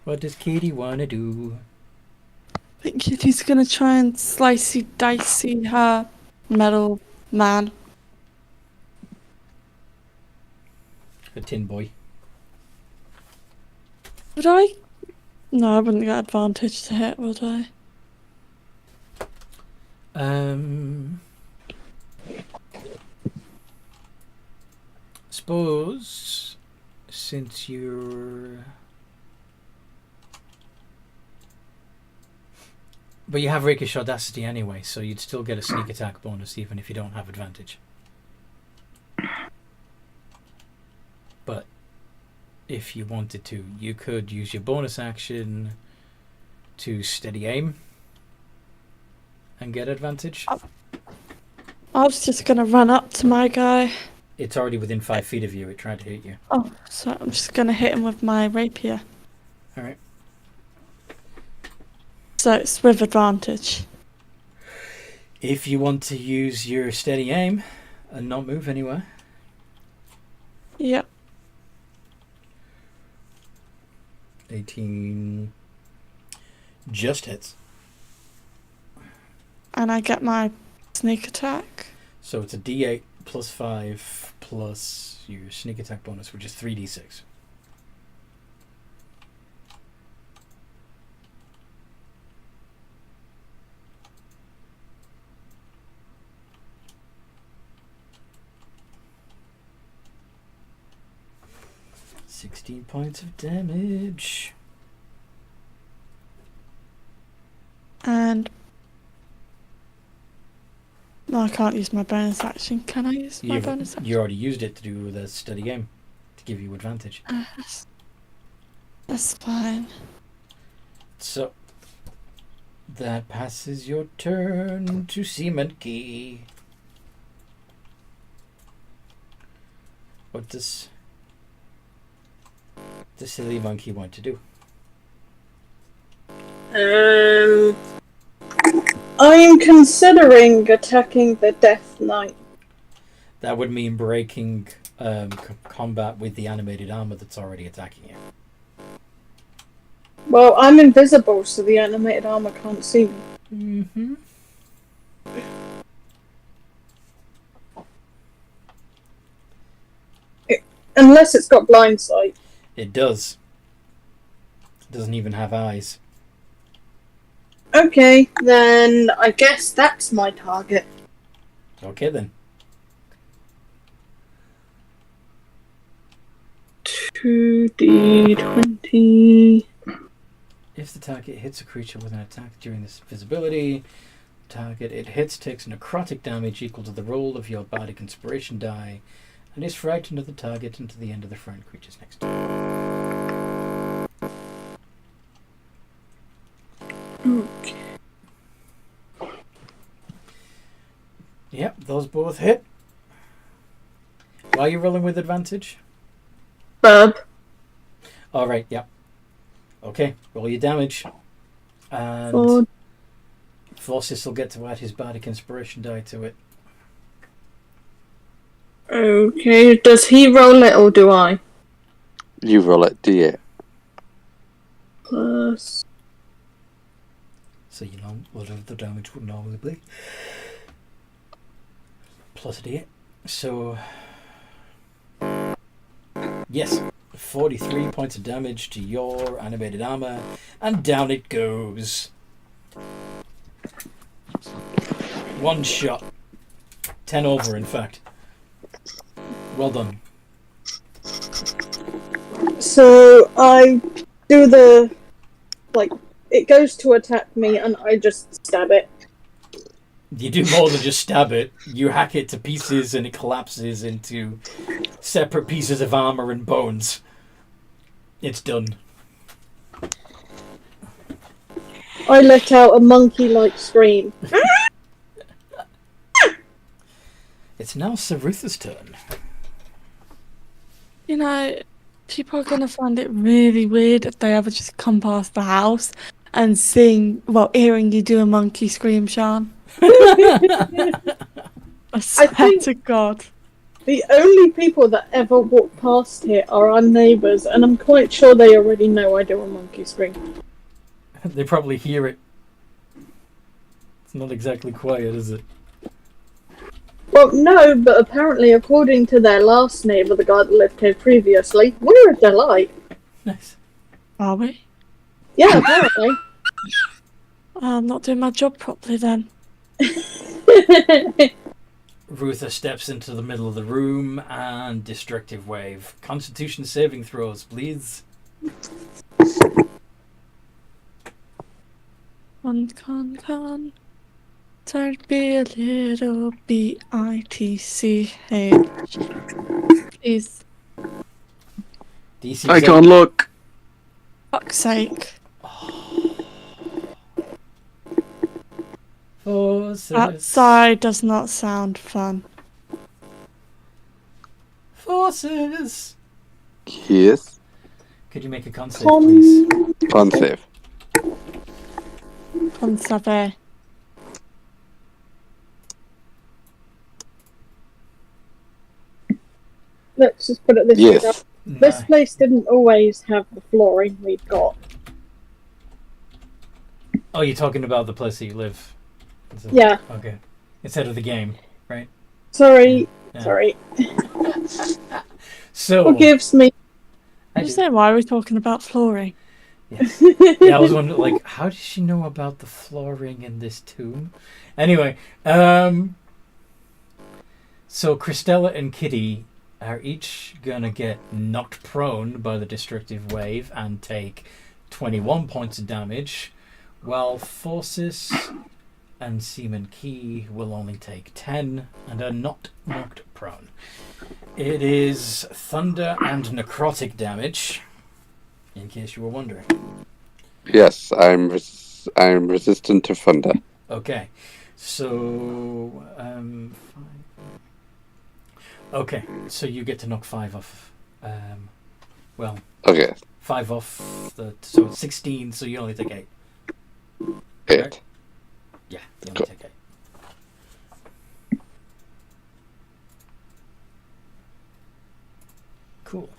What does Kitty want to do? I think Kitty's gonna try and slicey dicey her metal man. A tin boy. Would I? No, I wouldn't get advantage to hit, would I? Suppose since you're... But you have Rakish Audacity anyway, so you'd still get a sneak attack bonus even if you don't have advantage. But if you wanted to, you could use your bonus action to steady aim and get advantage. I was just going to run up to my guy. It's already within 5 feet of you. It tried to hit you. Oh, so I'm just going to hit him with my rapier. Alright. So it's with advantage. If you want to use your steady aim and not move anywhere. Yep. 18 just hits. And I get my sneak attack. So it's a D8 plus 5 plus your sneak attack bonus, which is 3d6. $16 points of damage. And no, I can't use my bonus action. Can I use my bonus action? You already used it to do the steady aim to give you advantage. That's fine. So that passes your turn to Sea Monkey. What does the silly monkey want to do? I'm considering attacking the Death Knight. That would mean breaking combat with the animated armor that's already attacking you. Well, I'm invisible, so the animated armor can't see me. Mm-hmm. Unless it's got blind sight. It does. It doesn't even have eyes. Okay, then I guess that's my target. Okay then. 2d20. If the target hits a creature with an attack during this visibility, target it hits takes necrotic damage equal to the roll of your bardic inspiration die and is frightened of the target until the end of the frightened creature's next turn. Okay. Yep, those both hit. Why are you rolling with advantage? Bub. Alright, yep. Okay, roll your damage. And Forces will get to add his bardic inspiration die to it. Okay, does he roll it or do I? You roll it, D8. Plus. So you know whatever the damage would normally be. Plus a D8. So yes, 43 points of damage to your animated armor, and down it goes. One shot. 10 over, in fact. Well done. So I do the, like, it goes to attack me and I just stab it. You do more than just stab it. You hack it to pieces and it collapses into separate pieces of armor and bones. It's done. I let out a monkey-like scream. It's now Sarutha's turn. You know, people are going to find it really weird if they ever just come past the house and hearing you do a monkey scream, Sean. I swear to God. The only people that ever walk past here are our neighbours, and I'm quite sure they already know I do a monkey scream. They probably hear it. It's not exactly quiet, is it? Well, no, but apparently, according to their last neighbour, the guy that lived here previously, we're a delight. Nice. Are we? Yeah, apparently. I'm not doing my job properly then. Ruther steps into the middle of the room and destructive wave. Constitution saving throws, please. Con. Don't be a little bitch. Please, DC I can't look. fuck's sake. Forces. That side does not sound fun. Forces. Yes. Could you make a con save, please? Con save. Con save. Let's just put it this way. Yes. This place didn't always have the flooring we've got. Oh, you're talking about the place that you live? Yeah. Okay. Instead of the game, right? Sorry. Yeah. Sorry. So. Forgives me. I Just saying, why are we talking about flooring? Yes. Yeah, I was wondering, like, how does she know about the flooring in this tomb? Anyway, so Christella and Kitty are each gonna get knocked prone by the destructive wave and take 21 points of damage, while Forces and Seaman Key will only take 10 and are not knocked prone. It is thunder and necrotic damage, in case you were wondering. Yes, I'm resistant to thunder. Okay, so okay, so you get to knock 5 off. Well, Okay, 5 off so it's 16. So you only take 8. 8. Right? Yeah, you only take 8. Cool.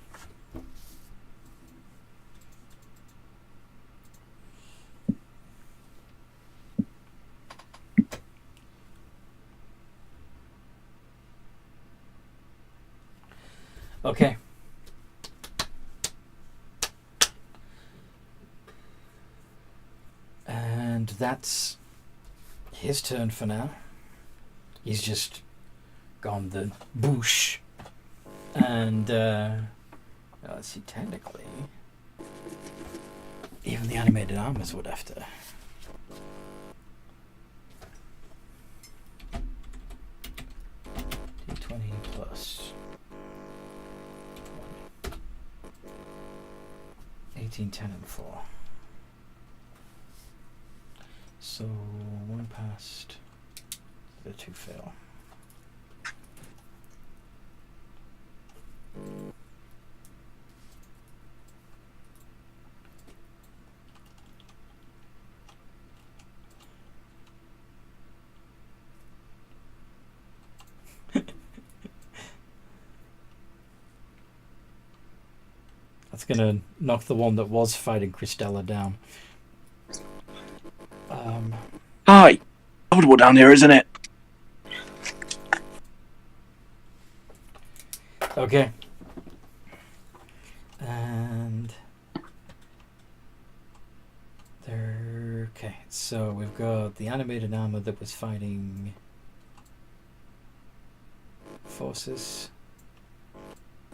Okay. And that's his turn for now. He's just gone the boosh. And let's see, technically even the animated armors would have to. D20 plus 18, 10, and 4. So 1 passed, the 2 fail. That's gonna knock the one that was fighting Christella down. Hi. Comfortable down here, isn't it? Okay. And there. Okay, so we've got the animated armor that was fighting Forces,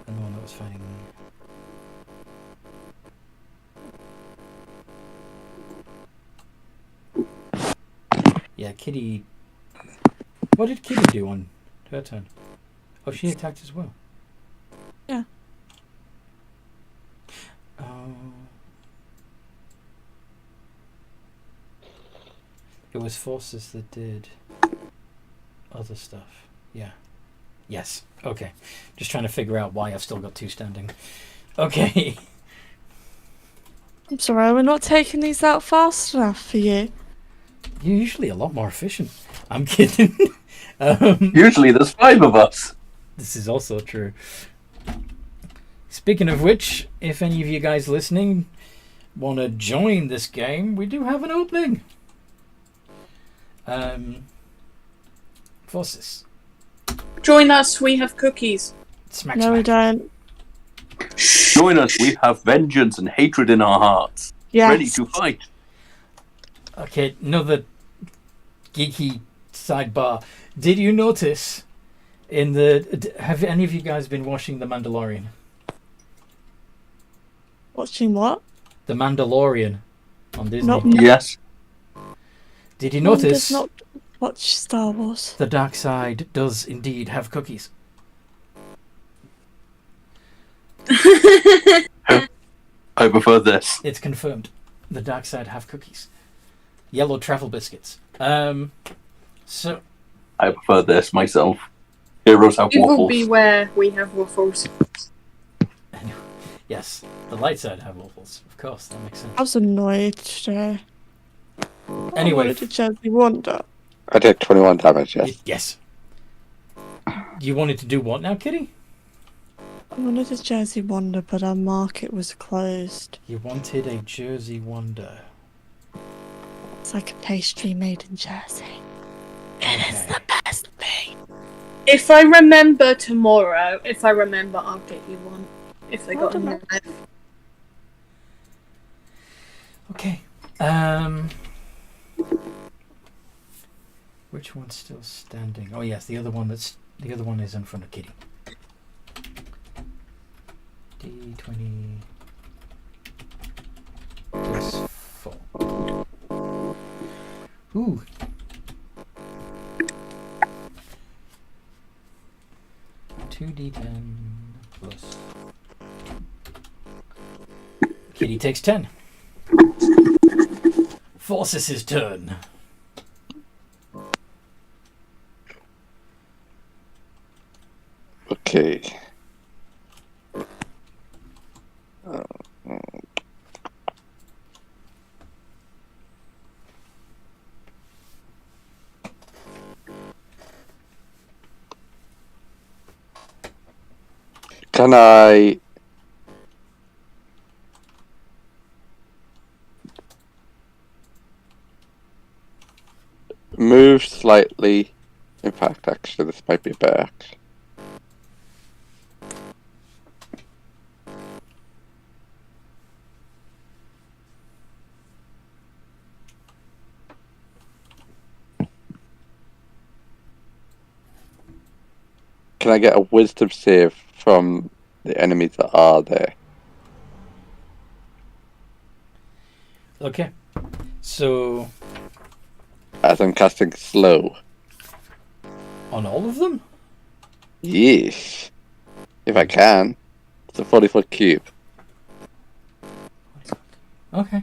and the one that was fighting. Yeah, Kitty. What did Kitty do on her turn? Oh, she attacked as well. Yeah. It was Forces that did other stuff. Yeah. Yes. Okay. Just trying to figure out why I've still got 2 standing. Okay. I'm sorry, we're not taking these out fast enough for you. You're usually a lot more efficient. I'm kidding. Usually there's 5 of us. This is also true. Speaking of which, if any of you guys listening want to join this game, we do have an opening. Forces. Join us, we have cookies. Smack, No, smack. we don't. Join us. We have vengeance and hatred in our hearts. Yes. Ready to fight. Okay, another geeky sidebar. Did you notice Have any of you guys been watching The Mandalorian? Watching what? The Mandalorian on Disney. Nope. Yes. Did you One does notice not watch Star Wars. the dark side does indeed have cookies? I prefer this. It's confirmed. The dark side have cookies. Yellow travel biscuits. So I prefer this myself. Heroes have People waffles. beware, we have waffles. yes, the light side have waffles. Of course, that makes sense. I was annoyed today. Anyway, What did Jersey Wonder? I did 21 damage, yes. Yes. You wanted to do what now, Kitty? I wanted a Jersey Wonder, but our market was closed. You wanted a Jersey Wonder. It's like a pastry made in Jersey. It is the best thing. If I remember tomorrow, I'll get you one. If they got don't enough. Okay. Which one's still standing? Oh yes, the other one is in front of Kitty. D20 plus 4. Ooh. Two D10 plus. Kitty takes 10. Forces his turn. Okay. Can I move slightly? In fact, actually, this might be a better action. Can I get a wisdom save from the enemies that are there? Okay. So As I'm casting slow. on all of them? Yes. If I can. It's a 40-foot cube. Okay.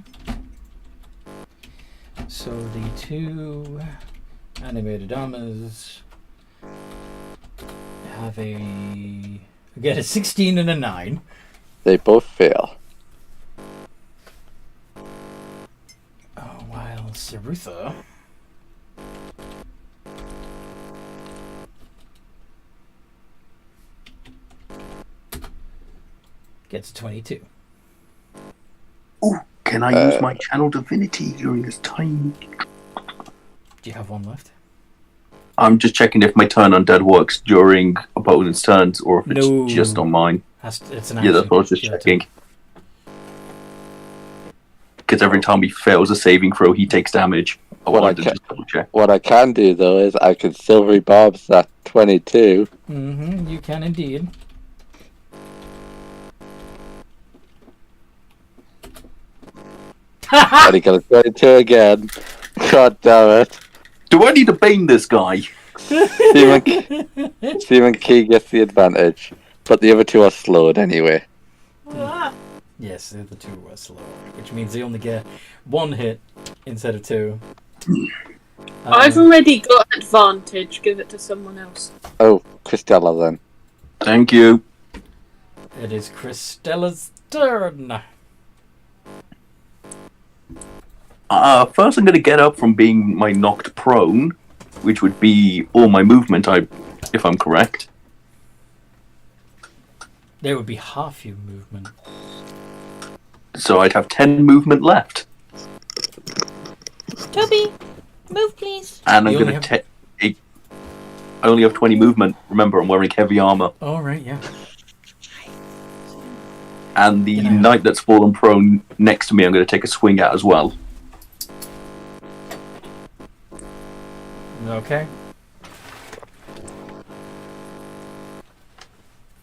So the two animated armors have get a 16 and a 9. They both fail. Oh, while Sarutha gets a 22. Ooh, can I use my channel divinity during this time? Do you have one left? I'm just checking if my turn undead works during opponent's turns or if it's No. just on mine. It's an Yeah, that's action. what I was just Yeah, checking. Because every time he fails a saving throw, he takes damage. I What I wanted to ca- just double check. What I can do, though, is I can silvery bobs that 22. Mm-hmm, you can indeed. And he got a 22 again. God damn it. Do I need to bane this guy? Stephen Key gets the advantage, but the other two are slowed anyway. Yes, the other two were slow, which means they only get one hit instead of two. I've already got advantage. Give it to someone else. Oh, Christella then. Thank you. It is Christella's turn. First I'm going to get up from being my knocked prone, which would be all my movement, if I'm correct. There would be half your movement. So I'd have 10 movement left. Toby, move please. And I'm You going only to take... I only have 20 movement. Remember, I'm wearing heavy armor. All right, yeah. And the Yeah. knight that's fallen prone next to me, I'm going to take a swing at as well. Okay.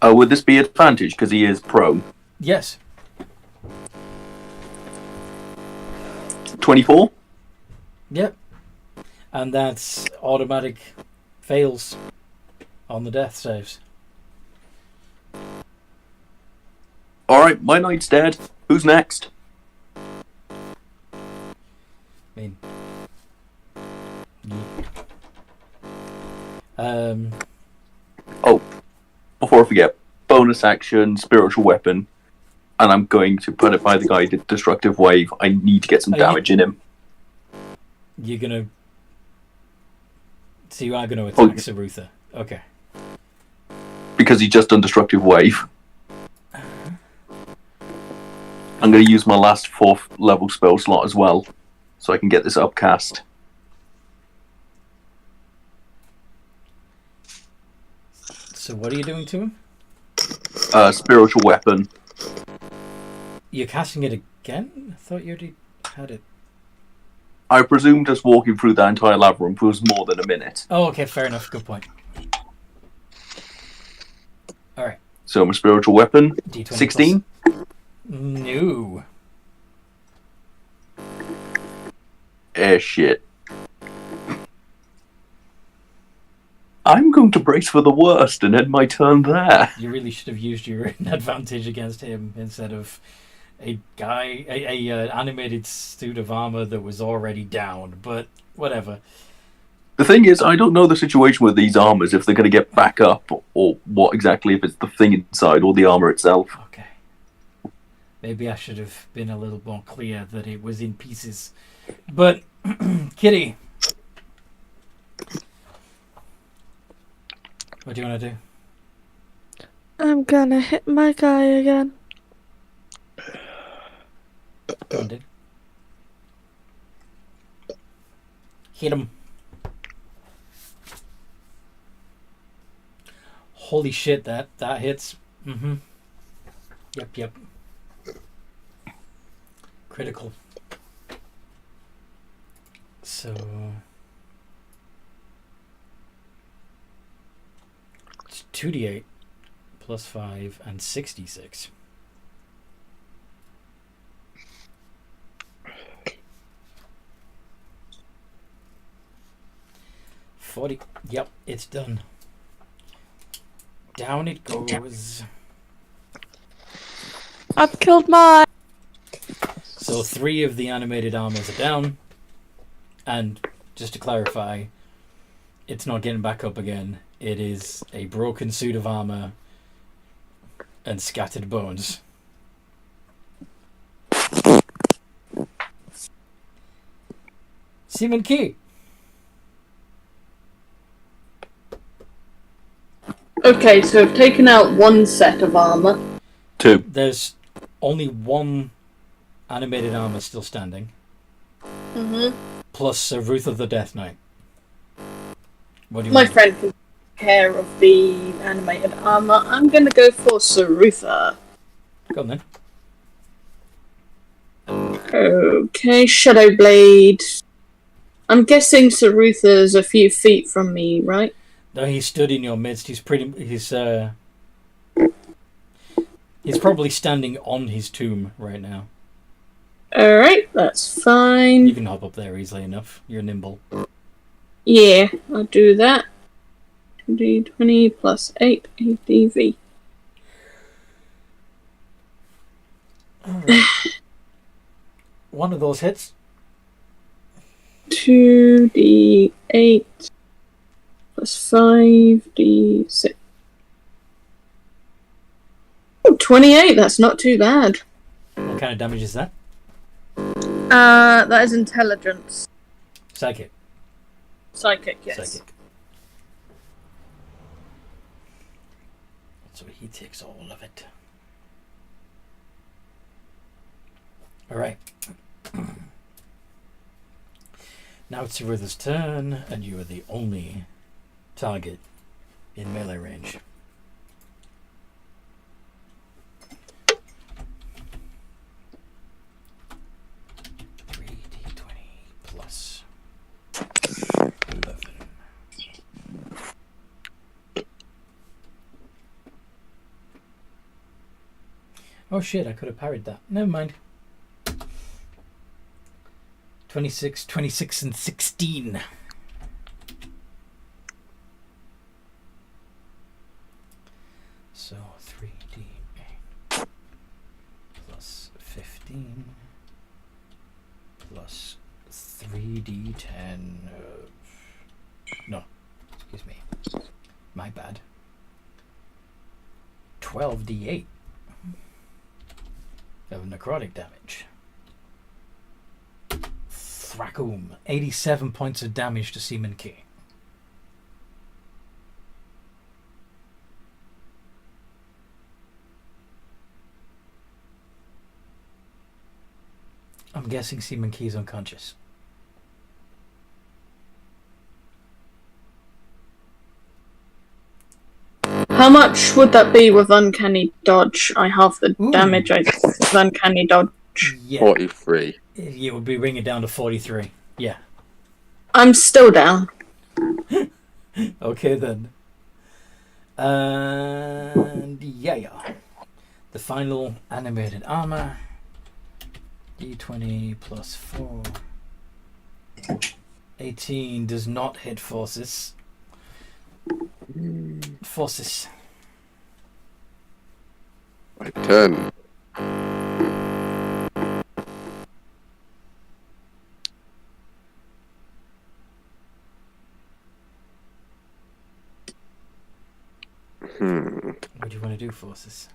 Would this be advantage because he is prone? Yes. 24? Yep. And that's automatic fails on the death saves. Alright, my knight's dead. Who's next? I mean... Oh, before I forget, bonus action, spiritual weapon, and I'm going to put it by the guy did destructive wave. I need to get some damage in him. You're gonna... So you are gonna attack Sarutha. Okay. Because he just done destructive wave. I'm going to use my last 4th level spell slot as well, so I can get this upcast. So what are you doing to him? Spiritual weapon. You're casting it again? I thought you already had it. I presume just walking through that entire labyrinth was more than a minute. Oh, okay, fair enough. Good point. Alright. So my spiritual weapon, D20 16? No. Shit. I'm going to brace for the worst and end my turn there. You really should have used your advantage against him instead of a guy, a animated suit of armor that was already down, but whatever. The thing is, I don't know the situation with these armors, if they're going to get back up, or what exactly, if it's the thing inside or the armor itself. Okay. Maybe I should have been a little more clear that it was in pieces. But, Kitty, what do you want to do? I'm gonna hit my guy again. Go on, dude. Hit him. Holy shit, that hits. Mm-hmm. Yep. Critical. So... it's 2d8 plus 5 and 66. Yep, it's done. Down it goes. I've killed mine. So 3 of the animated armors are down. And just to clarify, it's not getting back up again. It is a broken suit of armor and scattered bones. Simon Key. Okay, so I've taken out one set of armor. 2. There's only 1 animated armor still standing. Mm-hmm. Plus Ruth of the Death Knight. What do you My want? friend can take care of the animated armor. I'm gonna go for Sarutha. Go on then. Okay, Shadow Blade. I'm guessing Sarutha's a few feet from me, right? No, he stood in your midst. He's probably standing on his tomb right now. Alright, that's fine. You can hop up there easily enough. You're nimble. Yeah, I'll do that. 2d20 plus 8 ADV. Alright. One of those hits. 2d8 plus 5d6. Oh, 28, that's not too bad. What kind of damage is that? That is intelligence. Psychic. Psychic, yes. Psychic. So he takes all of it. Alright. Now it's Sarutha's turn, and you are the only target in melee range. Plus 11. Oh shit, I could have parried that. Never mind. 26, 26, and 16. So 3d8 plus 15 plus 3d10. No, excuse me. My bad. 12d8 of necrotic damage. Thracoom. 87 points of damage to Seaman Key. I'm guessing Seaman Key is unconscious. How much would that be with uncanny dodge? I have the damage with uncanny dodge. Yeah. 43. You would be bringing it down to 43. Yeah. I'm still down. Okay then. And yeah. The final animated armor. D20 plus 4. 18 does not hit forces. Forces. My turn. What do you want to do, forces?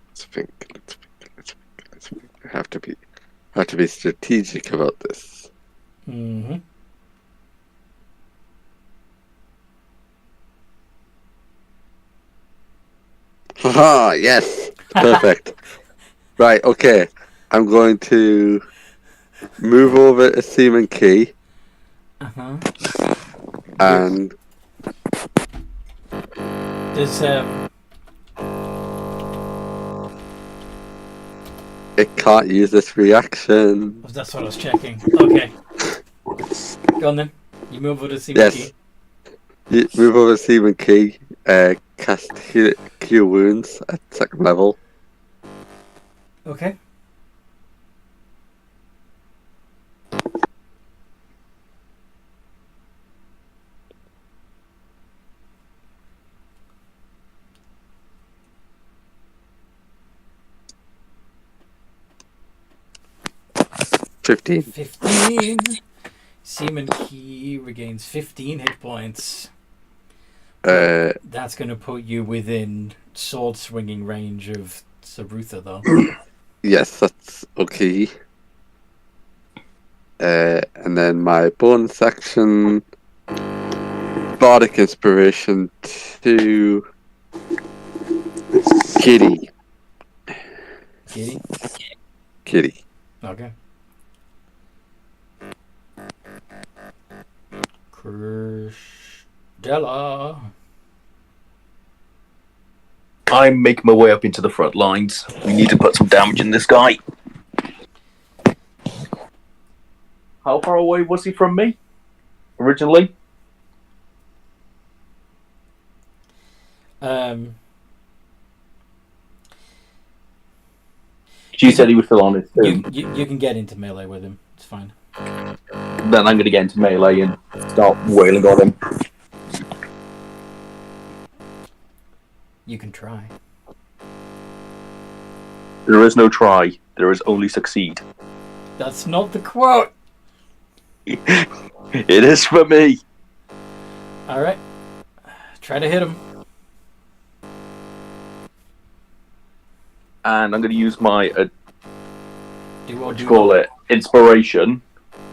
Let's think. I have to be strategic about this. Mm-hmm. Haha, yes. Perfect. Right, okay. I'm going to move over a Seaman Key Uh-huh. and Does it can't use this reaction. that's what I was checking. Okay. Go on then. You move over to see Yes. You move over Seaman Key, cast Cure Wounds at 2nd level. Okay. $15. 15. Seaman Key regains 15 hit points. That's going to put you within sword swinging range of Sarutha, though. Yes, that's okay. And then my bonus action, Bardic Inspiration to Kitty. Kitty? Kitty. Okay. Della. I'm making my way up into the front lines. We need to put some damage in this guy. How far away was he from me originally? She said he was still on his turn. You can get into melee with him. It's fine. Then I'm going to get into melee and start wailing on him. You can try. There is no try. There is only succeed. That's not the quote. It is for me. All right. Try to hit him. And I'm going to use my Do call it inspiration.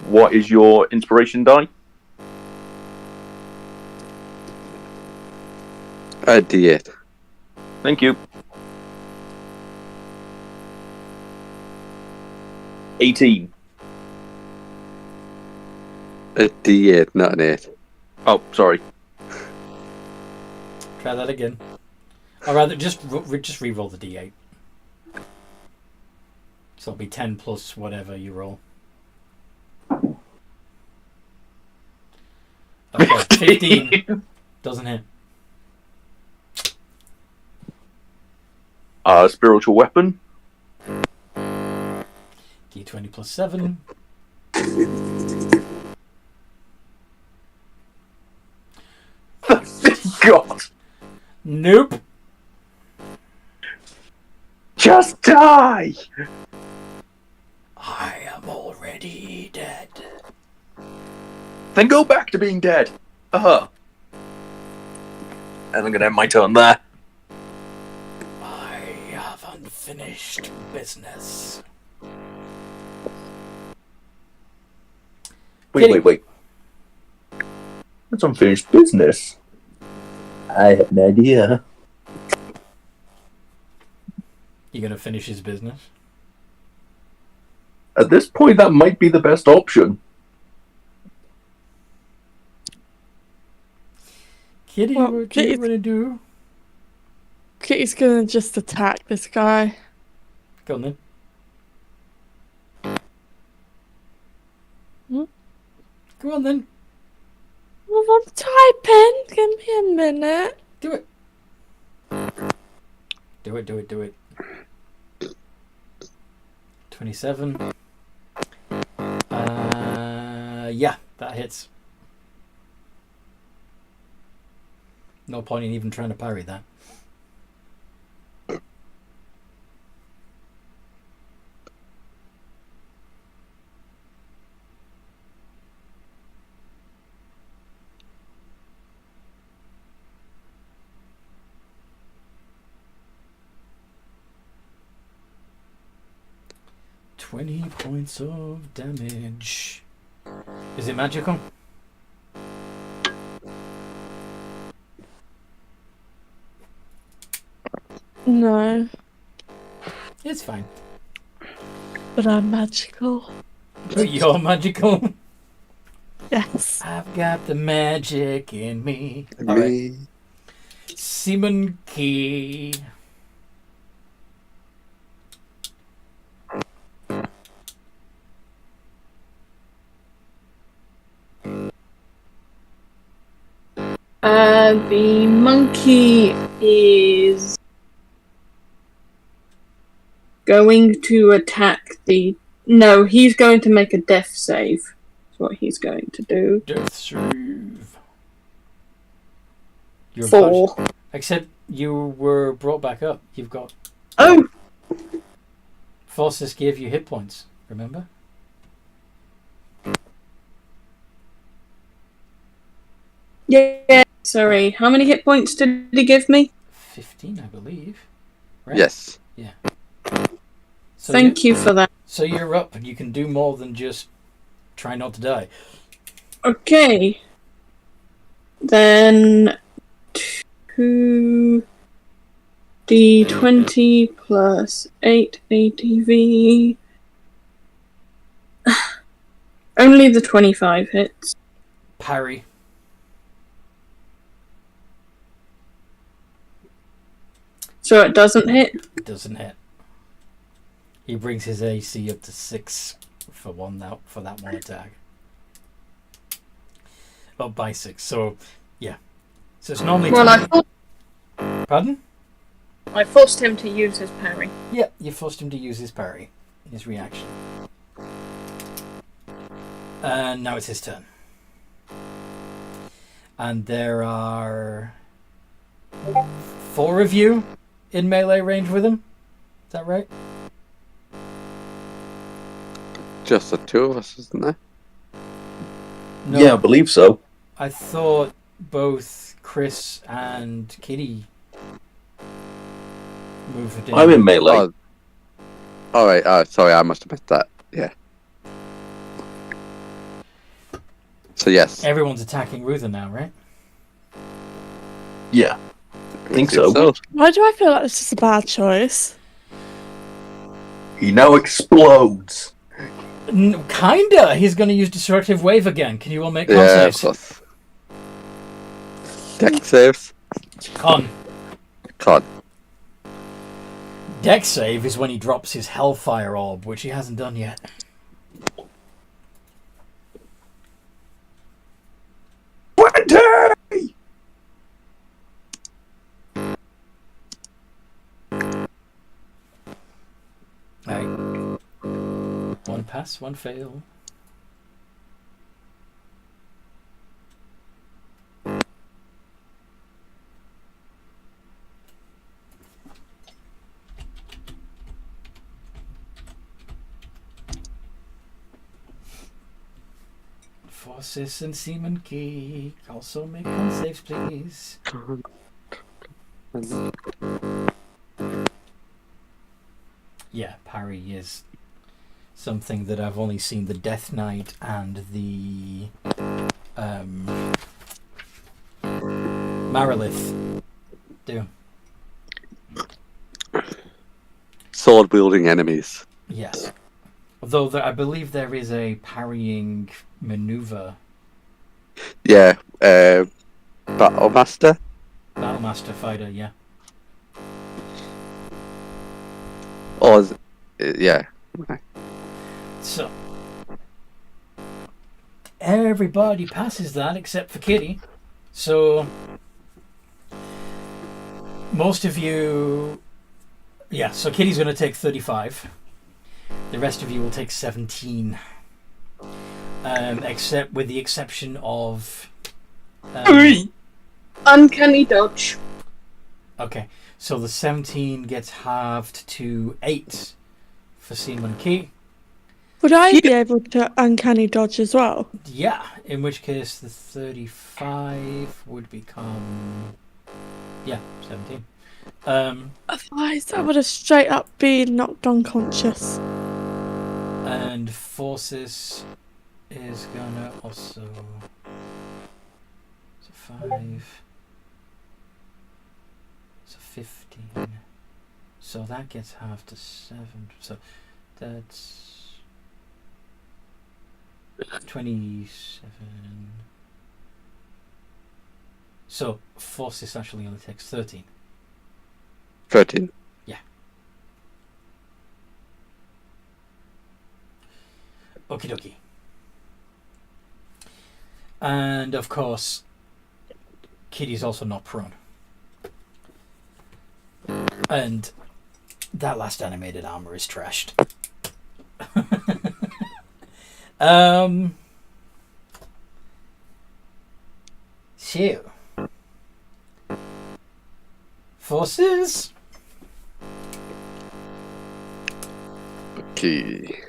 What is your inspiration die? A D8. Thank you. 18. A D8, not an 8. Oh, sorry. Try that again. Or rather, just re-roll the d8. So it'll be 10 plus whatever you roll. Okay, 15. Doesn't hit. Spiritual weapon. D20 plus 7. God. Nope. Just die! I am already dead. Then go back to being dead. And I'm gonna end my turn there. I have unfinished business. Wait. That's unfinished business. I have an idea. You gonna finish his business? At this point, that might be the best option. Kitty, Well, what do you want to do? Kitty's gonna just attack this guy. Go on then. Hmm? Go on then. Well, I'm typing. Give me a minute. Do it. Do it. 27. Yeah, that hits. No point in even trying to parry that. $20 points of damage. Is it magical? No, It's fine. but I'm magical. But you're magical. Yes. I've got the magic in me. Me. All right. Simon Key. The monkey is going to attack the... No, he's going to make a death save. That's what he's going to do. Death save. You're 4. Except you were brought back up. You've got... Oh! Forces gave you hit points, remember? Yeah, sorry. How many hit points did he give me? 15, I believe. Right? Yes. Yeah. So Thank you for that. So you're up, and you can do more than just try not to die. Okay. Then 2d20 plus 8 ATV. Only the 25 hits. Parry. So it doesn't hit? Doesn't hit. He brings his AC up to 6 for that one attack. Up by 6. So, yeah. So it's normally... Well, Pardon? I forced him to use his parry. Yeah, you forced him to use his parry. His reaction. And now it's his turn. And there are 4 of you in melee range with him. Is that right? Just the 2 of us, isn't there? No, Yeah, I believe so. I thought both Chris and Kitty moved in. I'm in melee. Alright, sorry, I must have missed that. Yeah. So, yes. Everyone's attacking Ruther now, right? Yeah, I think so. Why do I feel like this is a bad choice? He now explodes. Kinda. He's going to use Destructive Wave again. Can you all make con Yeah, of saves? course. Dex saves. Con. Con. Dex save is when he drops his Hellfire Orb, which he hasn't done yet. Right. 1 pass, 1 fail. Forces and Seaman Geek also make con saves, please. Yeah, parry is something that I've only seen the Death Knight and the Marilith do. Sword wielding enemies. Yes. Although I believe there is a parrying maneuver. Yeah, Battlemaster. Battlemaster fighter, yeah. Or yeah. So everybody passes that except for Kitty. So most of you, yeah. So Kitty's going to take 35. The rest of you will take 17, except with the exception of Uncanny dodge. Okay, so the 17 gets halved to 8 for Seaman Key. Would I be able to uncanny dodge as well? Yeah, in which case the 35 would become 17. Otherwise, I would have straight up been knocked unconscious. And Forces is gonna also 5, so 15. So that gets halved to 7. So that's 27. So Forces actually only takes 13. 13. Yeah. Okie dokie. And of course, Kitty's also not prone. And that last animated armor is trashed. So Forces. Okay.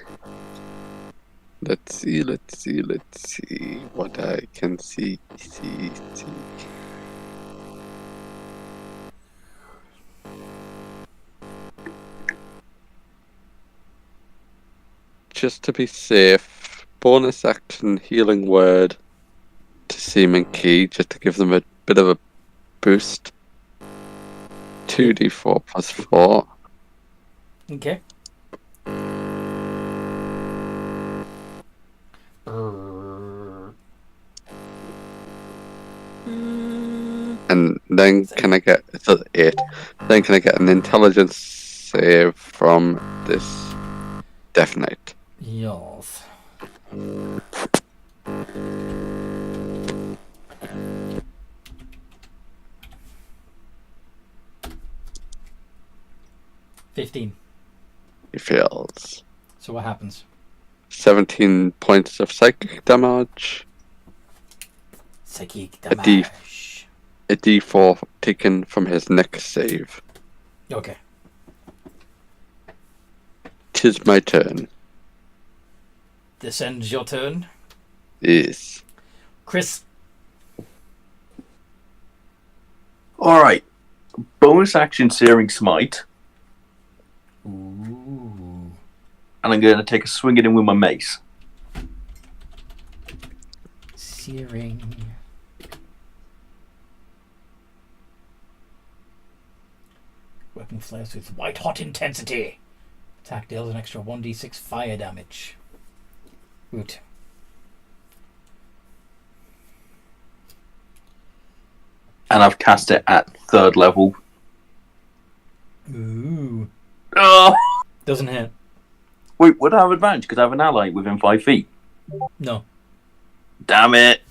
Let's see what I can see. Just to be safe, bonus action healing word to Seaman Key, just to give them a bit of a boost. 2d4 plus 4. Okay. And then can I get 8? Then can I get an intelligence save from this Death Knight? Yes. $15. He fails. So what happens? 17 points of psychic damage. Psychic A damage. A d4 taken from his next save. Okay. 'Tis my turn. This ends your turn. Yes. Chris. Alright. Bonus action Searing Smite. Ooh. And I'm going to take a swing at him with my mace. Searing. Weapon flares with white hot intensity. Attack deals an extra 1d6 fire damage. Woot. And I've cast it at 3rd level. Ooh. Oh! Doesn't hit. Wait, would I have advantage because I have an ally within 5 feet? No. Damn it!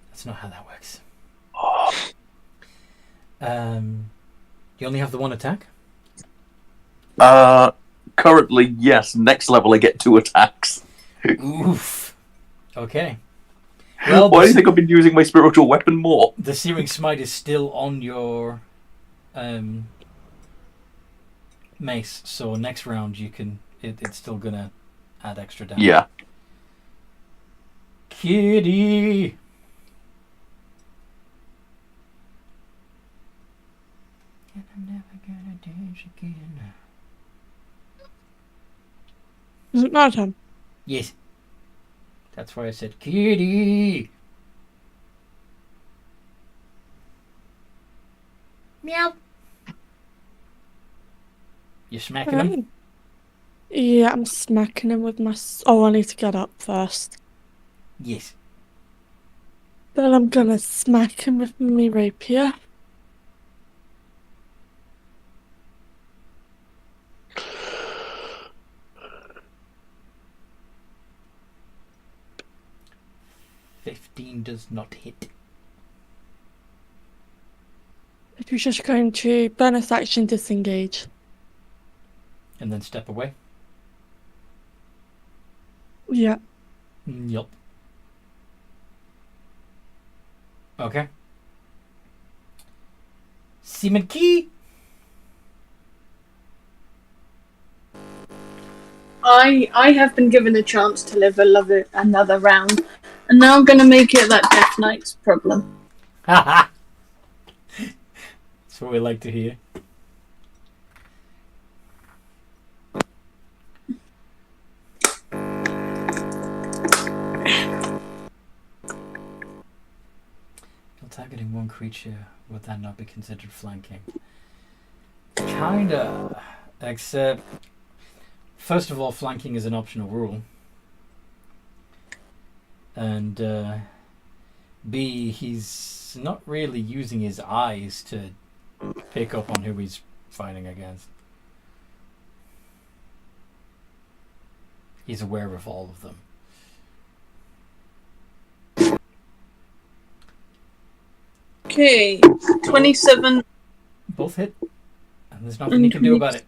That's not how that works. Oh. You only have the one attack? Currently, yes. Next level, I get 2 attacks. Oof. Okay. Well, Why do you think I've been using my spiritual weapon more? the Searing Smite is still on your mace, so next round you can. It's still gonna add extra damage. Yeah. Kitty. And I'm never gonna dance again. Is it my turn? Yes. That's why I said kitty. Meow. You smacking him? Right. Yeah, I'm smacking him with my... Oh, I need to get up first. Yes. Then I'm gonna smack him with my rapier. $15 does not hit. If you're just going to bonus action disengage. And then step away. Yeah. Yup. Okay. Seaman Key. I have been given a chance to live another round, and now I'm gonna make it that Death Knight's problem. Haha. That's what we like to hear. Targeting one creature, would that not be considered flanking? Kinda. Except, first of all, flanking is an optional rule. And B, he's not really using his eyes to pick up on who he's fighting against. He's aware of all of them. Okay, 27. Both hit. And there's nothing you can do about it.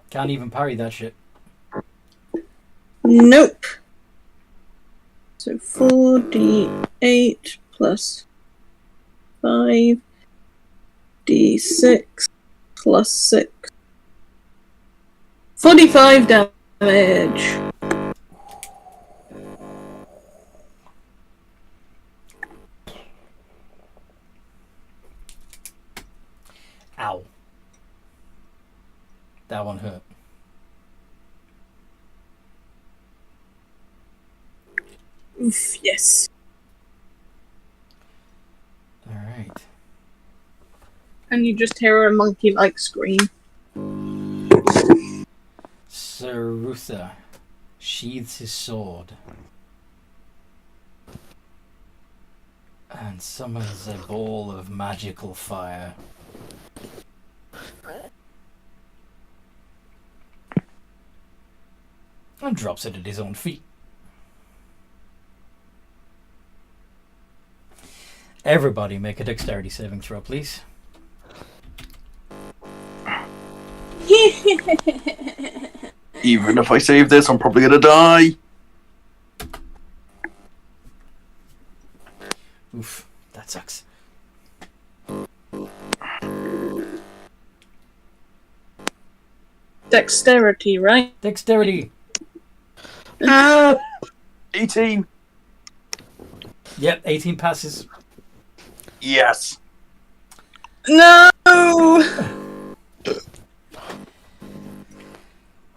Can't even parry that shit. Nope. So 4d8 plus 5d6 plus 6. 45 damage. Ow. That one hurt. Oof, yes. Alright. And you just hear a monkey-like scream. Sarutha sheathes his sword and summons a ball of magical fire. And drops it at his own feet. Everybody make a dexterity saving throw, please. Even if I save this, I'm probably gonna die. Oof, that sucks. Dexterity, right? Dexterity. 18. Yep, 18 passes. Yes. No!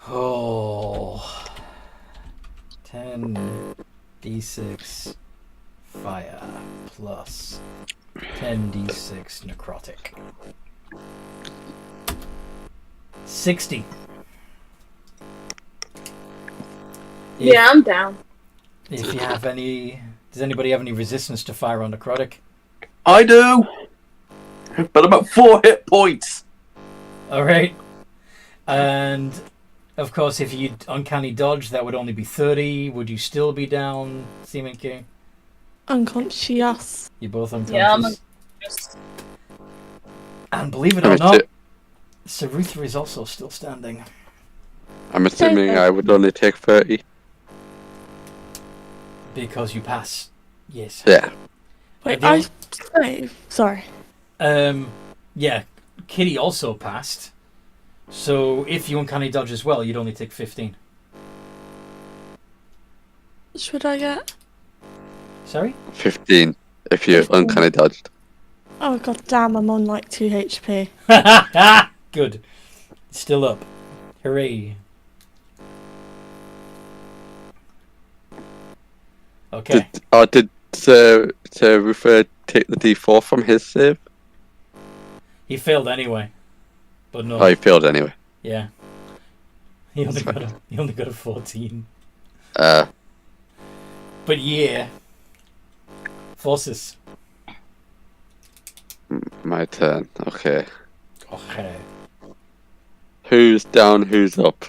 Oh. 10 d6 fire plus 10 d6 necrotic. 60. Yeah, I'm down. If you have any... Does anybody have any resistance to fire on necrotic? I do. But about 4 hit points. Alright. And... Of course, if you uncanny dodge, that would only be 30. Would you still be down, Seaman King? Unconscious. You're both unconscious. Yeah, I'm unconscious. And believe it or not, Sarutha is also still standing. I'm assuming I would only take 30. Because you pass. Yes. Yeah. Wait, sorry. Yeah, Kitty also passed. So if you uncanny dodge as well, you'd only take 15. What should I get? Sorry? 15 if you 15. uncanny dodged. Oh god damn, I'm on like 2 HP. Good. Still up. Hooray. Okay. Did Ruther take the D4 from his save? He failed anyway. But no. Oh, he failed anyway. Yeah. He only got a 14. Uh, But yeah. Forces. my turn. Okay. Okay. Who's down? Who's up?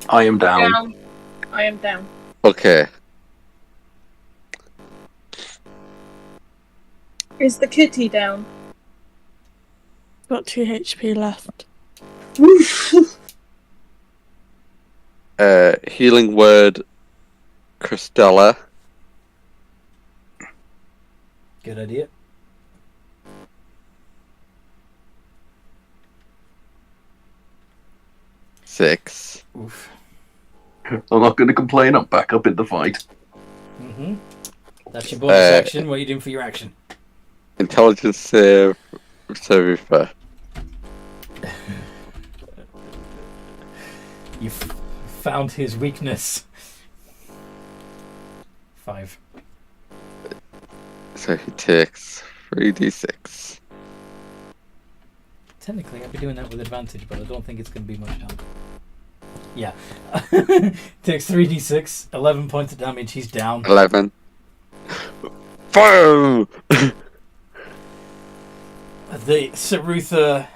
I am down. Down. I am down. Okay. Is the kitty down? Got 2 HP left. Healing word, Christella. Good idea. Six. Oof. I'm not going to complain. I'm back up in the fight. Mm-hmm. That's your bonus action. What are you doing for your action? Intelligence save, Ruther. You found his weakness. 5. So he takes 3d6. Technically, I'd be doing that with advantage, but I don't think it's going to be much help. Yeah. Takes 3d6, 11 points of damage. He's down. 11. Boom! The Sarutha,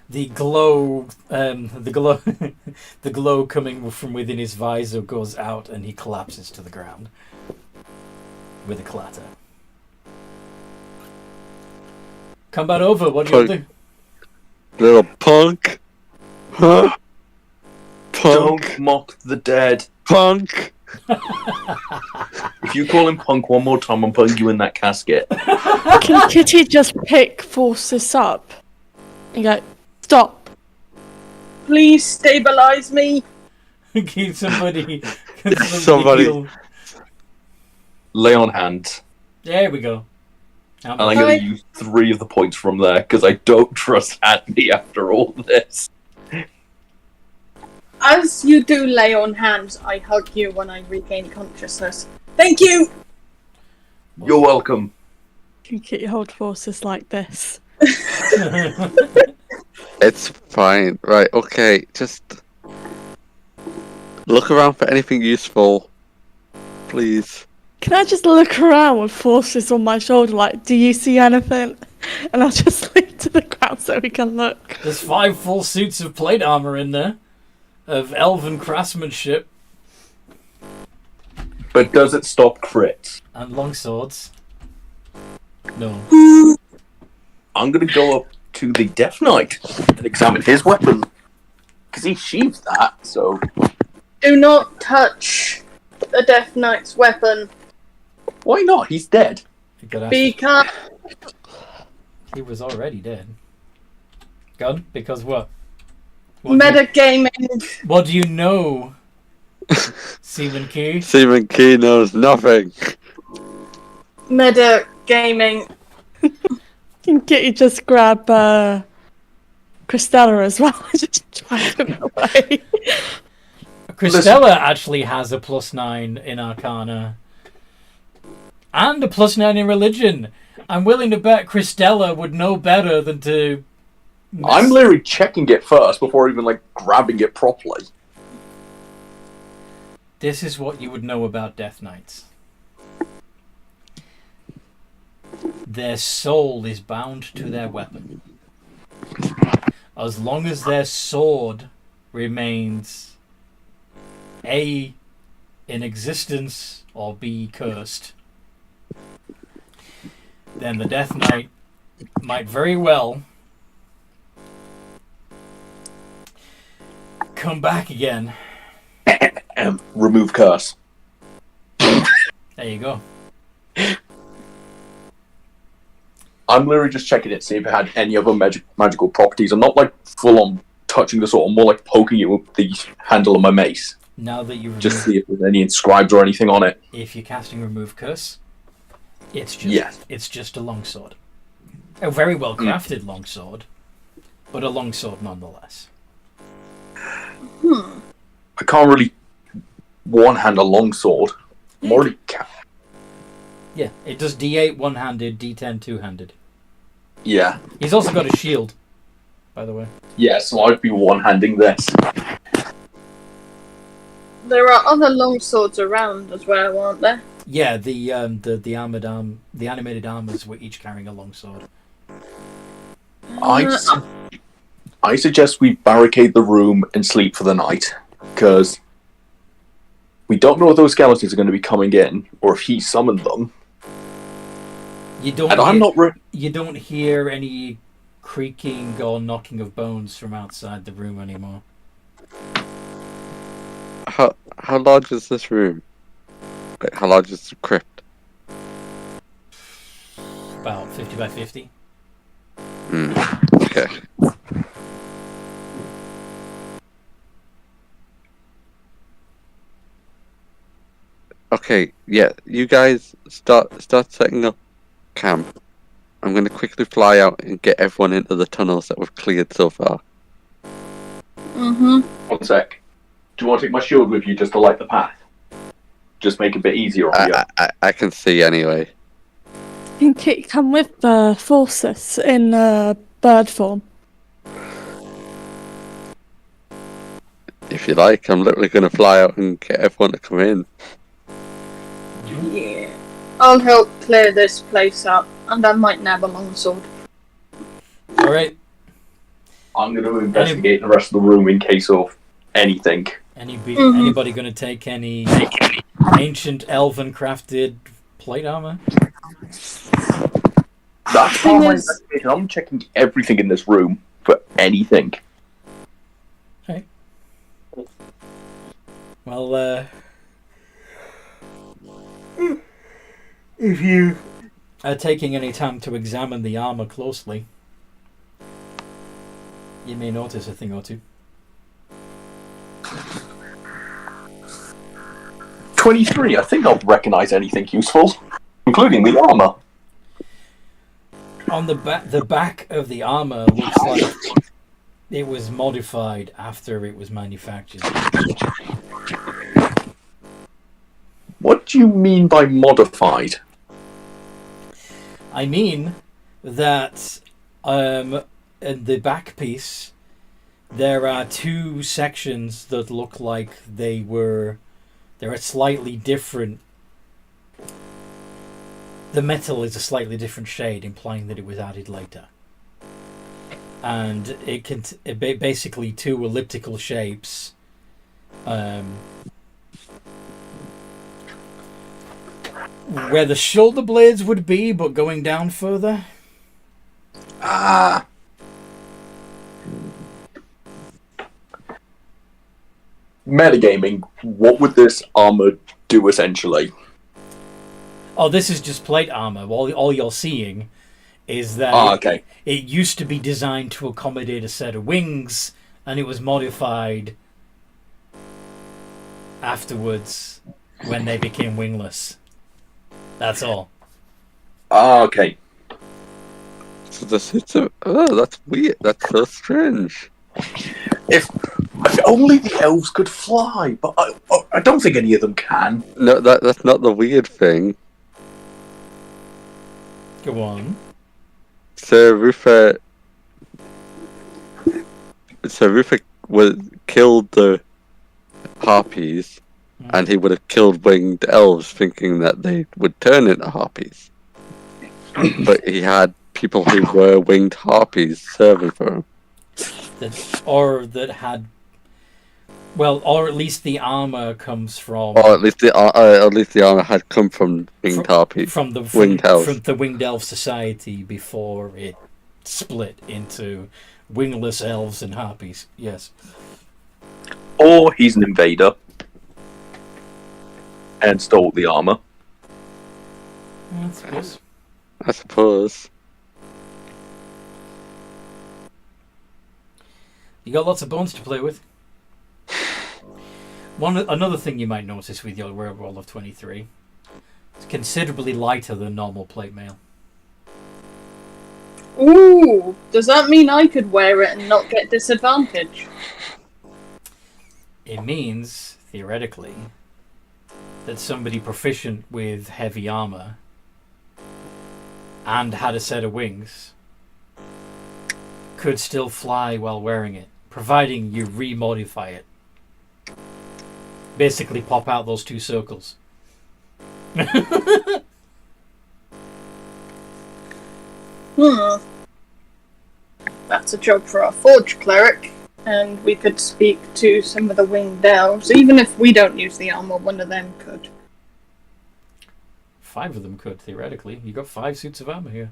the glow, the glow coming from within his visor goes out, and he collapses to the ground with a clatter. Combat over. What do you do? Little punk. Huh? Punk. Don't mock the dead. Punk. If you call him punk one more time, I'm putting you in that casket. Can Kitty just pick Forces up and go, stop? Please stabilize me. Can somebody heal? Lay on hands. There we go. And I'm going to use 3 of the points from there because I don't trust Andy after all this. As you do lay on hands, I hug you when I regain consciousness. Thank you! You're welcome. Can Kitty hold Forces like this? It's fine. Right, okay. Just look around for anything useful. Please. Can I just look around with Forces on my shoulder like, do you see anything? And I'll just lean to the ground so we can look. There's 5 full suits of plate armor in there, of elven craftsmanship. But does it stop crits? And long swords. No. I'm going to go up to the Death Knight and examine his weapon. Because he sheathed that, so... Do not touch the Death Knight's weapon. Why not? He's dead. Because he was already dead. Gun? Because what? Metagaming. What do you know? Seaman Key? Seaman Key knows nothing. Metagaming. Can Kitty just grab Christella as well? Just drive him away. Christella actually has a +9 in Arcana. And a +9 in Religion. I'm willing to bet Christella would know better than to... I'm literally checking it first before even, like, grabbing it properly. This is what you would know about Death Knights. Their soul is bound to their weapon. As long as their sword remains A, in existence, or B, cursed, then the Death Knight might very well come back again. Remove curse. There you go. I'm literally just checking it to see if it had any other magical properties. I'm not like full on touching the sword. I'm more like poking it with the handle of my mace. Now that you just see if there's any inscribed or anything on it. If you're casting remove curse, it's just a longsword. A very well crafted longsword, but a longsword nonetheless. I can't really one-hand a longsword. I'm already Yeah, it does D8 one-handed, D10 two-handed. Yeah. He's also got a shield, by the way. Yeah, so I'd be one-handing this. There are other longswords around as well, aren't there? Yeah, the armored the animated armors were each carrying a longsword. I suggest we barricade the room and sleep for the night, because we don't know if those skeletons are going to be coming in, or if he summoned them. You don't hear any creaking or knocking of bones from outside the room anymore. How large is this room? Like, how large is the crypt? About 50 by 50. Okay. Okay, yeah, you guys start setting up camp. I'm going to quickly fly out and get everyone into the tunnels that we've cleared so far. Mm-hmm. 1 sec. Do you want to take my shield with you just to light the path? Just make it a bit easier on you. I can see anyway. You can come with the forces in bird form. If you like, I'm literally going to fly out and get everyone to come in. Yeah. I'll help clear this place up, and I might nab a longsword. Alright. I'm going to investigate the rest of the room in case of anything. Anybody going to take any ancient elven crafted plate armor? That's part of my investigation. I'm checking everything in this room for anything. Okay. Well, if you are taking any time to examine the armor closely, you may notice a thing or two. 23. I think I'll recognize anything useful, including the armor. On the back of the armor looks like it was modified after it was manufactured. What do you mean by modified? I mean that in the back piece there are two sections that look like they're a slightly different. The metal is a slightly different shade, implying that it was added later. And it basically two elliptical shapes. Where the shoulder blades would be, but going down further. Metagaming, what would this armor do essentially? Oh, this is just plate armor. All you're seeing is that it used to be designed to accommodate a set of wings, and it was modified afterwards when they became wingless. That's all. Okay. So the suits are... Oh, that's weird. That's so strange. If only the elves could fly, but I don't think any of them can. No, that's not the weird thing. Go on. Sir Rufa killed the harpies, and he would have killed winged elves, thinking that they would turn into harpies. But he had people who were winged harpies serving for him. Or at least the armor comes from. Or at least the armor had come from winged harpies. From the winged elf society before it split into wingless elves and harpies. Yes. Or he's an invader and stole the armor. That's good. I suppose. You got lots of bones to play with. Another thing you might notice with your roll of 23, it's considerably lighter than normal plate mail. Ooh, does that mean I could wear it and not get disadvantage? It means, theoretically, that somebody proficient with heavy armor and had a set of wings could still fly while wearing it, providing you remodify it. Basically pop out those two circles. That's a job for our forge cleric. And we could speak to some of the winged elves. Even if we don't use the armor, one of them could. 5 of them could, theoretically. You got 5 suits of armor here.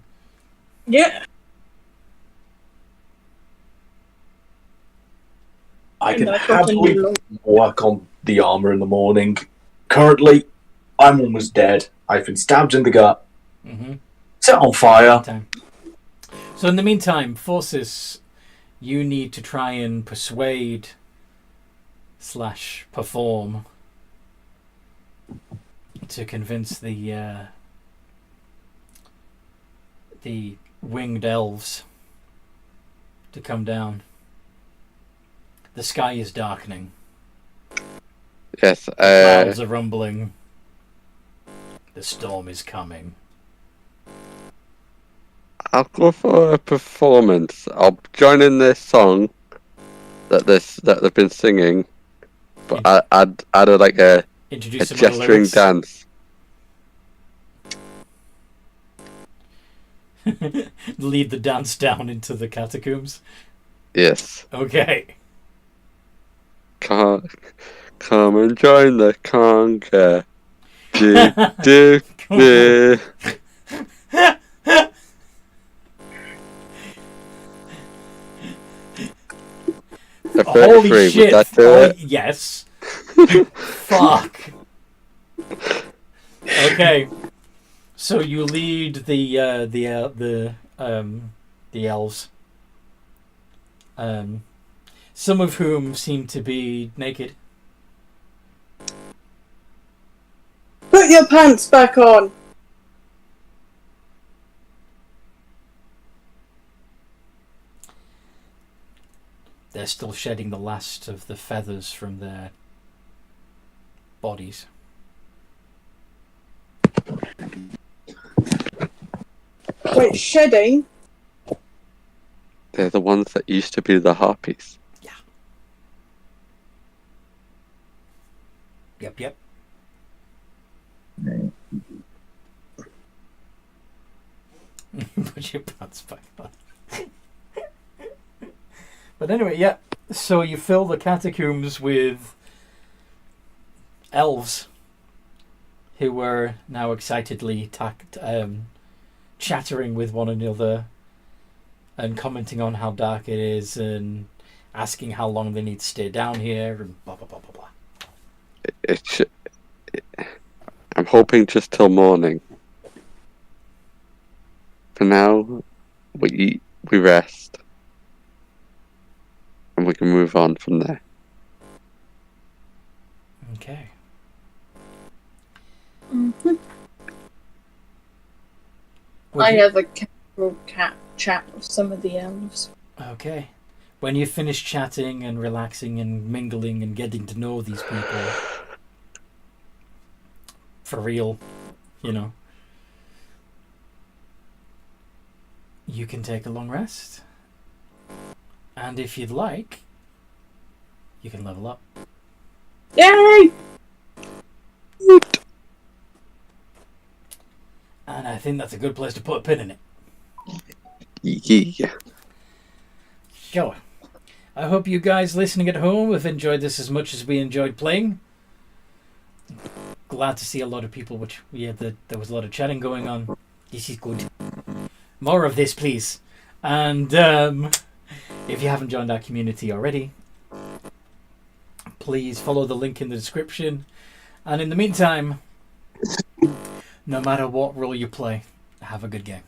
Yeah. I can And I've got a happily new work on the armor in the morning. Currently, I'm almost dead. I've been stabbed in the gut, set on fire. So in the meantime, Forces, you need to try and persuade / perform to convince the winged elves to come down. The sky is darkening. Yes. Clouds are rumbling. The storm is coming. I'll go for a performance. I'll join in this song that they've been singing, but I'd add a Introduce some gesturing lyrics. dance. Lead the dance down into the catacombs. Yes. Okay. Come and join the conga. Do do do. Holy shit! Would that do it? Yes. Fuck. Okay. So you lead the elves. Some of whom seem to be naked. Put your pants back on. They're still shedding the last of the feathers from their bodies. Wait, shedding? They're the ones that used to be the harpies. Yep. Put your pants back on. But anyway, yeah. So you fill the catacombs with elves who were now excitedly chattering with one another and commenting on how dark it is and asking how long they need to stay down here and blah blah blah blah blah. I'm hoping just till morning. For now, we eat, we rest, and we can move on from there. Okay. I have a casual chat with some of the elves. Okay. When you finish chatting and relaxing and mingling and getting to know these people for real, you can take a long rest. And if you'd like, you can level up. Yay! And I think that's a good place to put a pin in it. Yeah. Sure. I hope you guys listening at home have enjoyed this as much as we enjoyed playing. Glad to see a lot of people, there was a lot of chatting going on. This is good. More of this, please. And if you haven't joined our community already, please follow the link in the description. And in the meantime, no matter what role you play, have a good game.